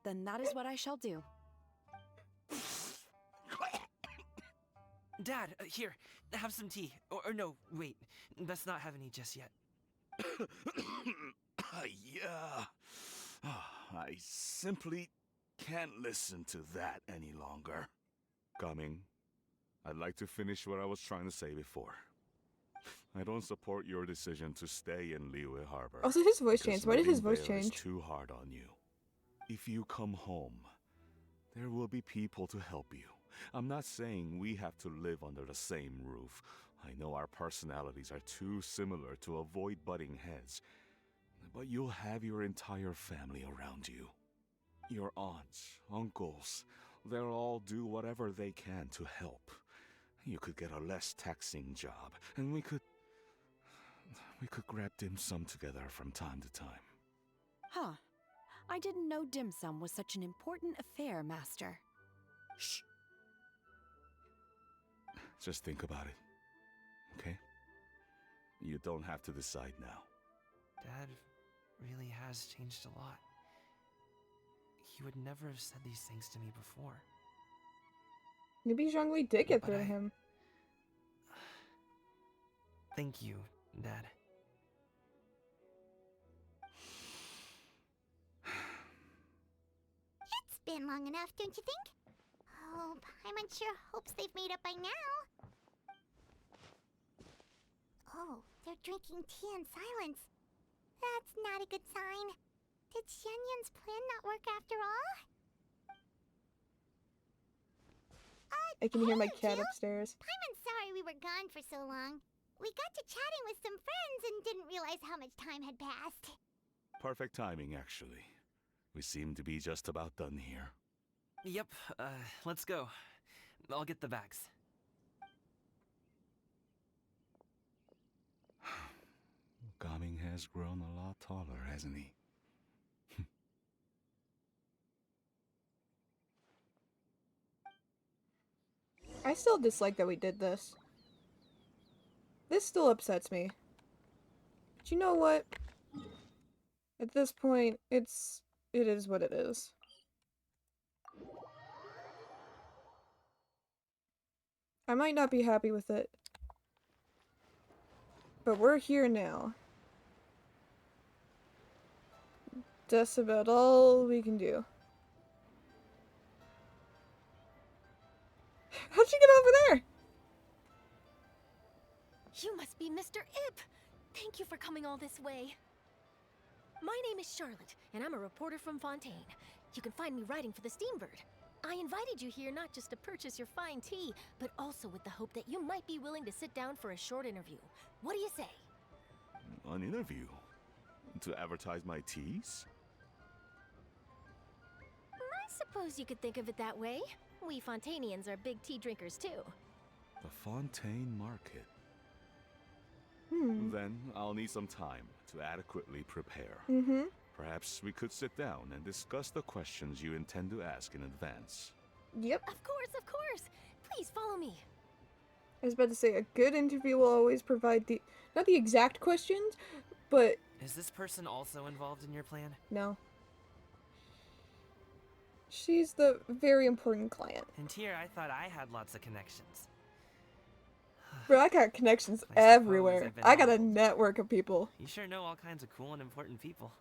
then that is what I shall do. Dad, here, have some tea. Or no, wait, best not have any just yet. Yeah. I simply can't listen to that any longer. Coming, I'd like to finish what I was trying to say before. I don't support your decision to stay in Liyue Harbor. Also, his voice because changed. Why did his living voice there is change? too hard on you. If you come home, there will be people to help you. I'm not saying we have to live under the same roof. I know our personalities are too similar to avoid butting heads. But you'll have your entire family around you. Your aunts, uncles, they'll all do whatever they can to help. You could get a less taxing job, and we could grab dim sum together from time to time. Huh. I didn't know dim sum was such an important affair, Master. Shh. Just think about it, okay? You don't have to decide now. Dad really has changed a lot. He would never have said these things to me before. Maybe Zhongli did get But through to him. Thank you, Dad. It's been long enough, don't you think? Oh, Paimon sure hopes they've made up by now. Oh, they're drinking tea in silence. That's not a good sign. Did Xianyun's plan not work after all? I can hear my hey, cat Jill. upstairs. Paimon's sorry we were gone for so long. We got to chatting with some friends and didn't realize how much time had passed. Perfect timing, actually. We seem to be just about done here. Yep, let's go. I'll get the bags. Gaming has grown a lot taller, hasn't he? I still dislike that we did this. This still upsets me. But you know what? At this point, it is what it is. I might not be happy with it. But we're here now. That's about all we can do. How'd she get over there? You must be Mr. Ip! Thank you for coming all this way. My name is Charlotte, and I'm a reporter from Fontaine. You can find me writing for the Steambird. I invited you here not just to purchase your fine tea, but also with the hope that you might be willing to sit down for a short interview. What do you say? An interview? To advertise my teas? I suppose you could think of it that way. We Fontainians are big tea drinkers too. The Fontaine Market. Hmm. Then I'll need some time to adequately prepare. Mm-hmm. Perhaps we could sit down and discuss the questions you intend to ask in advance. Yep. Of course, of course. Please follow me. I was about to say, a good interview will always provide the, not the exact questions, but... Is this person also involved in your plan? No. She's the very important client. And here I thought I had lots of connections. Bro, I got connections everywhere. I got a network of people. You sure know all kinds of cool and important people.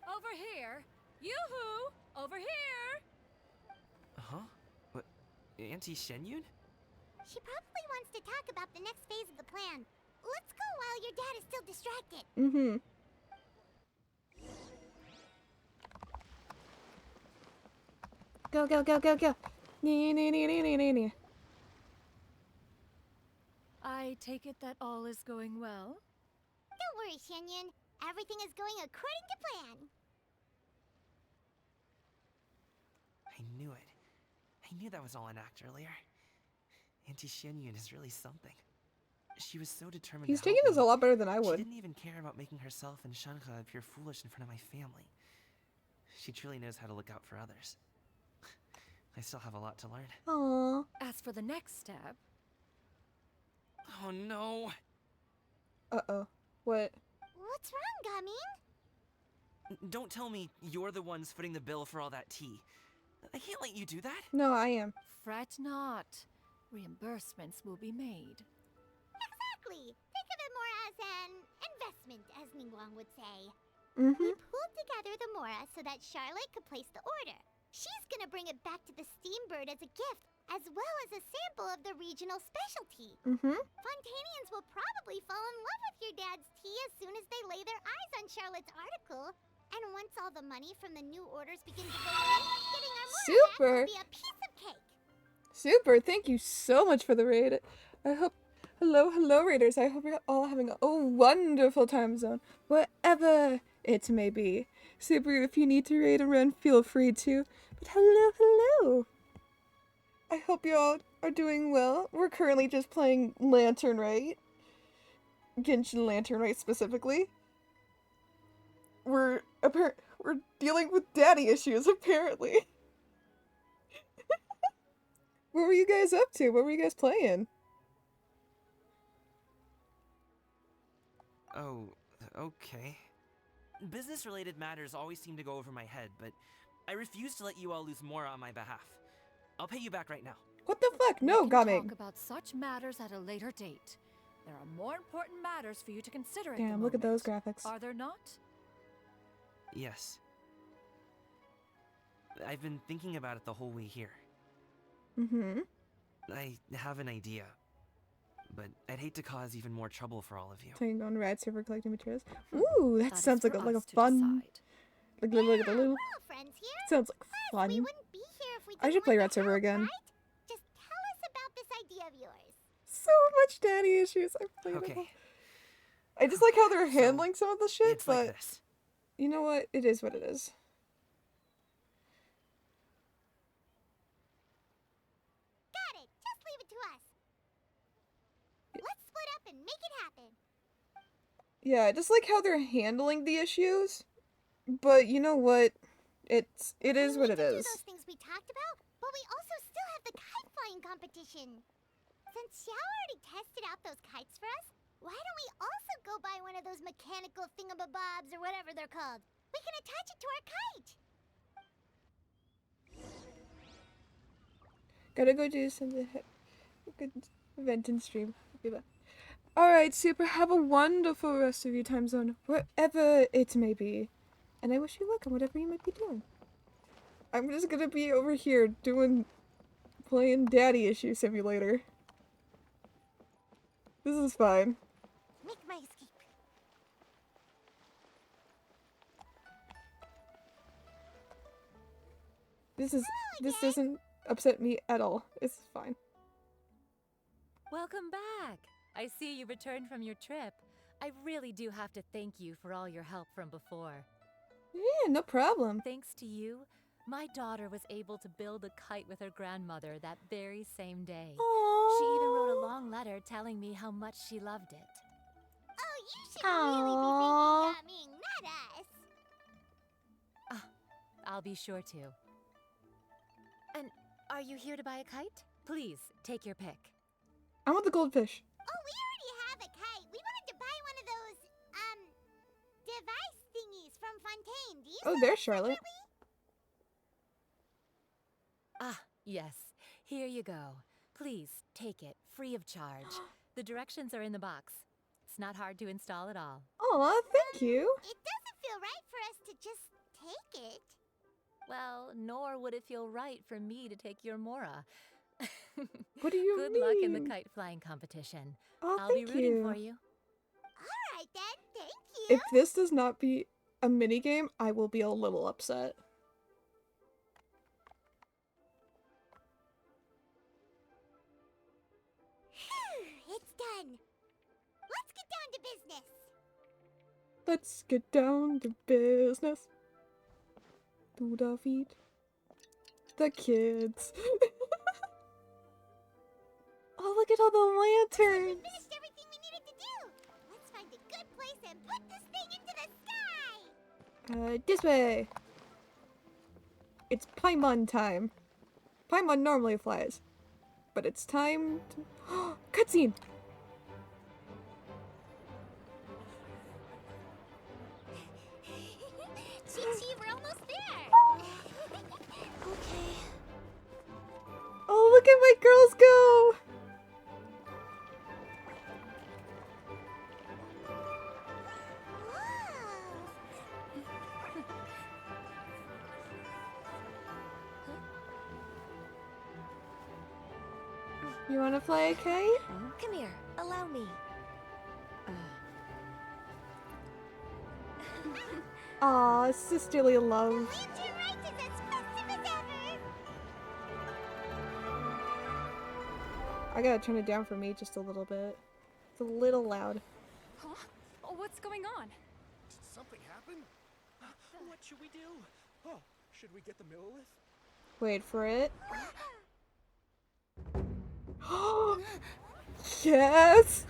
Over here! Yoo-hoo! Over here! Huh? What? Auntie Shenyun? She probably wants to talk about the next phase of the plan. Let's go while your dad is still distracted. Mm-hmm. Go, go, go, go, go. Nee, nee, nee, nee, nee, nee, nee. I take it that all is going well? Don't worry, Shenyun. Everything is going according to plan. I knew it. I knew that was all an act earlier. Auntie Shenyun is really something. She was so determined He's to help taking this me. a lot better than I would. She didn't even care about making herself and Shanha appear foolish in front of my family. She truly knows how to look out for others. I still have a lot to learn. Aww. As for the next step... Oh no! Uh-oh. What? What's wrong, Gaming? Don't tell me you're the ones footing the bill for all that tea. I can't let you do that. No, I am. Fret not. reimbursements will be made. Exactly. Think of it more as an investment, as Ningguang would say. Mm-hmm. We pooled together the Mora so that Charlotte could place the order. She's gonna bring it back to the Steambird as a gift, as well as a sample of the regional specialty. Mm-hmm. Fontanians will probably fall in love with your dad's tea as soon as they lay their eyes on Charlotte's article. And once all the money from the new orders begin to go in, getting our Mora back Super. will be a piece of cake. Super. Thank you so much for the raid. I hope. Hello, raiders. I hope you're all having a wonderful time zone, wherever it may be. Super. If you need to raid and run, feel free to. But hello. I hope you all are doing well. We're currently just playing Lantern Rite. Genshin Lantern Rite specifically. We're dealing with daddy issues, apparently. What were you guys up to? What were you guys playing? Oh, okay. Business-related matters always seem to go over my head, but I refuse to let you all lose more on my behalf. I'll pay you back right now. What the fuck? No, We can Gaming. talk about such matters at a later date. There are more important matters for you to consider at Damn, the look at those moment. graphics. Are there not? Yes. I've been thinking about it the whole way here. Mm-hmm. I have an idea, but I'd hate to cause even more trouble for all of you. Playing on Rad Server collecting materials. Ooh, that That is sounds like for a us to fun. decide. Look at the little. We're all friends here. Sounds like Plus, fun. we wouldn't be here if we I didn't should play want Rad to Server help, again. right? Just tell us about this idea of yours. So much daddy issues. I played it. Okay. I just like how they're So, handling some of the shit, It's like but this. you know what? It is what it is. Got it. Just leave it to us. Let's split up and make it happen. Yeah, I just like how they're handling the issues, but you know what? It is what it We need to do is. those things we talked about, but we also still have the kite flying competition. Since Xiao already tested out those kites for us, why don't we also go buy one of those mechanical thingamabobs or whatever they're called? We can attach it to our kite. Gotta go do some good event and stream. Alright, Super, have a wonderful rest of your time zone, wherever it may be. And I wish you luck on whatever you might be doing. I'm just gonna be over here playing Daddy Issue Simulator. This is fine. Make my escape. This doesn't upset me at all. It's fine. Welcome back. I see you returned from your trip. I really do have to thank you for all your help from before. Yeah, no problem. Thanks to you, my daughter was able to build a kite with her grandmother that very same day. Aww. She even wrote a long letter telling me how much she loved it. Oh, you should really be thanking Gaming, not us. I'll be sure to. And are you here to buy a kite? Please, take your pick. I want the goldfish. Oh, we already have a kite. We wanted to buy one of those, device thingies from Fontaine. Do you Oh, sell there's them Charlotte. separately? Yes. Here you go. Please, take it, free of charge. The directions are in the box. It's not hard to install at all. Aw, thank you. It doesn't feel right for us to just take it. Well, nor would it feel right for me to take your Mora. What do you Good mean? luck in the kite flying competition. Oh, I'll be thank rooting you. for you. All right then, thank you. If this does not be a mini game, I will be a little upset. It's done. Let's get down to business. Let's get down to business. To defeat the kids. Oh, look at all the We lanterns. finished everything we needed to do. Let's find a good place and put this thing into the sky. This way. It's Paimon time. Paimon normally flies, but it's time to cutscene. Chi-Chi, we're almost there. Okay. Oh, look at my girls go. You wanna fly a kite? Come here, allow me. Aw, sisterly love. Lantern Rite is as festive as ever! I gotta turn it down for me just a little bit. It's a little loud. Huh? Oh, what's going on? Did something happen? What should we do? Oh, should we get the Millilith? Wait for it. Yes!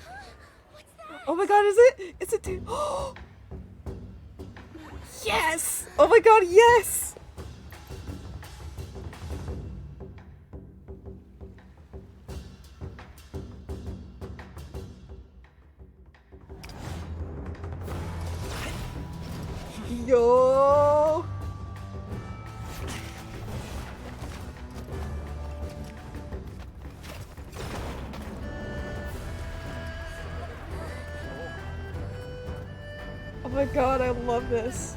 Oh my god, is it? Is it? Yes! Oh my god, yes! Yo! Oh my god, I love this.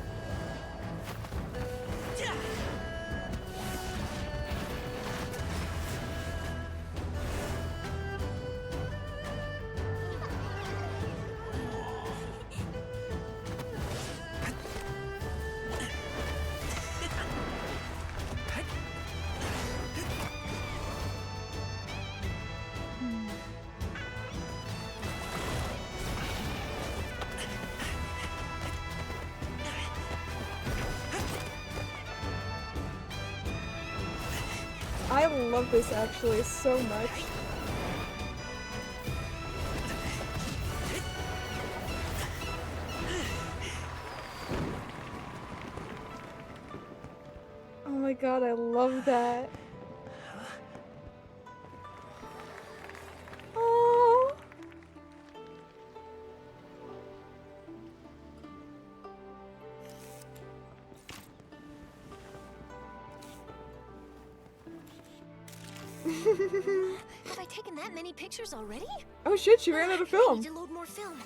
I love this actually so much. Oh my god, I love that. Oh. Have I taken that many pictures already? Oh shit, she ran out of I film. need to load more film.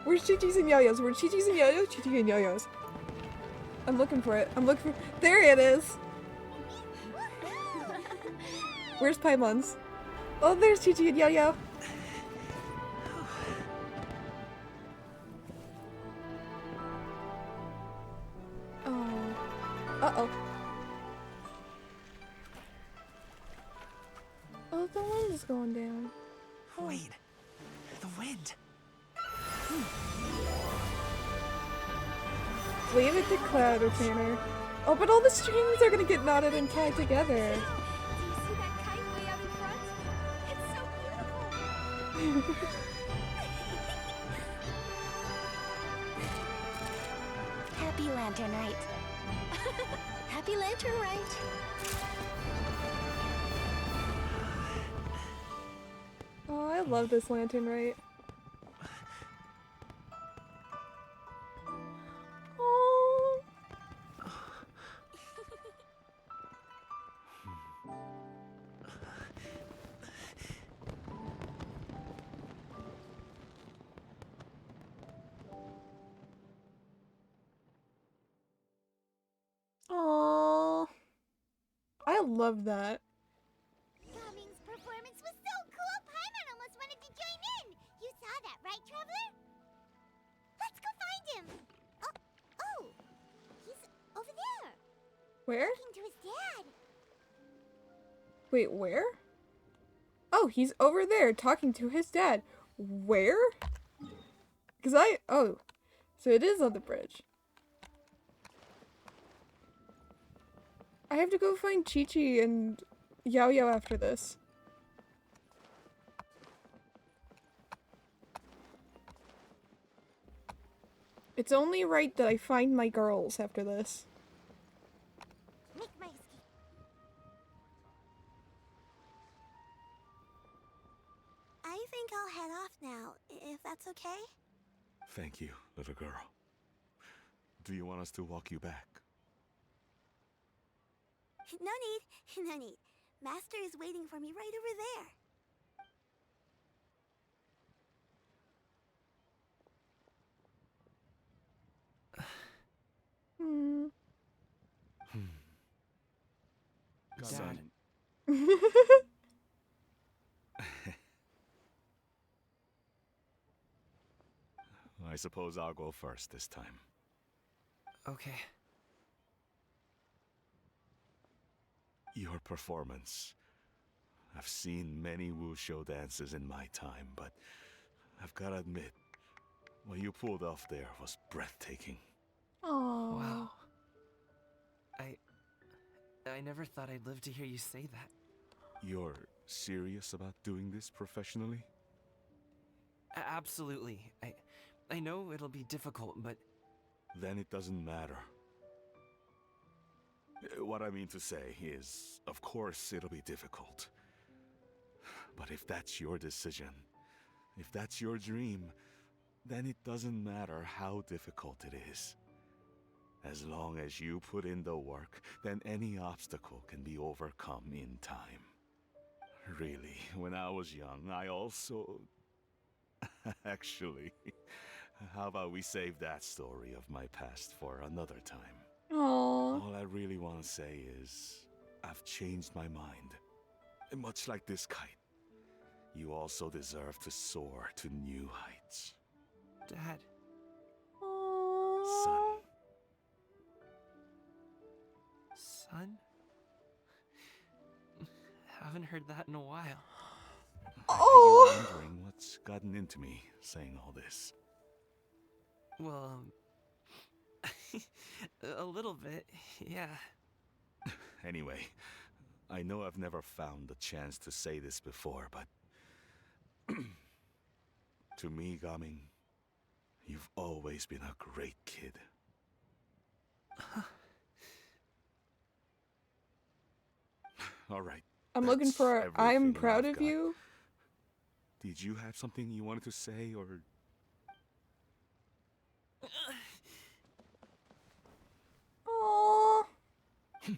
Where's Chi-Chi's and Yo-Yo's? Where's Chi-Chi's and Yo-Yo's? Chi-Chi and Yo-Yo's. I'm looking for it. I'm looking for- There it is! Where's Paimon's? Oh, there's Chi-Chi and Yo-Yo. Oh. Uh-oh. Oh, the wind is going down. Wait, the wind. Leave it to Cloud or Tanner. Oh, but all the strings are gonna get knotted and tied together. Do you see that kite way out in front? It's so beautiful. Happy Lantern Rite. Happy Lantern Rite. Oh, I love this lantern, right? Oh. Oh. I love that. Gaming's performance was so cool, Paimon almost wanted to join in! You saw that, right, Traveler? Let's go find him! Oh! He's over there! Where? Talking to his dad! Wait, where? Oh, he's over there talking to his dad. Where? Oh. So it is on the bridge. I have to go find Chi-Chi and Yao-Yao after this. It's only right that I find my girls after this. Make my escape. I think I'll head off now, if that's okay? Thank you, little girl. Do you want us to walk you back? No need, no need. Master is waiting for me right over there. Hmm. Dad, I suppose I'll go first this time. Okay. Your performance. I've seen many wushou dances in my time, but I've gotta admit, what you pulled off there was breathtaking. Oh. Wow. I never thought I'd live to hear you say that. You're serious about doing this professionally? Absolutely. I know it'll be difficult, but... Then it doesn't matter. What I mean to say is, of course it'll be difficult. But if that's your decision, if that's your dream, then it doesn't matter how difficult it is. As long as you put in the work, then any obstacle can be overcome in time. Really, when I was young, I also... Actually, how about we save that story of my past for another time? Aww. All I really want to say is, I've changed my mind. Much like this kite, you also deserve to soar to new heights. Dad. Son. Son? Haven't heard that in a while. Oh! You're wondering what's gotten into me saying all this. Well, a little bit, yeah. Anyway, I know I've never found the chance to say this before, but... to me, Gaming, you've always been a great kid. Alright. I'm looking for I'm proud of you. Did you have something you wanted to say, or... Aww. Seeing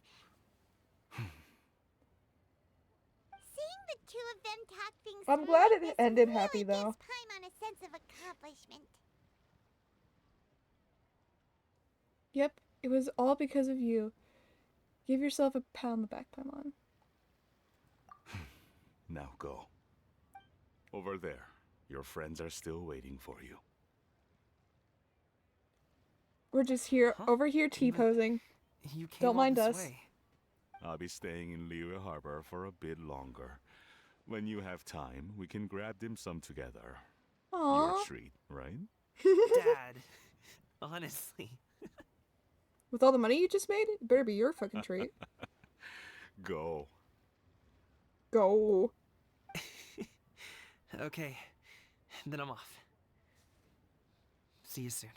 the two of them talk things I'm through glad like it this ended really happy, though. gives Paimon a sense of accomplishment. Yep, it was all because of you. Give yourself a pat on the back, Paimon. Now go. Over there. Your friends are still waiting for you. We're just here, over here T-posing. You came Don't all mind this us. way. I'll be staying in Liyue Harbor for a bit longer. When you have time, we can grab dim sum together. Aww. Your treat, right? Dad, honestly. With all the money you just made, it better be your fucking treat. Go. Go. Okay, then I'm off. See you soon.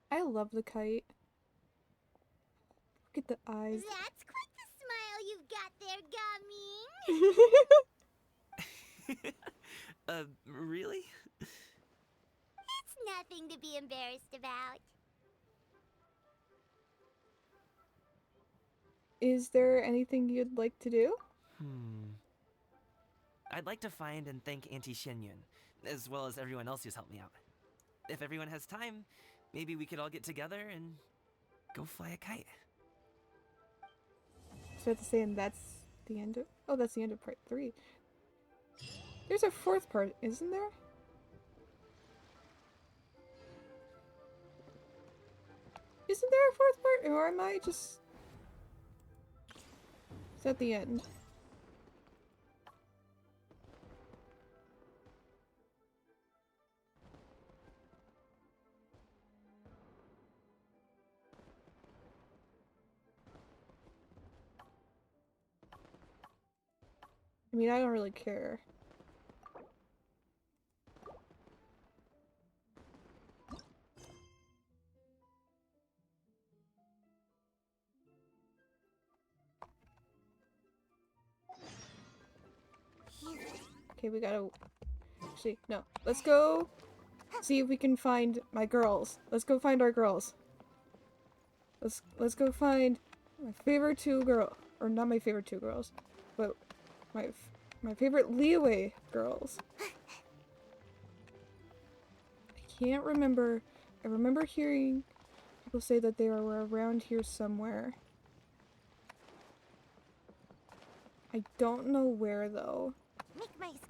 I love the kite. Look at the eyes. That's quite the smile you've got there, Gaming. Really? It's nothing to be embarrassed about. Is there anything you'd like to do? I'd like to find and thank Auntie Shenyun, as well as everyone else who's helped me out. If everyone has time, maybe we could all get together and go fly a kite. So that's saying that's the end of... Oh, that's the end of part 3. There's a 4th part, isn't there? Isn't there a 4th part? Or am I just... It's at the end. I mean, I don't really care. Okay, we gotta... Actually, no. Let's go see if we can find my girls. Let's go find our girls. Let's go find my favorite 2 girls. Or not my favorite 2 girls. But My favorite Leeway girls. I can't remember. I remember hearing people say that they were around here somewhere. I don't know where though. Make my escape.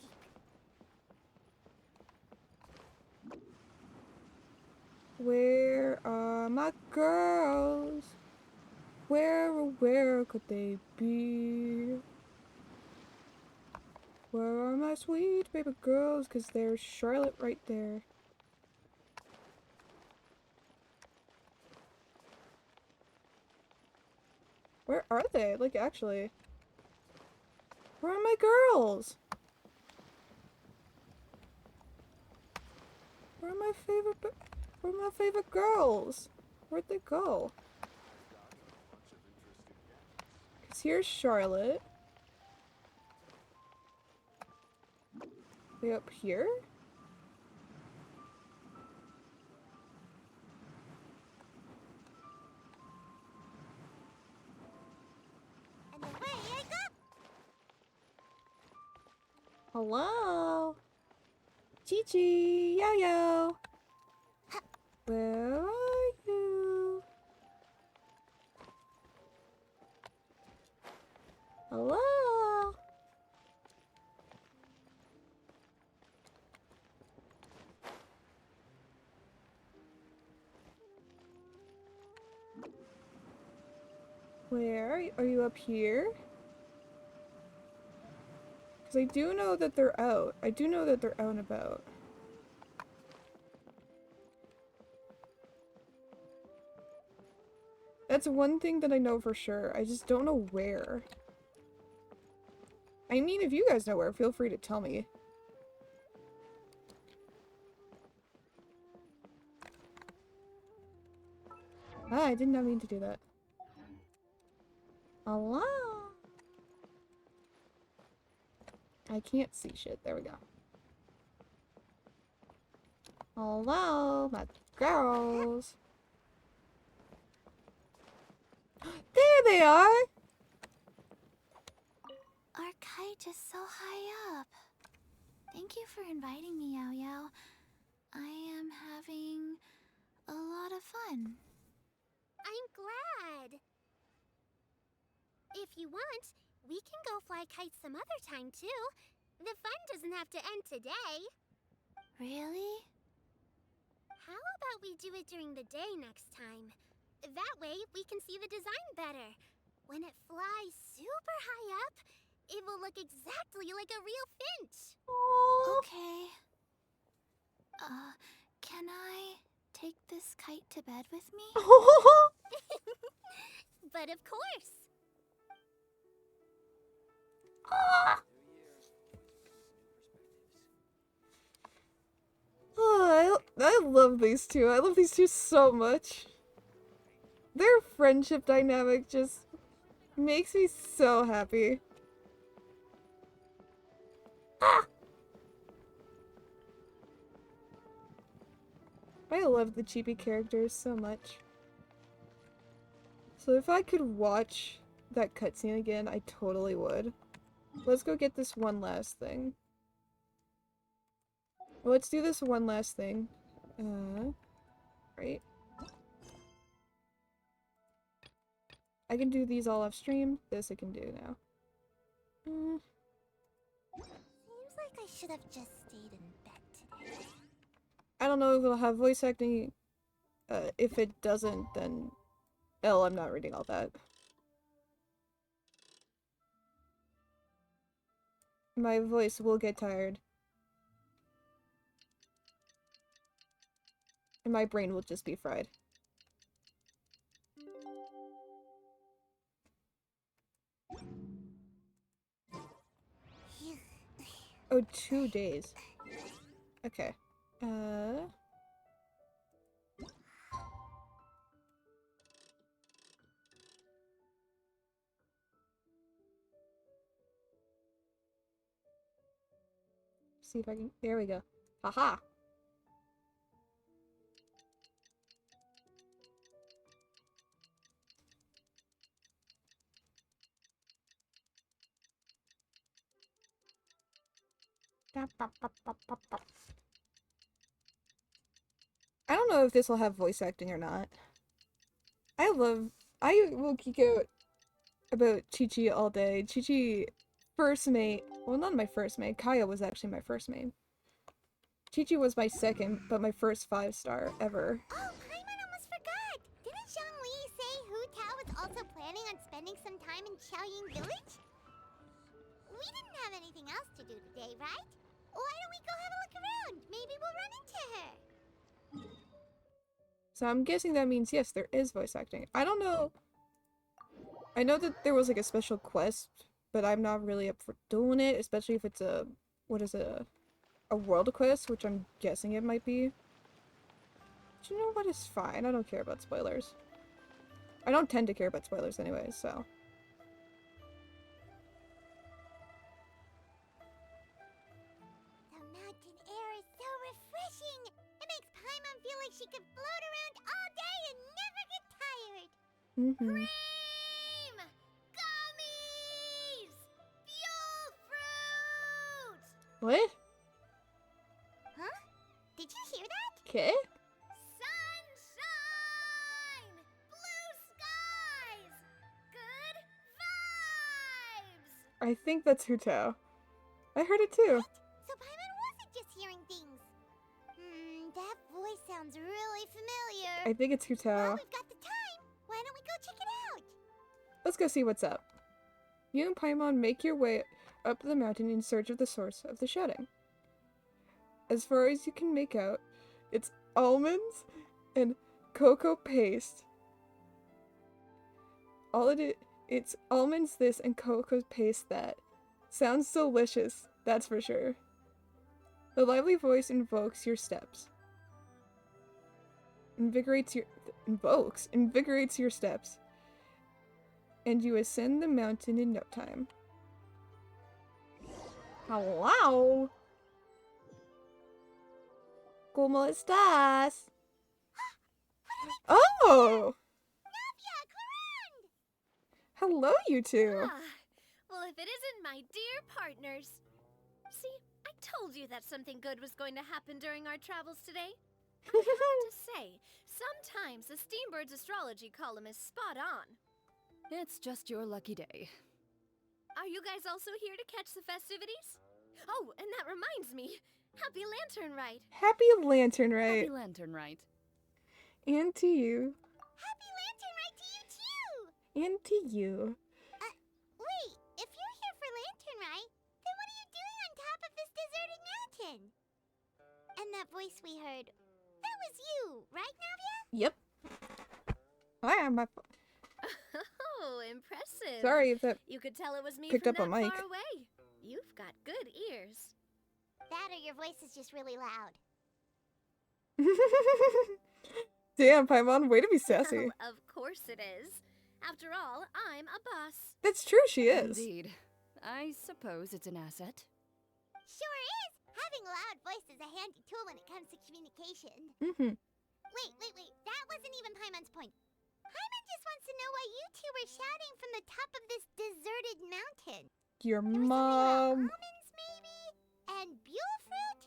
Where are my girls? Where could they be? Where are my sweet baby girls? 'Cause there's Charlotte right there. Where are they? Like, actually. Where are my girls? Where are my favorite girls? Where'd they go? 'Cause here's Charlotte. Way up here? And away I go! Hello? Chi-Chi! Yo-Yo! Where are you? Hello? Where are you? Are you up here? Because I do know that they're out. I do know that they're out and about. That's one thing that I know for sure. I just don't know where. I mean, if you guys know where, feel free to tell me. Ah, I did not mean to do that. Hello? I can't see shit. There we go. Hello, my girls. There they are! Our kite is so high up. Thank you for inviting me, Yao Yao. I am having a lot of fun. I'm glad. If you want, we can go fly kites some other time too. The fun doesn't have to end today. Really? How about we do it during the day next time? That way we can see the design better. When it flies super high up, it will look exactly like a real finch. Okay. Can I take this kite to bed with me? But of course. Oh, I love these two. I love these two so much. Their friendship dynamic just makes me so happy. Ah! I love the chibi characters so much. So if I could watch that cutscene again, I totally would. Let's go get this one last thing. Let's do this one last thing. Right. I can do these all off stream. This I can do now. Seems like I should have just stayed in bed today. I don't know if it'll have voice acting. If it doesn't, then... Oh, I'm not reading all that. My voice will get tired. And my brain will just be fried. Oh, 2 days. Okay. See if I can... There we go. Haha! I don't know if this will have voice acting or not. I will geek out about Chi-Chi all day. Chi-Chi, first mate, well, not my first mate. Kaya was actually my first mate. Chi-Chi was my second, but my first 5-star ever. Oh, Paimon almost forgot! Didn't Zhongli say Hu Tao was also planning on spending some time in Xiaoying Village? We didn't have anything else to do today, right? Why don't we go have a look around? Maybe we'll run into her. So I'm guessing that means yes, there is voice acting. I don't know. I know that there was like a special quest, but I'm not really up for doing it, especially if it's a, what is it, a world quest, which I'm guessing it might be. But you know what, it's fine. I don't care about spoilers. I don't tend to care about spoilers anyway, so. The mountain air is so refreshing! It makes Paimon feel like she could float around all day and never get tired! Mm-hmm. Cream! Gummies! Fuel fruit! What? Huh? Did you hear that? Okay. Sunshine! Blue skies! Good vibes! I think that's Hu Tao. I heard it too. So Paimon wasn't just hearing things. That voice sounds really familiar. I think it's Hu Tao. Well, we've got the time. Why don't we go check it out? Let's go see what's up. You and Paimon make your way up the mountain in search of the source of the shouting. As far as you can make out, it's almonds and cocoa paste. It's almonds this and cocoa paste that. Sounds delicious, that's for sure. The lively voice invokes your steps. Invigorates your steps. And you ascend the mountain in no time. Hello? ¿Cómo estás? Oh! Hello, you two. Well, if it isn't my dear partners. See, I told you that something good was going to happen during our travels today. I have to say, sometimes the Steambird's astrology column is spot on. It's just your lucky day. Are you guys also here to catch the festivities? Oh, and that reminds me. Happy Lantern Rite. Happy Lantern Rite. Happy Lantern Rite. And to you. Happy Lantern Rite to you too! And to you. Wait, if you're here for Lantern Rite, then what are you doing on top of this deserted mountain? And that voice we heard, that was you, right, Navia? Yep. I am my. Oh, impressive. Sorry if that you could tell it was me picked from up on that mic. far away. You've got good ears. That or your voice is just really loud. Damn, Paimon, way to be sassy. Well, of course it is. After all, I'm a boss. That's true, she is. Indeed. I suppose it's an asset. Sure is! Having a loud voice is a handy tool when it comes to communication. Mm-hmm. Wait. That wasn't even Paimon's point. Paimon just wants to know why you two were shouting from the top of this deserted mountain. Your mom. Almonds, maybe? And buell fruit?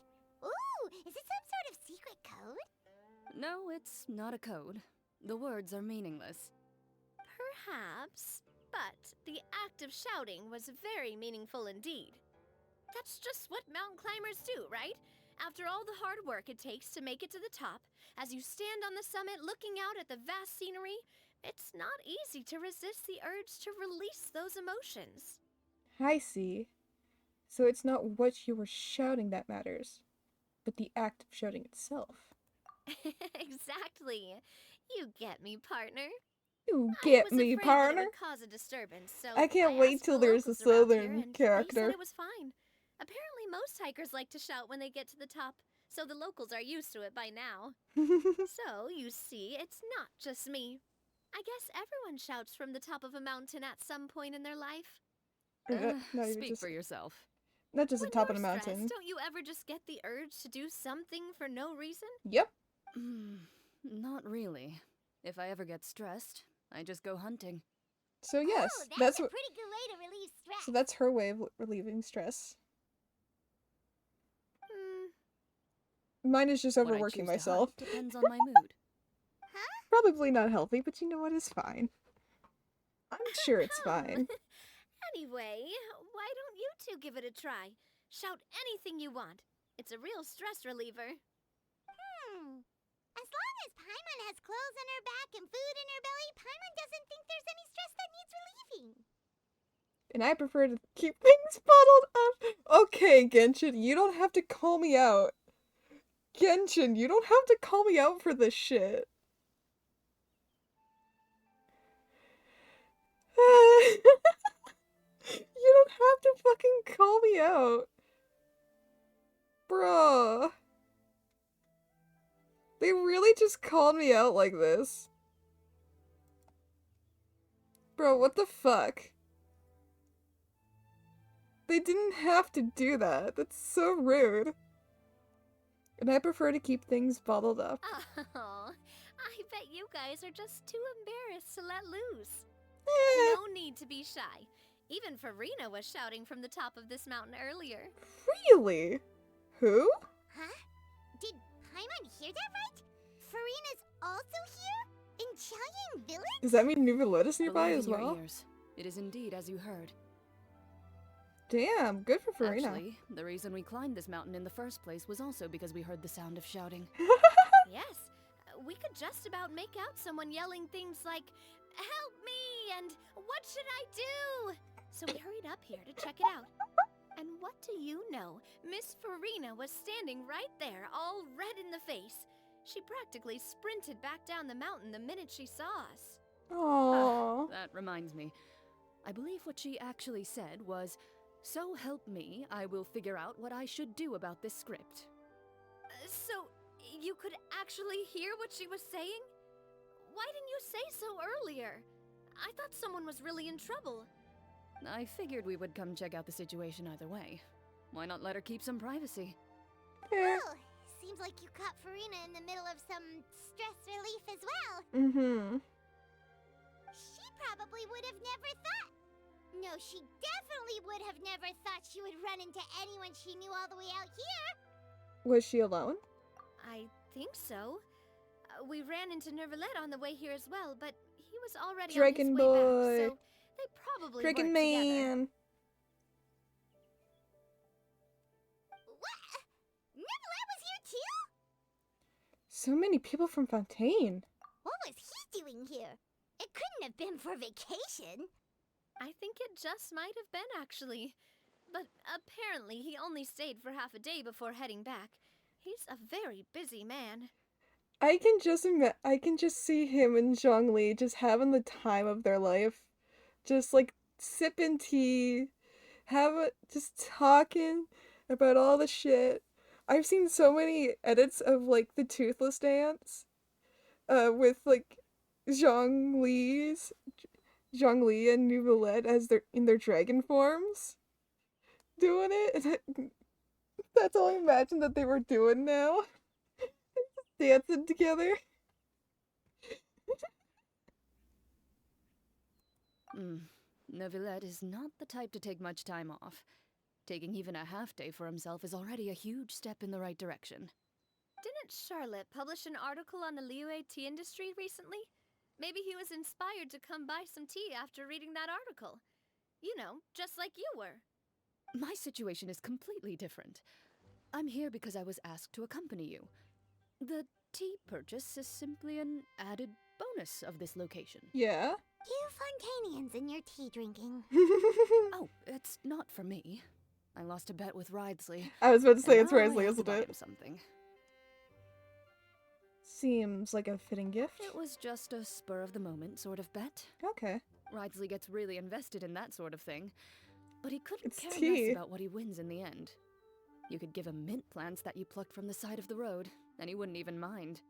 Ooh, is it some sort of secret code? No, it's not a code. The words are meaningless. Perhaps, but the act of shouting was very meaningful indeed. That's just what mountain climbers do, right? After all the hard work it takes to make it to the top, as you stand on the summit looking out at the vast scenery, it's not easy to resist the urge to release those emotions. I see. So it's not what you were shouting that matters, but the act of shouting itself. Exactly. You get me, partner. You get me, That partner. it would cause a disturbance, so I can't wait asked till the there's a locals around here, southern and They character. said it was fine. Apparently, most hikers like to shout when they get to the top, so the locals are used to it by now. So, you see, it's not just me. I guess everyone shouts from the top of a mountain at some point in their life. Not even Speak just- for yourself. Not just the When top of the you're mountain. stressed, don't you ever just get the urge to do something for no reason? Yep. Not really. If I ever get stressed, I just go hunting. So yes, Oh, that's a what. pretty good way to relieve stress. So that's her way of relieving stress. Mine is just What I overworking choose to myself. hunt depends on my mood. Probably not healthy, but you know what? It's fine. I'm sure it's fine. Anyway, why don't you two give it a try? Shout anything you want. It's a real stress reliever. As long as Paimon has clothes on her back and food in her belly, Paimon doesn't think there's any stress that needs relieving. And I prefer to keep things bottled up. Okay, Genshin, you don't have to call me out. Genshin, you don't have to call me out for this shit. You don't have to fucking call me out. Bruh. They really just called me out like this. Bro, what the fuck? They didn't have to do that. That's so rude. And I prefer to keep things bottled up. Oh, I bet you guys are just too embarrassed to let loose. No need to be shy. Even Farina was shouting from the top of this mountain earlier. Really? Who? Huh? Did Paimon hear that right? Farina's also here? In Qiaoying Village? Does that mean New Villette is nearby Believe as in your well? ears. It is indeed as you heard. Damn, good for Farina. Actually, the reason we climbed this mountain in the first place was also because we heard the sound of shouting. Yes, we could just about make out someone yelling things like, "Help me!" and "What should I do?" So we hurried up here to check it out. And what do you know? Miss Farina was standing right there, all red in the face. She practically sprinted back down the mountain the minute she saw us. Aww. That reminds me. I believe what she actually said was, "So help me, I will figure out what I should do about this script." So, you could actually hear what she was saying? Why didn't you say so earlier? I thought someone was really in trouble. I figured we would come check out the situation either way. Why not let her keep some privacy? Oh, seems like you caught Farina in the middle of some stress relief as well. Mm-hmm. She probably would have never thought. No, she definitely would have never thought she would run into anyone she knew all the way out here. Was she alone? I think so. We ran into Nervalet on the way here as well, but he was already Dragon on his way boy. back, so they probably Dragon worked man. together. What? Nervalet was here too? So many people from Fontaine. What was he doing here? It couldn't have been for vacation. I think it just might have been, actually. But apparently he only stayed for half a day before heading back. He's a very busy man. I can just see him and Zhongli just having the time of their life. Just like sipping tea, just talking about all the shit. I've seen so many edits of like the Toothless dance with like Zhongli and Nouvellette as they're in their dragon forms doing it. That's all I imagine that they were doing now. Dancing together. Neuvillette is not the type to take much time off. Taking even a half day for himself is already a huge step in the right direction. Didn't Charlotte publish an article on the Liyue tea industry recently? Maybe he was inspired to come buy some tea after reading that article. You know, just like you were. My situation is completely different. I'm here because I was asked to accompany you. The tea purchase is simply an added bonus of this location. Yeah? You Fontainians and your tea drinking. Oh, it's not for me. I lost a bet with Ridesley. I was about to say it's and now I Ridesley, have to isn't buy it? him something. Seems like a fitting gift. It was just a spur-of-the-moment sort of bet. Okay. Ridesley gets really invested in that sort of thing, but he couldn't It's care tea. less about what he wins in the end. You could give him mint plants that you plucked from the side of the road, and he wouldn't even mind.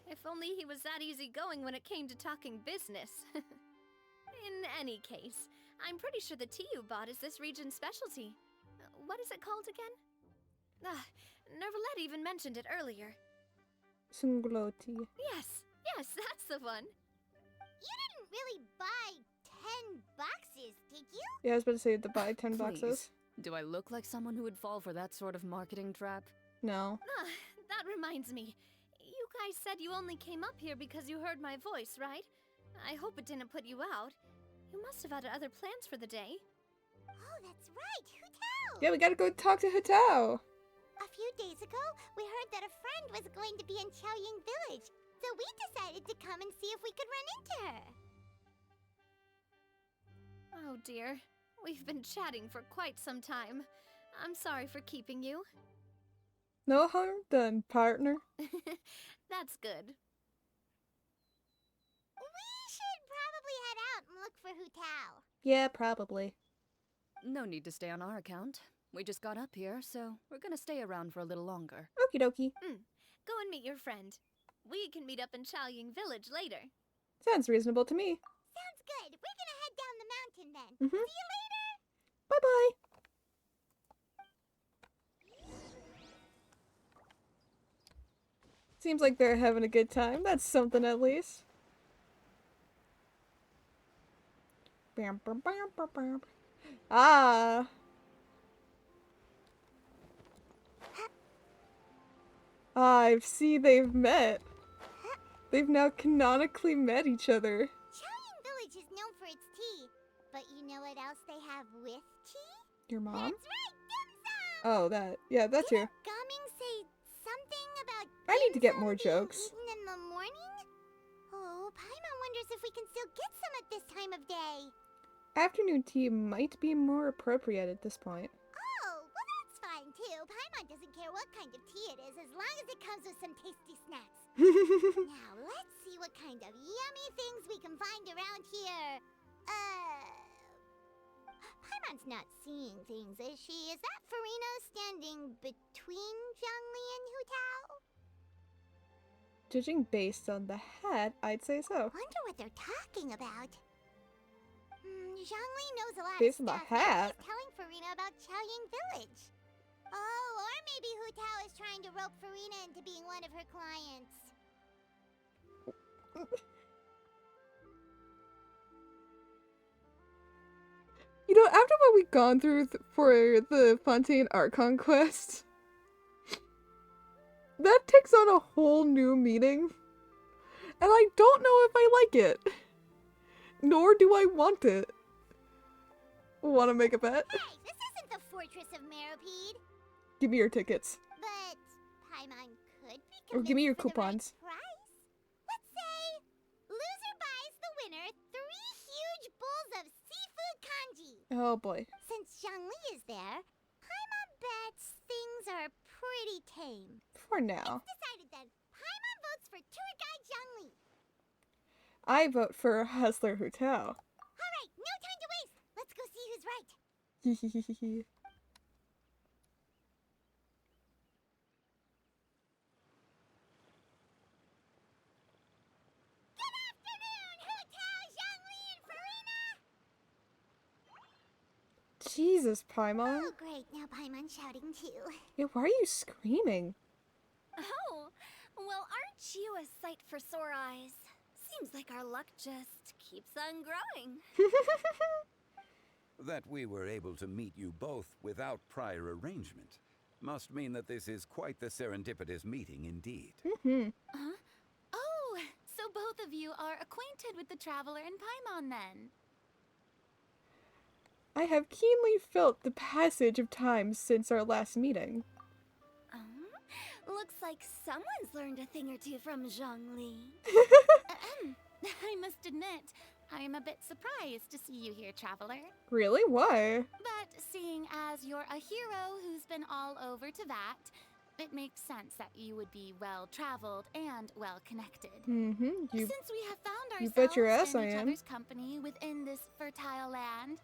If only he was that easygoing when it came to talking business. In any case, I'm pretty sure the tea you bought is this region's specialty. What is it called again? Nervalet even mentioned it earlier. Sunglo tea. Yes, that's the one. You didn't really buy 10 boxes, did you? Yeah, I was about to say to buy 10 Please. boxes. Do I look like someone who would fall for that sort of marketing trap? No. Ah, that reminds me. You guys said you only came up here because you heard my voice, right? I hope it didn't put you out. You must have had other plans for the day. Oh, that's right, Hutao! Yeah, we gotta go talk to Hutao. A few days ago, we heard that a friend was going to be in Qiaoying Village, so we decided to come and see if we could run into her. Oh dear. We've been chatting for quite some time. I'm sorry for keeping you. No harm done, partner. That's good. We should probably head out and look for Hutao. Yeah, probably. No need to stay on our account. We just got up here, so we're gonna stay around for a little longer. Okie dokie. Go and meet your friend. We can meet up in Qiaoying Village later. Sounds reasonable to me. Sounds good. We're gonna head down the mountain then. Mhm. See you later! Bye-bye. Seems like they're having a good time. That's something at least. Bam, bam, bam, bam, bam. Ah. I see they've met. They've now canonically met each other. Qiaoying Village is known for its tea, but you know what else they have with tea? Your mom? That's right, dim sum! Oh, that. Yeah, that's you. Gaming say something about I need to get dim more sum being jokes. eaten in the morning? Oh, Paimon wonders if we can still get some at this time of day. Afternoon tea might be more appropriate at this point. Oh, well that's fine too. Paimon doesn't care what kind of tea it is as long as it comes with some tasty snacks. Now, let's see what kind of yummy things we can find around here. Paimon's not seeing things, is she? Is that Farina standing between Zhongli and Hutao? Judging based on the hat, I'd say so. Wonder what they're talking about. Zhongli knows a lot Based of on the stuff. Maybe hat? she's telling Farina about Qiaoying Village. Oh, or maybe Hutao is trying to rope Farina into being one of her clients. You know, after what we've gone through for the Fontaine Art Conquest, that takes on a whole new meaning. And I don't know if I like it. Nor do I want it. Want to make a bet? Hey, this isn't the Fortress of Meropide. Give me your tickets. But Paimon could be Or give me your convinced for the right coupons. price. Let's say loser buys the winner 3 huge bowls of seafood kanji. Oh boy. Since Zhongli is there, Paimon bets things are pretty tame. For now. It's decided then. Paimon votes for tour guide Zhongli. I vote for Hustler Hotel. Alright, no time to waste. Let's go see who's right. Hehehehe. Good afternoon, Hutao, Zhongli, and Farina! Jesus, Paimon. Oh, great. Now Paimon's shouting too. Yeah, why are you screaming? Oh, well, aren't you a sight for sore eyes? Seems like our luck just keeps on growing. That we were able to meet you both without prior arrangement must mean that this is quite the serendipitous meeting indeed. Mm-hmm. Huh? Oh, so both of you are acquainted with the Traveler and Paimon then? I have keenly felt the passage of time since our last meeting. Looks like someone's learned a thing or two from Zhongli. I must admit, I am a bit surprised to see you here, Traveler. Really? Why? But seeing as you're a hero who's been all over Teyvat, it makes sense that you would be well-traveled and well-connected. Mm-hmm. Since we have found You ourselves bet your ass in I each am. other's company within this fertile land,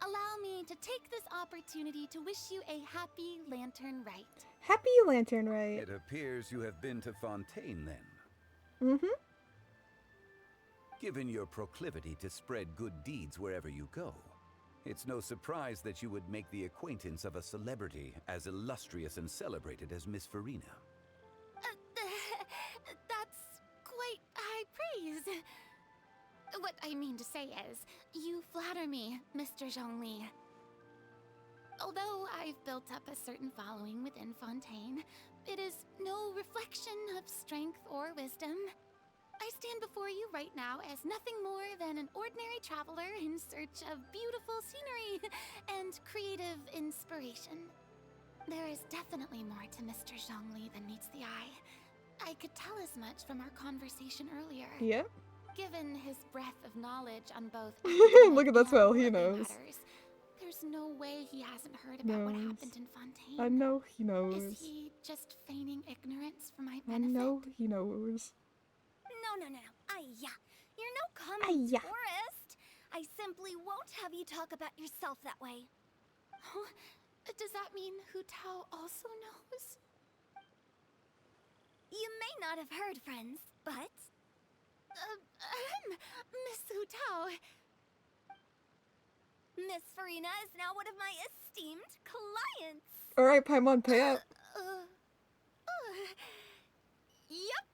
allow me to take this opportunity to wish you a happy Lantern Rite. Happy Lantern Rite. It appears you have been to Fontaine then. Mm-hmm. Given your proclivity to spread good deeds wherever you go, it's no surprise that you would make the acquaintance of a celebrity as illustrious and celebrated as Miss Farina. That's quite high praise. What I mean to say is, you flatter me, Mr. Zhongli. Although I I've built up a certain following within Fontaine, it is no reflection of strength or wisdom. I stand before you right now as nothing more than an ordinary traveler in search of beautiful scenery and creative inspiration. There is definitely more to Mr. Zhongli than meets the eye. I could tell as much from our conversation earlier. Yeah. Given his breadth of knowledge on both Look at that spell, he worldly knows. matters, there's no way he hasn't heard about what happened in Fontaine. I know he knows. Is he just feigning ignorance for my I benefit? know he knows. No. Ayya. You're no common Ayya. tourist. I simply won't have you talk about yourself that way. Huh? Does that mean Hu Tao also knows? You may not have heard, friends, but... Miss Hu Tao. Miss Farina is now one of my esteemed clients. Alright, Paimon, pay up. Yep.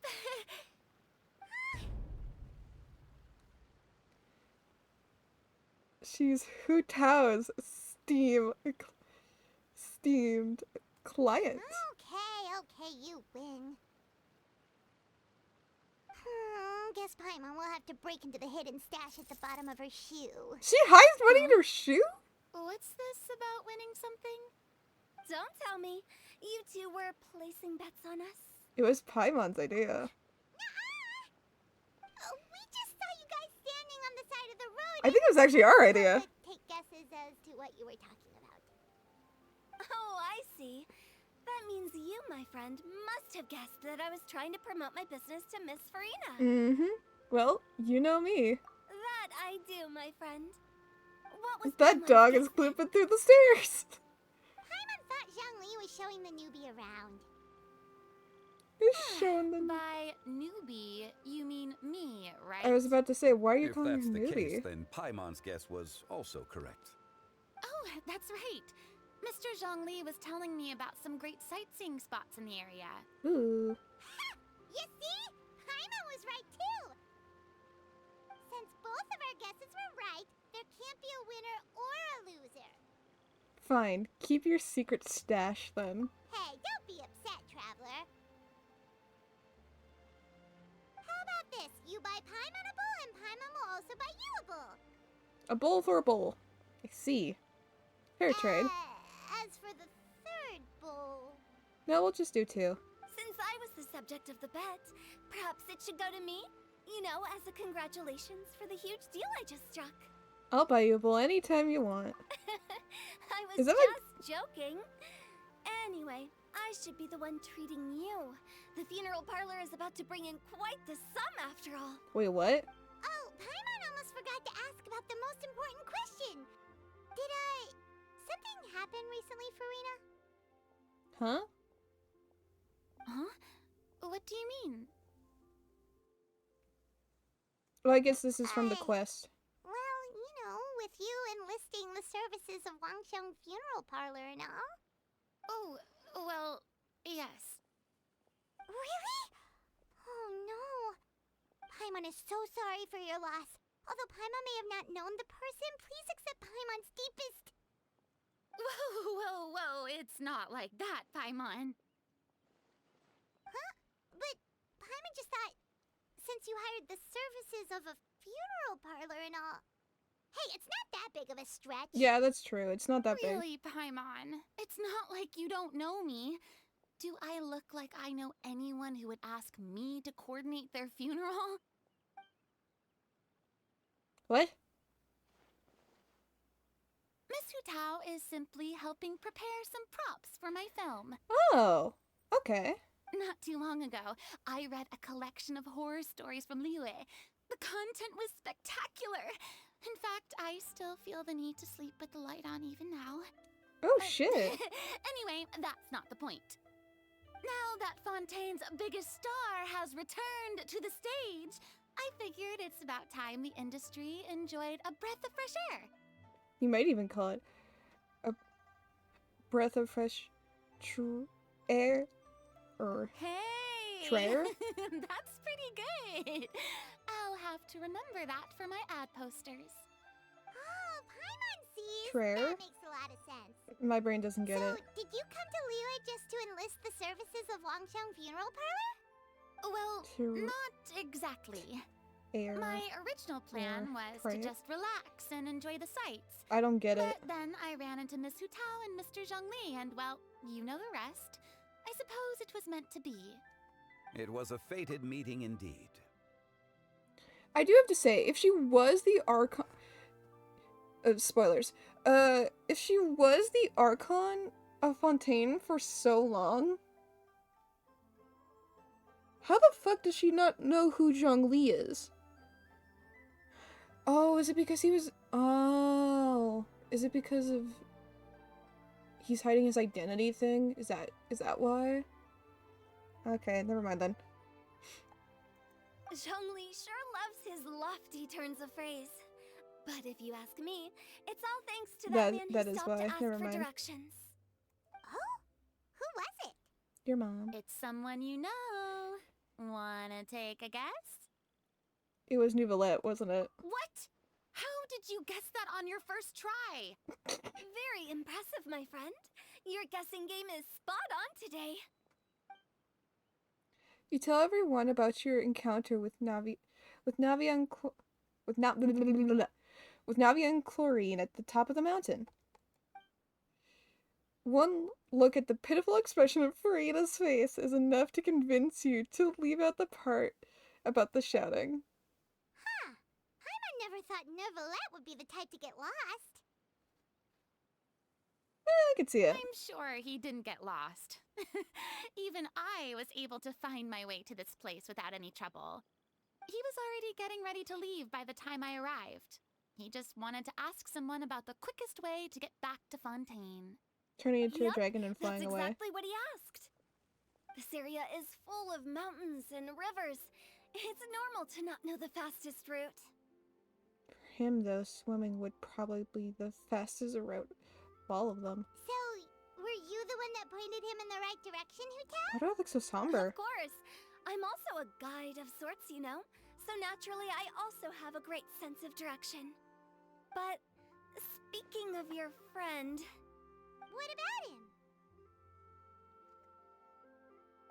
She's Hu Tao's esteemed client. Okay, you win. Guess Paimon will have to break into the hidden stash at the bottom of her shoe. She hides money in her shoe? What's this about winning something? Don't tell me. You two were placing bets on us. It was Paimon's idea. We just saw you guys standing on the side of the road. I think it was actually our idea. Take guesses as to what you were talking about. Oh, I see. That means you, my friend, must have guessed that I was trying to promote my business to Miss Farina. Mm-hmm. Well, you know me. That I do, my friend. What was That dog is clipping through the stairs. Paimon thought Zhongli was showing the newbie around. He's showing them. By newbie, you mean me, right? I was about to say, why are you If calling that's her the newbie? case, then Paimon's guess was also correct. Oh, that's right. Mr. Zhongli was telling me about some great sightseeing spots in the area. Ooh. You see? Paimon was right too. Since both of our guesses were right, there can't be a winner or a loser. Fine. Keep your secret stash then. Hey, don't be upset, traveler. How about this? You buy Paimon a bowl, and Paimon will also buy you a bowl. A bowl for a bowl. I see. Fair trade. As for the third bowl... No, we'll just do two. Since I was the subject of the bet, perhaps it should go to me? You know, as a congratulations for the huge deal I just struck. I'll buy you a bowl anytime you want. I was Is that just joking. Anyway, I should be the one treating you. The funeral parlor is about to bring in quite the sum after all. Wait, what? Oh, Paimon almost forgot to ask about the most important question. Something happen recently, Farina? Huh? Huh? What do you mean? Well, I guess this is from the quest. Well, you know, with you enlisting the services of Wangsheng Funeral Parlor and all. Oh, well, yes. Really? Oh no. Paimon is so sorry for your loss. Although Paimon may have not known the person, please accept Paimon's deepest... Whoa, it's not like that, Paimon. Huh? But Paimon just thought, since you hired the services of a funeral parlor and all... Hey, it's not that big of a stretch. Yeah, that's true. It's not that big. Really, Paimon? It's not like you don't know me. Do I look like I know anyone who would ask me to coordinate their funeral? What? Miss Hu Tao is simply helping prepare some props for my film. Oh, okay. Not too long ago, I read a collection of horror stories from Liyue. The content was spectacular. In fact, I still feel the need to sleep with the light on even now. Oh, shit. Anyway, that's not the point. Now that Fontaine's biggest star has returned to the stage, I figured it's about time the industry enjoyed a breath of fresh air. You might even call it a breath of fresh air. Or hey! Trayer? That's pretty good. I'll have to remember that for my ad posters. Oh, Paimon sees. Trayer? That makes a lot of sense. My brain doesn't get So, it. did you come to Liyue just to enlist the services of Longcheng Funeral Parlor? Well, To not exactly. air. My original plan or was pray. to just relax and enjoy the sights. I don't get it. But then I ran into Miss Hu Tao and Mr. Zhongli, and well, you know the rest. I suppose it was meant to be. It was a fated meeting indeed. I do have to say, if she was the Archon... spoilers. If she was the Archon of Fontaine for so long, how the fuck does she not know who Zhongli is? Oh, is it because he was... Oh. Is it because of... He's hiding his identity thing? Is that why? Okay, never mind then. Zhongli sure loves his lofty turns of phrase. But if you ask me, it's all thanks to that man That who is stopped why. to ask Never for mind. directions. Oh? Who was it? Your mom. It's someone you know. Wanna take a guess? It was Nouvellette, wasn't it? What? How did you guess that on your first try? Very impressive, my friend. Your guessing game is spot on today. You tell everyone about your encounter with Navi and Chlorine at the top of the mountain. One look at the pitiful expression of Farina's face is enough to convince you to leave out the part about the shouting. Huh. I never thought Nouvellette would be the type to get lost. I could see it. I'm sure he didn't get lost. Even I was able to find my way to this place without any trouble. He was already getting ready to leave by the time I arrived. He just wanted to ask someone about the quickest way to get back to Fontaine. Turning into a Yup, dragon and flying that's away. exactly what he asked. This area is full of mountains and rivers. It's normal to not know the fastest route. For him, though, swimming would probably be the fastest route of all of them. So, were you the one that pointed him in the right direction, Hu-Tao? Why do I look so somber? Of course. I'm also a guide of sorts, you know. So naturally, I also have a great sense of direction. But speaking of your friend... What about him?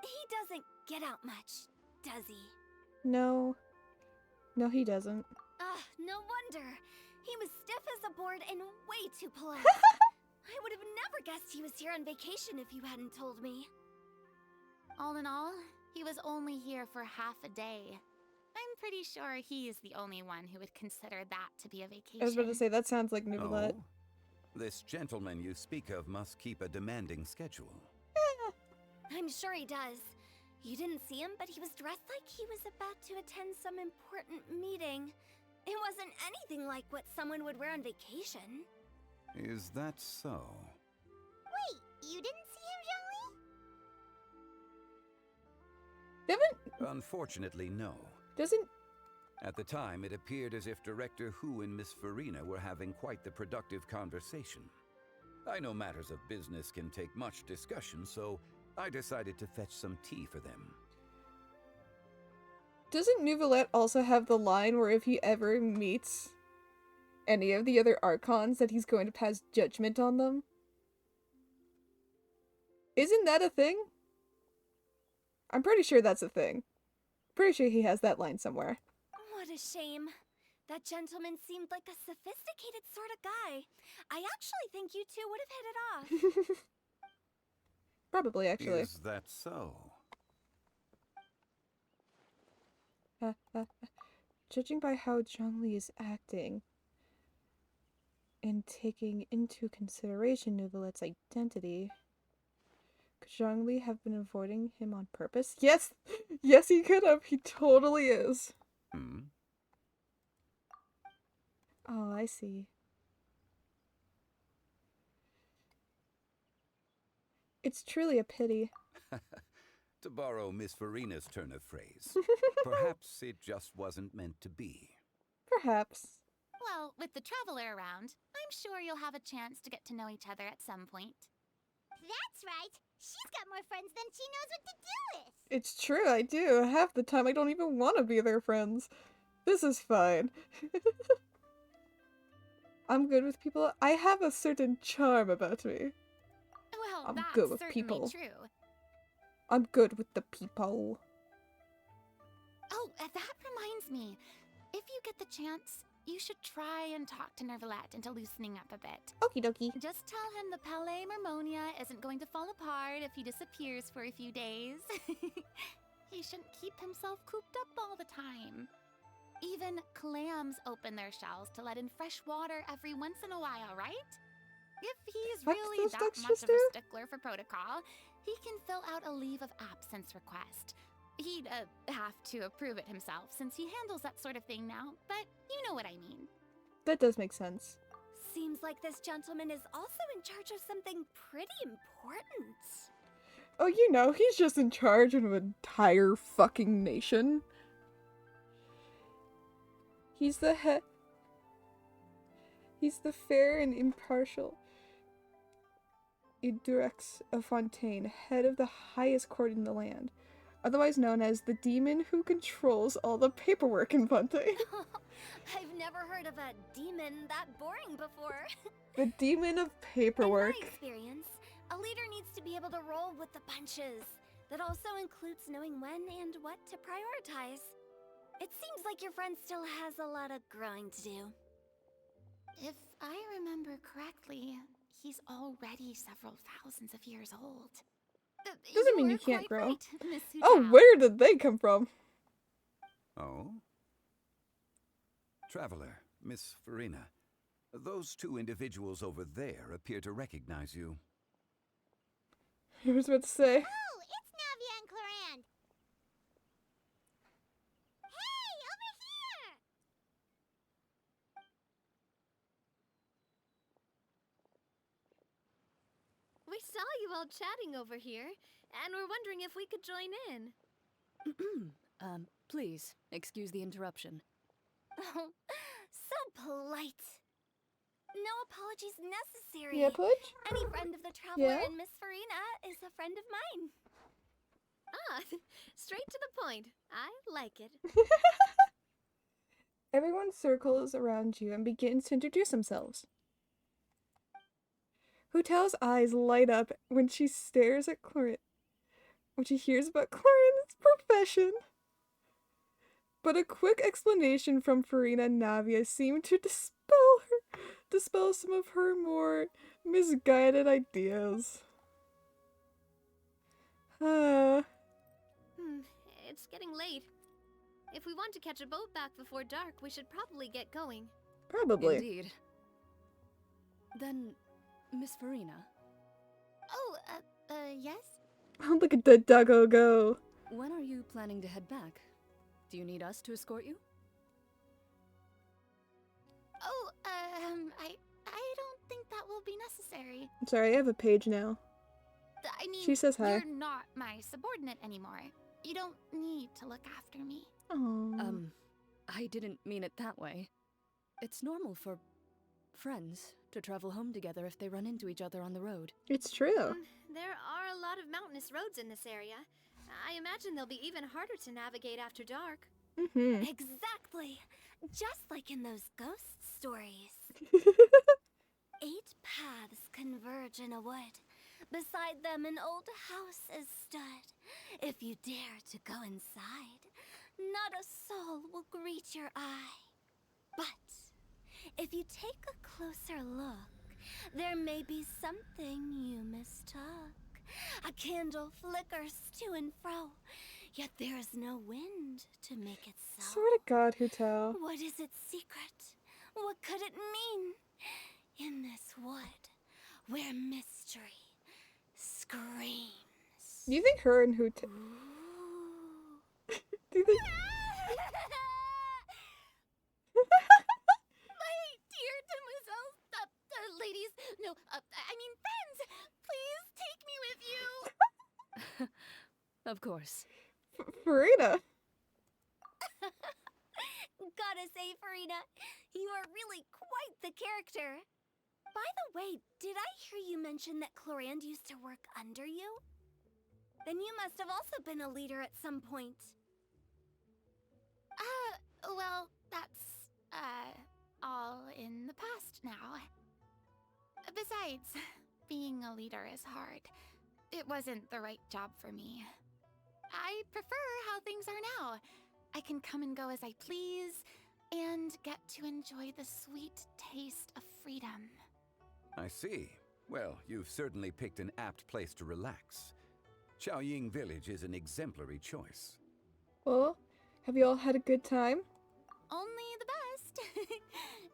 He doesn't get out much, does he? No. No, he doesn't. Ah, no wonder. He was stiff as a board and way too polite. I would have never guessed he was here on vacation if you hadn't told me. All in all, he was only here for half a day. I'm pretty sure he is the only one who would consider that to be a vacation. I was about to say, that sounds like Nouvellette. Oh? This gentleman you speak of must keep a demanding schedule. I'm sure he does. You didn't see him, but he was dressed like he was about to attend some important meeting. It wasn't anything like what someone would wear on vacation. Is that so? Wait, you didn't see him, Zhongli? Unfortunately, no. Doesn't... At the time, it appeared as if Director Hu and Miss Farina were having quite the productive conversation. I know matters of business can take much discussion, so I decided to fetch some tea for them. Doesn't Nouvellette also have the line where if he ever meets any of the other Archons that he's going to pass judgment on them? Isn't that a thing? I'm pretty sure that's a thing. Pretty sure he has that line somewhere. What a shame. That gentleman seemed like a sophisticated sort of guy. I actually think you two would have hit it off. Probably, actually. Is that so? Judging by how Zhongli is acting and taking into consideration Nouvellette's identity, could Zhongli have been avoiding him on purpose? Yes! Yes, he could have. He totally is. Hmm? Oh, I see. It's truly a pity. To borrow Miss Farina's turn of phrase, perhaps it just wasn't meant to be. Perhaps. Well, with the traveler around, I'm sure you'll have a chance to get to know each other at some point. That's right. She's got more friends than she knows what to do with. It's true, I do. Half the time I don't even want to be their friends. This is fine. I'm good with people. I have a certain charm about me. Well, I'm that's good with certainly people. true. I'm good with the people. Oh, that reminds me. If you get the chance, you should try and talk to Nervalette into loosening up a bit. Okie dokie. Just tell him the Palais Mermonia isn't going to fall apart if he disappears for a few days. He shouldn't keep himself cooped up all the time. Even clams open their shells to let in fresh water every once in a while, right? If he's What do really those that ducks much just of a do? stickler for protocol, he can fill out a leave of absence request. He'd have to approve it himself since he handles that sort of thing now, but you know what I mean. That does make sense. Seems like this gentleman is also in charge of something pretty important. Oh, you know, he's just in charge of an entire fucking nation. He's the head. He's the fair and impartial Idrex of Fontaine, head of the highest court in the land, otherwise known as the demon who controls all the paperwork in Fontaine. I've never heard of a demon that boring before. The demon of paperwork. In my experience, a leader needs to be able to roll with the punches. That also includes knowing when and what to prioritize. It seems like your friend still has a lot of growing to do. If I remember correctly, he's already several thousands of years old. Doesn't mean you You're can't quite grow. right, Miss Oh, Hutao. where did they come from? Oh? Traveler, Miss Farina, those two individuals over there appear to recognize you. I was about to say. Oh, it's Navia and Clorand. Hey, over here! We saw you all chatting over here, and we're wondering if we could join in. Please, excuse the interruption. Oh, so polite. No apologies necessary. Yeah, Pudge? Any friend of the traveler Yeah? and Miss Farina is a friend of mine. Ah, straight to the point. I like it. Everyone circles around you and begins to introduce themselves. Hutao's eyes light up when she stares at Clorin. When she hears about Clorin's profession. But a quick explanation from Farina and Navia seemed to dispel some of her more misguided ideas. It's getting late. If we want to catch a boat back before dark, we should probably get going. Probably. Indeed. Then, Miss Farina. Oh, yes? Oh, look at the doggo go. When are you planning to head back? Do you need us to escort you? Oh, I don't think that will be necessary. I'm sorry, I have a page now. I mean, She says hi. you're not my subordinate anymore. You don't need to look after me. Aww. I didn't mean it that way. It's normal for friends to travel home together if they run into each other on the road. It's true. There are a lot of mountainous roads in this area. I imagine they'll be even harder to navigate after dark. Mm-hmm. Exactly. Just like in those ghost stories. 8 paths converge in a wood. Beside them an old house is stood. If you dare to go inside, not a soul will greet your eye. But if you take a closer look, there may be something you mistook. A candle flickers to and fro, yet there is no wind to make it so. Swear to God, Hutao. What is its secret? What could it mean? In this wood, where mystery screams. Do you think her and Hutao... Do you think... My dear demoiselles, ladies, no, I mean friends, please take me with you. Of course. Farina. Gotta say, Farina, you are really quite the character. By the way, did I hear you mention that Clorand used to work under you? Then you must have also been a leader at some point. Well, that's, all in the past now. Besides, being a leader is hard. It wasn't the right job for me. I prefer how things are now. I can come and go as I please, and get to enjoy the sweet taste of freedom. I see. Well, you've certainly picked an apt place to relax. Xiaoying Village is an exemplary choice. Well, have you all had a good time? Only the best.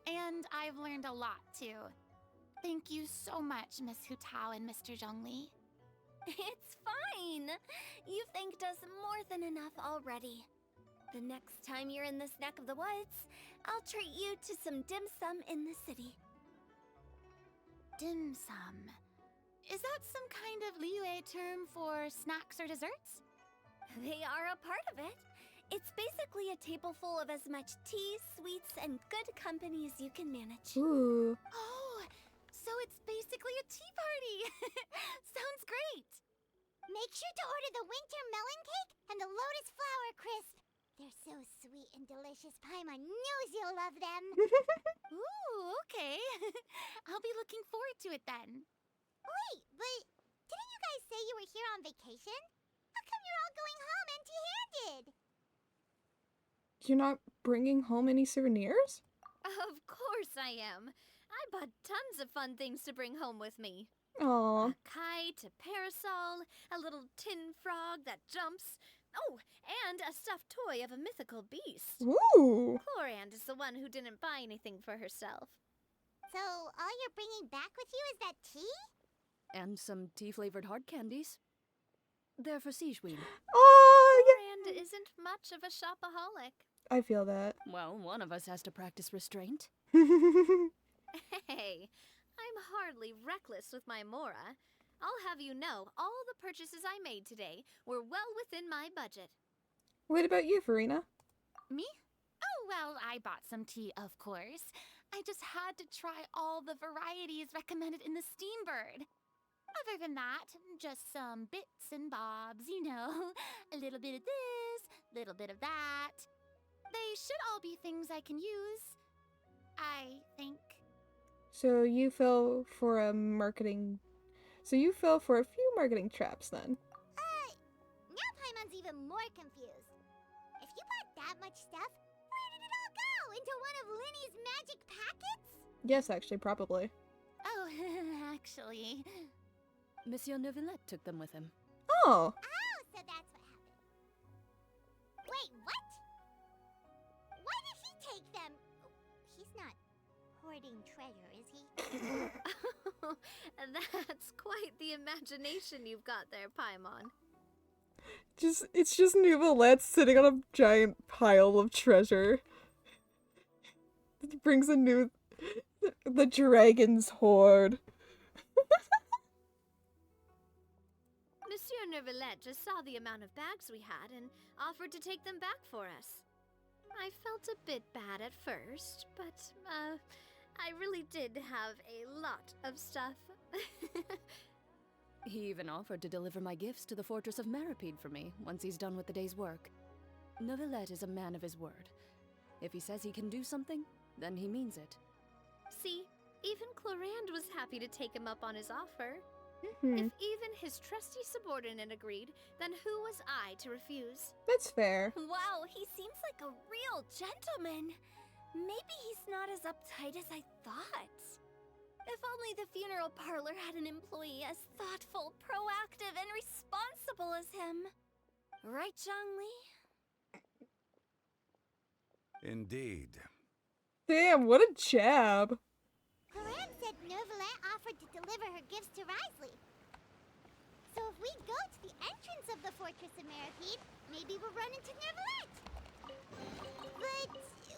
And I've learned a lot, too. Thank you so much, Miss Hu Tao and Mr. Zhongli. It's fine. You thanked us more than enough already. The next time you're in this neck of the woods, I'll treat you to some dim sum in the city. Dim sum. Is that some kind of Liyue term for snacks or desserts? They are a part of it. It's basically a table full of as much tea, sweets, and good company as you can manage. Ooh. Oh, so it's basically a tea party. Sounds great. Make sure to order the winter melon cake and the lotus flower crisp. They're so sweet and delicious, Paimon knows you'll love them. Ooh, okay. I'll be looking forward to it then. Wait, but didn't you guys say you were here on vacation? How come you're all going home empty-handed? You're not bringing home any souvenirs? Of course I am. I bought tons of fun things to bring home with me. Aww. A kite, a parasol, a little tin frog that jumps. Oh, and a stuffed toy of a mythical beast. Ooh. Chlorand is the one who didn't buy anything for herself. So, all you're bringing back with you is that tea? And some tea-flavored hard candies. They're for Sijuin. Oh, Chlorand isn't much of a shopaholic. I feel that. Well, one of us has to practice restraint. Hey, I'm hardly reckless with my Mora. I'll have you know, all the purchases I made today were well within my budget. What about you, Farina? Me? Oh, well, I bought some tea, of course. I just had to try all the varieties recommended in the Steambird. Other than that, just some bits and bobs, you know. A little bit of this, little bit of that. They should all be things I can use, I think. So you fell for a few marketing traps then. Now Paimon's even more confused. If you bought that much stuff, where did it all go? Into one of Linny's magic packets? Yes, actually, probably. Oh, actually. Monsieur Neuvillette took them with him. Oh! Oh, so that's what happened. Wait, what? Why did he take them? He's not hoarding treasure, is he? That's quite the imagination you've got there, Paimon. It's just Neuvillette sitting on a giant pile of treasure. It brings the dragon's hoard. Monsieur Neuvillette just saw the amount of bags we had and offered to take them back for us. I felt a bit bad at first, but, I really did have a lot of stuff. He even offered to deliver my gifts to the Fortress of Meripede for me once he's done with the day's work. Neuvillette is a man of his word. If he says he can do something, then he means it. See, even Chlorand was happy to take him up on his offer. Mm-hmm. If even his trusty subordinate agreed, then who was I to refuse? That's fair. Wow, he seems like a real gentleman. Maybe he's not as uptight as I thought. If only the funeral parlor had an employee as thoughtful, proactive, and responsible as him. Right, Zhongli? Indeed. Damn, what a jab. Chlorand said Neuvillette offered to deliver her gifts to Risley. So if we go to the entrance of the Fortress of Meripede, maybe we'll run into Neuvillette. But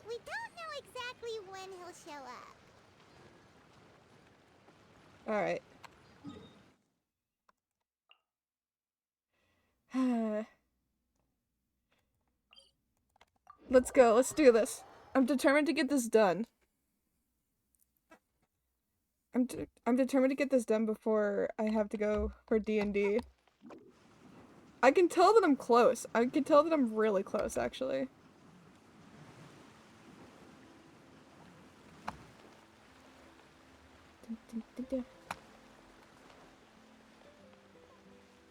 we don't know exactly when he'll show up. Alright. Let's go, let's do this. I'm determined to get this done. I'm determined to get this done before I have to go for D&D. I can tell that I'm close. I can tell that I'm really close, actually.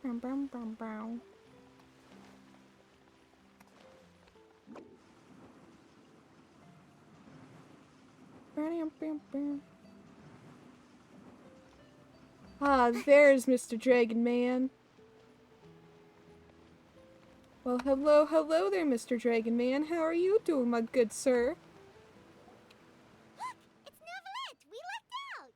Brum, brum, brum, brum. Ah, there's Mr. Dragon Man. Well, hello there, Mr. Dragon Man. How are you doing, my good sir? Look! It's Novelette! We lucked out!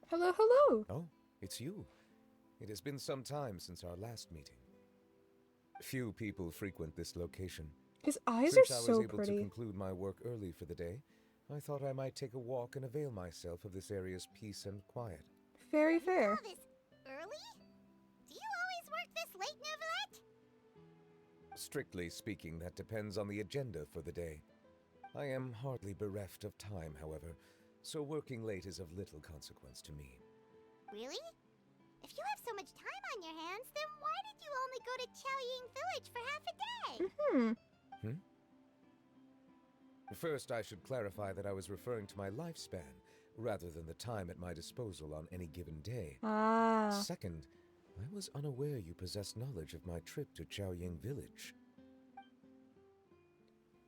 Hello. Oh, it's you. It has been some time since our last meeting. Few people frequent this location. His eyes Since are I was so able pretty. to conclude my work early for the day, I thought I might take a walk and avail myself of this area's peace and quiet. Very fair. This early? Do you always work this late, Novelette? Strictly speaking, that depends on the agenda for the day. I am hardly bereft of time, however, so working late is of little consequence to me. Really? If you have so much time on your hands, then why did you only go to Chaoying Village for half a day? First, I should clarify that I was referring to my lifespan, rather than the time at my disposal on any given day. Ah. Second, I was unaware you possessed knowledge of my trip to Chaoying Village.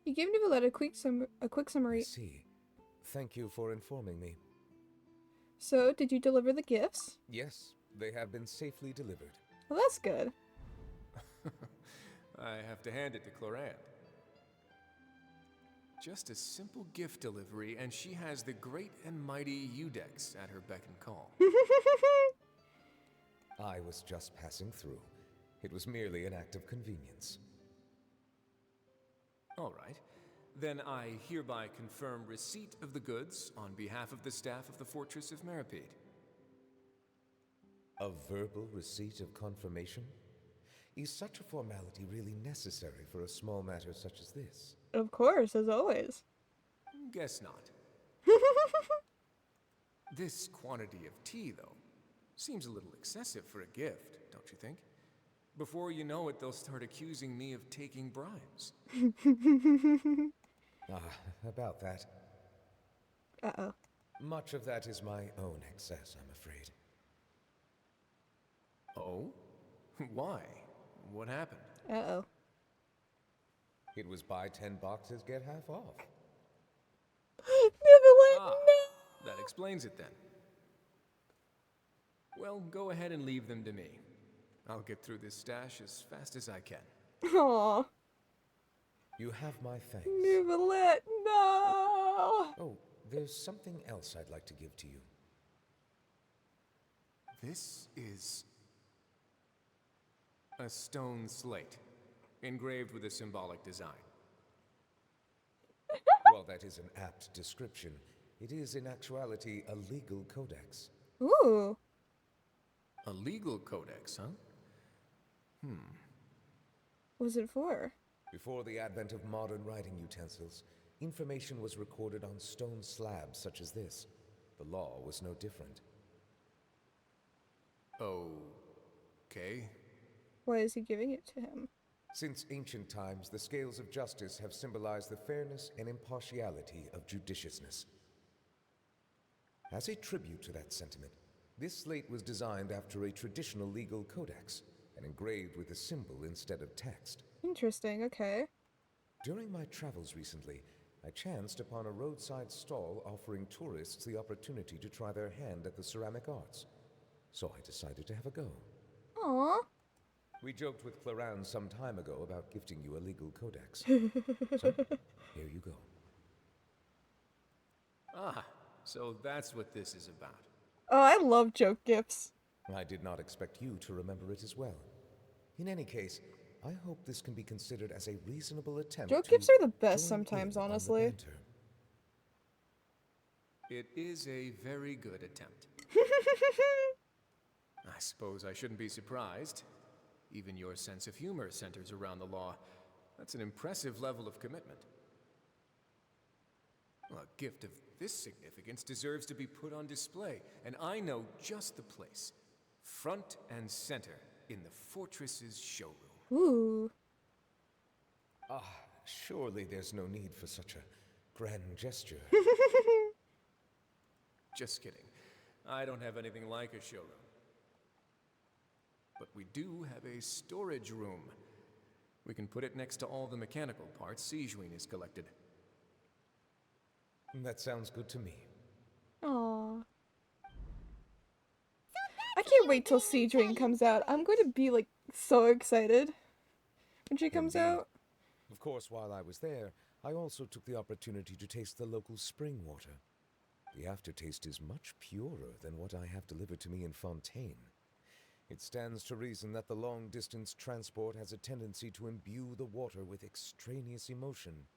You gave Nicolette a quick summary. I see. Thank you for informing me. So, did you deliver the gifts? Yes, they have been safely delivered. Well, that's good. I have to hand it to Clorant. Just a simple gift delivery, and she has the great and mighty Udex at her beck and call. I was just passing through. It was merely an act of convenience. All right. Then I hereby confirm receipt of the goods on behalf of the staff of the Fortress of Meripede. A verbal receipt of confirmation? Is such a formality really necessary for a small matter such as this? Of course, as always. Guess not. This quantity of tea, though, seems a little excessive for a gift, don't you think? Before you know it, they'll start accusing me of taking bribes. About that. Uh-oh. Much of that is my own excess, I'm afraid. Oh? Why? What happened? Uh-oh. It was buy 10 boxes, get half off. Nicolette, no! That explains it then. Well, go ahead and leave them to me. I'll get through this stash as fast as I can. Aww. You have my thanks. Nicolette, no! Oh, there's something else I'd like to give to you. This is a stone slate, engraved with a symbolic design. While that is an apt description, it is in actuality a legal codex. Ooh. A legal codex, huh? What was it for? Before the advent of modern writing utensils, information was recorded on stone slabs such as this. The law was no different. Okay. Why is he giving it to him? Since ancient times, the scales of justice have symbolized the fairness and impartiality of judiciousness. As a tribute to that sentiment, this slate was designed after a traditional legal codex and engraved with a symbol instead of text. Interesting, okay. During my travels recently, I chanced upon a roadside stall offering tourists the opportunity to try their hand at the ceramic arts. So I decided to have a go. Aww. We joked with Claran some time ago about gifting you a legal codex. So, here you go. Ah, so that's what this is about. Oh, I love joke gifts. I did not expect you to remember it as well. In any case, I hope this can be considered as a reasonable attempt Joke to gifts are the best join sometimes, in on the honestly. banter. It is a very good attempt. I suppose I shouldn't be surprised. Even your sense of humor centers around the law. That's an impressive level of commitment. Well, a gift of this significance deserves to be put on display, and I know just the place. Front and center in the fortress's showroom. Ooh. Surely there's no need for such a grand gesture. Just kidding. I don't have anything like a showroom. But we do have a storage room. We can put it next to all the mechanical parts Sijuin has collected. That sounds good to me. Aww. I can't wait till Sijuin comes out. I'm going to be like so excited when she comes Indeed. out. Of course, while I was there, I also took the opportunity to taste the local spring water. The aftertaste is much purer than what I have delivered to me in Fontaine. It stands to reason that the long-distance transport has a tendency to imbue the water with extraneous emotion.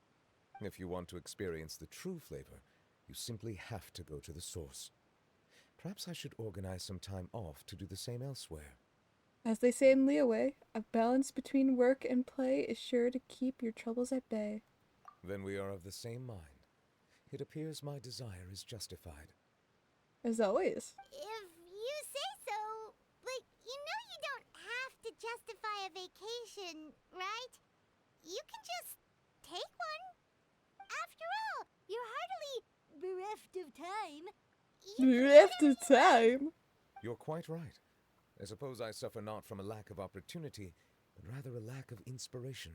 If you want to experience the true flavor, you simply have to go to the source. Perhaps I should organize some time off to do the same elsewhere. As they say in Leeway, a balance between work and play is sure to keep your troubles at bay. Then we are of the same mind. It appears my desire is justified. As always. If you say so, but you know you don't have to justify a vacation, right? You can just take one. After all, you're hardly bereft of time. Bereft of time? You're quite right. I suppose I suffer not from a lack of opportunity, but rather a lack of inspiration.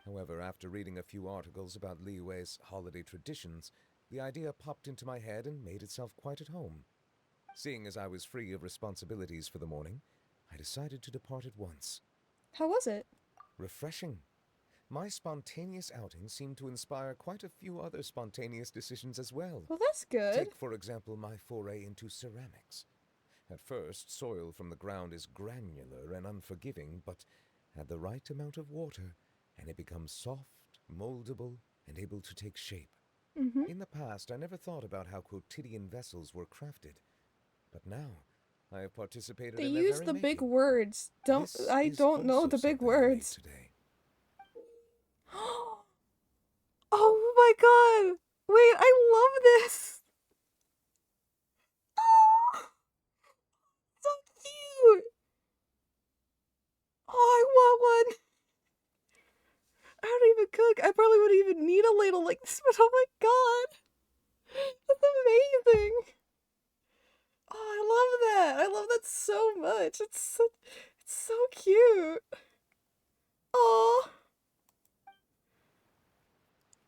However, after reading a few articles about Liyue's holiday traditions, the idea popped into my head and made itself quite at home. Seeing as I was free of responsibilities for the morning, I decided to depart at once. How was it? Refreshing. My spontaneous outing seemed to inspire quite a few other spontaneous decisions as well. Well, that's good. Take, for example, my foray into ceramics. At first, soil from the ground is granular and unforgiving, but add the right amount of water, and it becomes soft, moldable, and able to take shape. In the past, I never thought about how quotidian vessels were crafted, but now I have participated They in their use very the making. big words. I don't know the big words. Oh my god! Wait, I love this! Oh, so cute! Oh, I want one! I don't even cook. I probably wouldn't even need a ladle like this, but oh my god! That's amazing! Oh, I love that! I love that so much! It's so cute! Oh.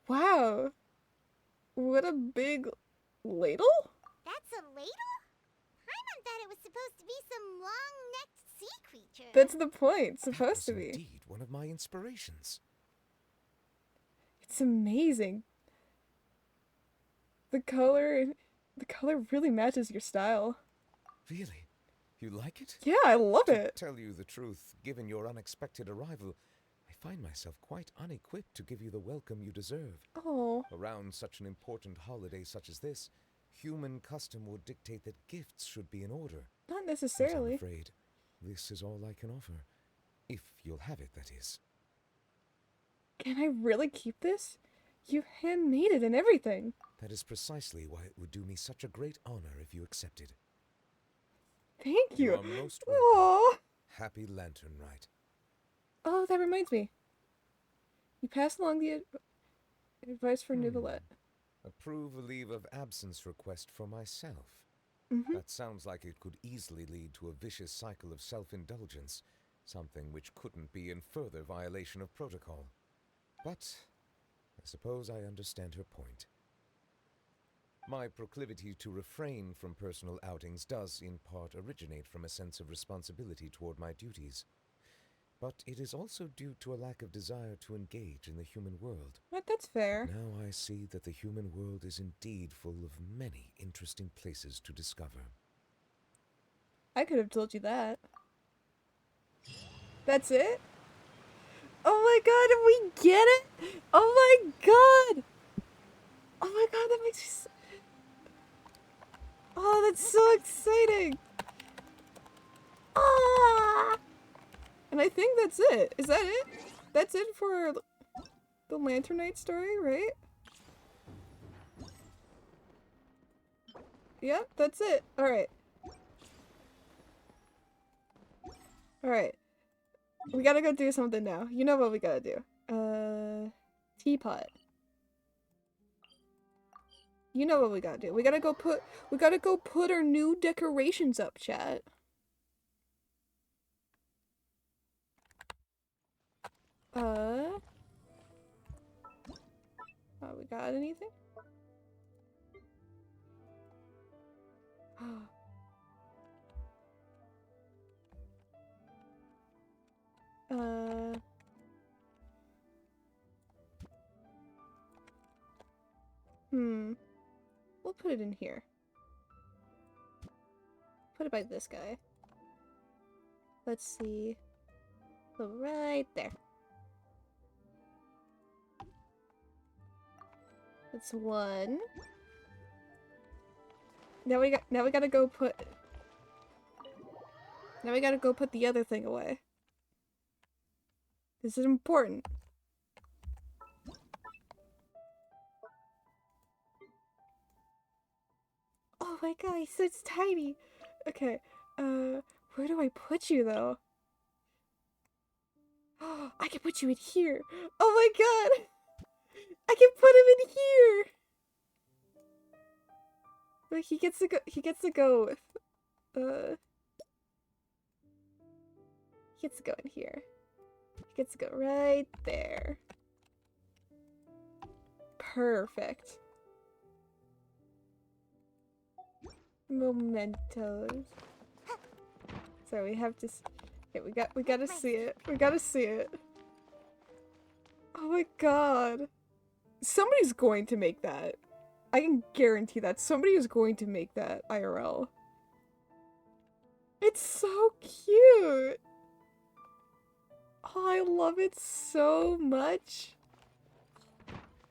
Wow. What a big ladle? That's a ladle? Paimon thought it was supposed to be some long-necked sea creature. That's the point. It's supposed to That was be. indeed one of my inspirations. It's amazing. The color really matches your style. Really? You like it? Yeah, I love it. To tell you the truth, given your unexpected arrival, I find myself quite unequipped to give you the welcome you deserve. Oh. Around such an important holiday such as this, human custom would dictate that gifts should be in order. Not But necessarily. I'm afraid this is all I can offer. If you'll have it, that is. Can I really keep this? You handmade it and everything. That is precisely why it would do me such a great honor if you accepted. Thank you. You are most welcome. Aww. Happy Lantern Rite. Oh, that reminds me. You passed along the advice for Nicolette. Approve a leave of absence request for myself. That sounds like it could easily lead to a vicious cycle of self-indulgence, something which couldn't be in further violation of protocol. But I suppose I understand her point. My proclivity to refrain from personal outings does, in part, originate from a sense of responsibility toward my duties. But it is also due to a lack of desire to engage in the human world. But that's fair. Now I see that the human world is indeed full of many interesting places to discover. I could have told you that. That's it? Oh my god, we get it? Oh my god! Oh my god, that makes me so... Oh, that's so exciting! Ah! And I think that's it. Is that it? That's it for the Lantern Knight story, right? Yep, that's it. Alright. Alright. We gotta go do something now. You know what we gotta do. Teapot. You know what we gotta do. We gotta go put our new decorations up, chat. We got anything? We'll put it in here. Put it by this guy. Let's see. So right there. That's one. Now we gotta go put the other thing away. This is important. Oh my god, so it's tiny. Okay, where do I put you though? Oh, I can put you in here. Oh my god! I can put him in here! Like, he gets to go with, he gets to go in here. He gets to go right there. Perfect. Mementos. So we have to. Okay, we gotta see it. We gotta see it. Oh my god. Somebody's going to make that. I can guarantee that somebody is going to make that IRL. It's so cute. Oh, I love it so much.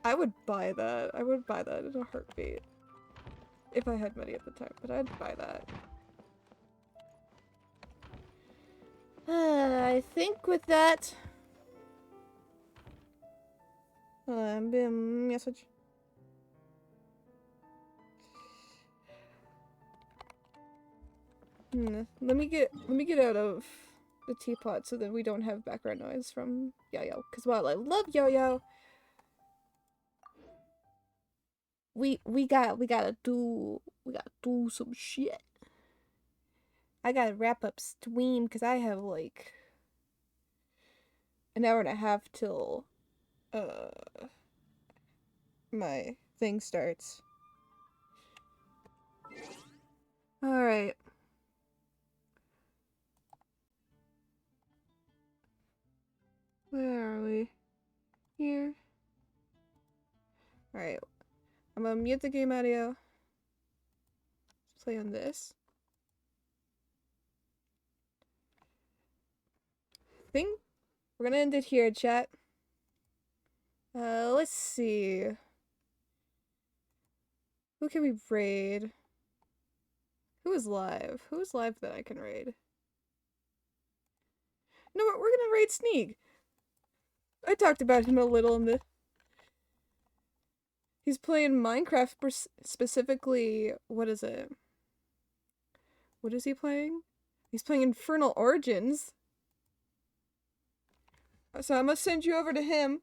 I would buy that. I would buy that in a heartbeat. If I had money at the time, but I'd buy that. I think with that... message. Let me get out of the teapot so that we don't have background noise from Yo-Yo. Because while I love Yo-Yo, we gotta do some shit. I gotta wrap up stream because I have like an hour and a half till my thing starts. Alright. Where are we? Here. Alright. I'm gonna mute the game audio. Let's play on this. Thing? We're gonna end it here, chat. Let's see. Who can we raid? Who is live? Who is live that I can raid? No, we're gonna raid Sneak. I talked about him a little in the... He's playing Minecraft specifically... What is it? What is he playing? He's playing Infernal Origins. So I'm gonna send you over to him.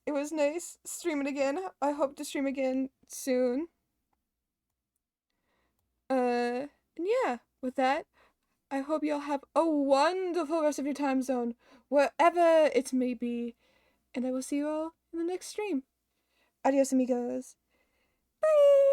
It was nice streaming again. I hope to stream again soon. And yeah, with that, I hope y'all have a wonderful rest of your time zone, wherever it may be. And I will see you all in the next stream. Adios, amigos. Bye!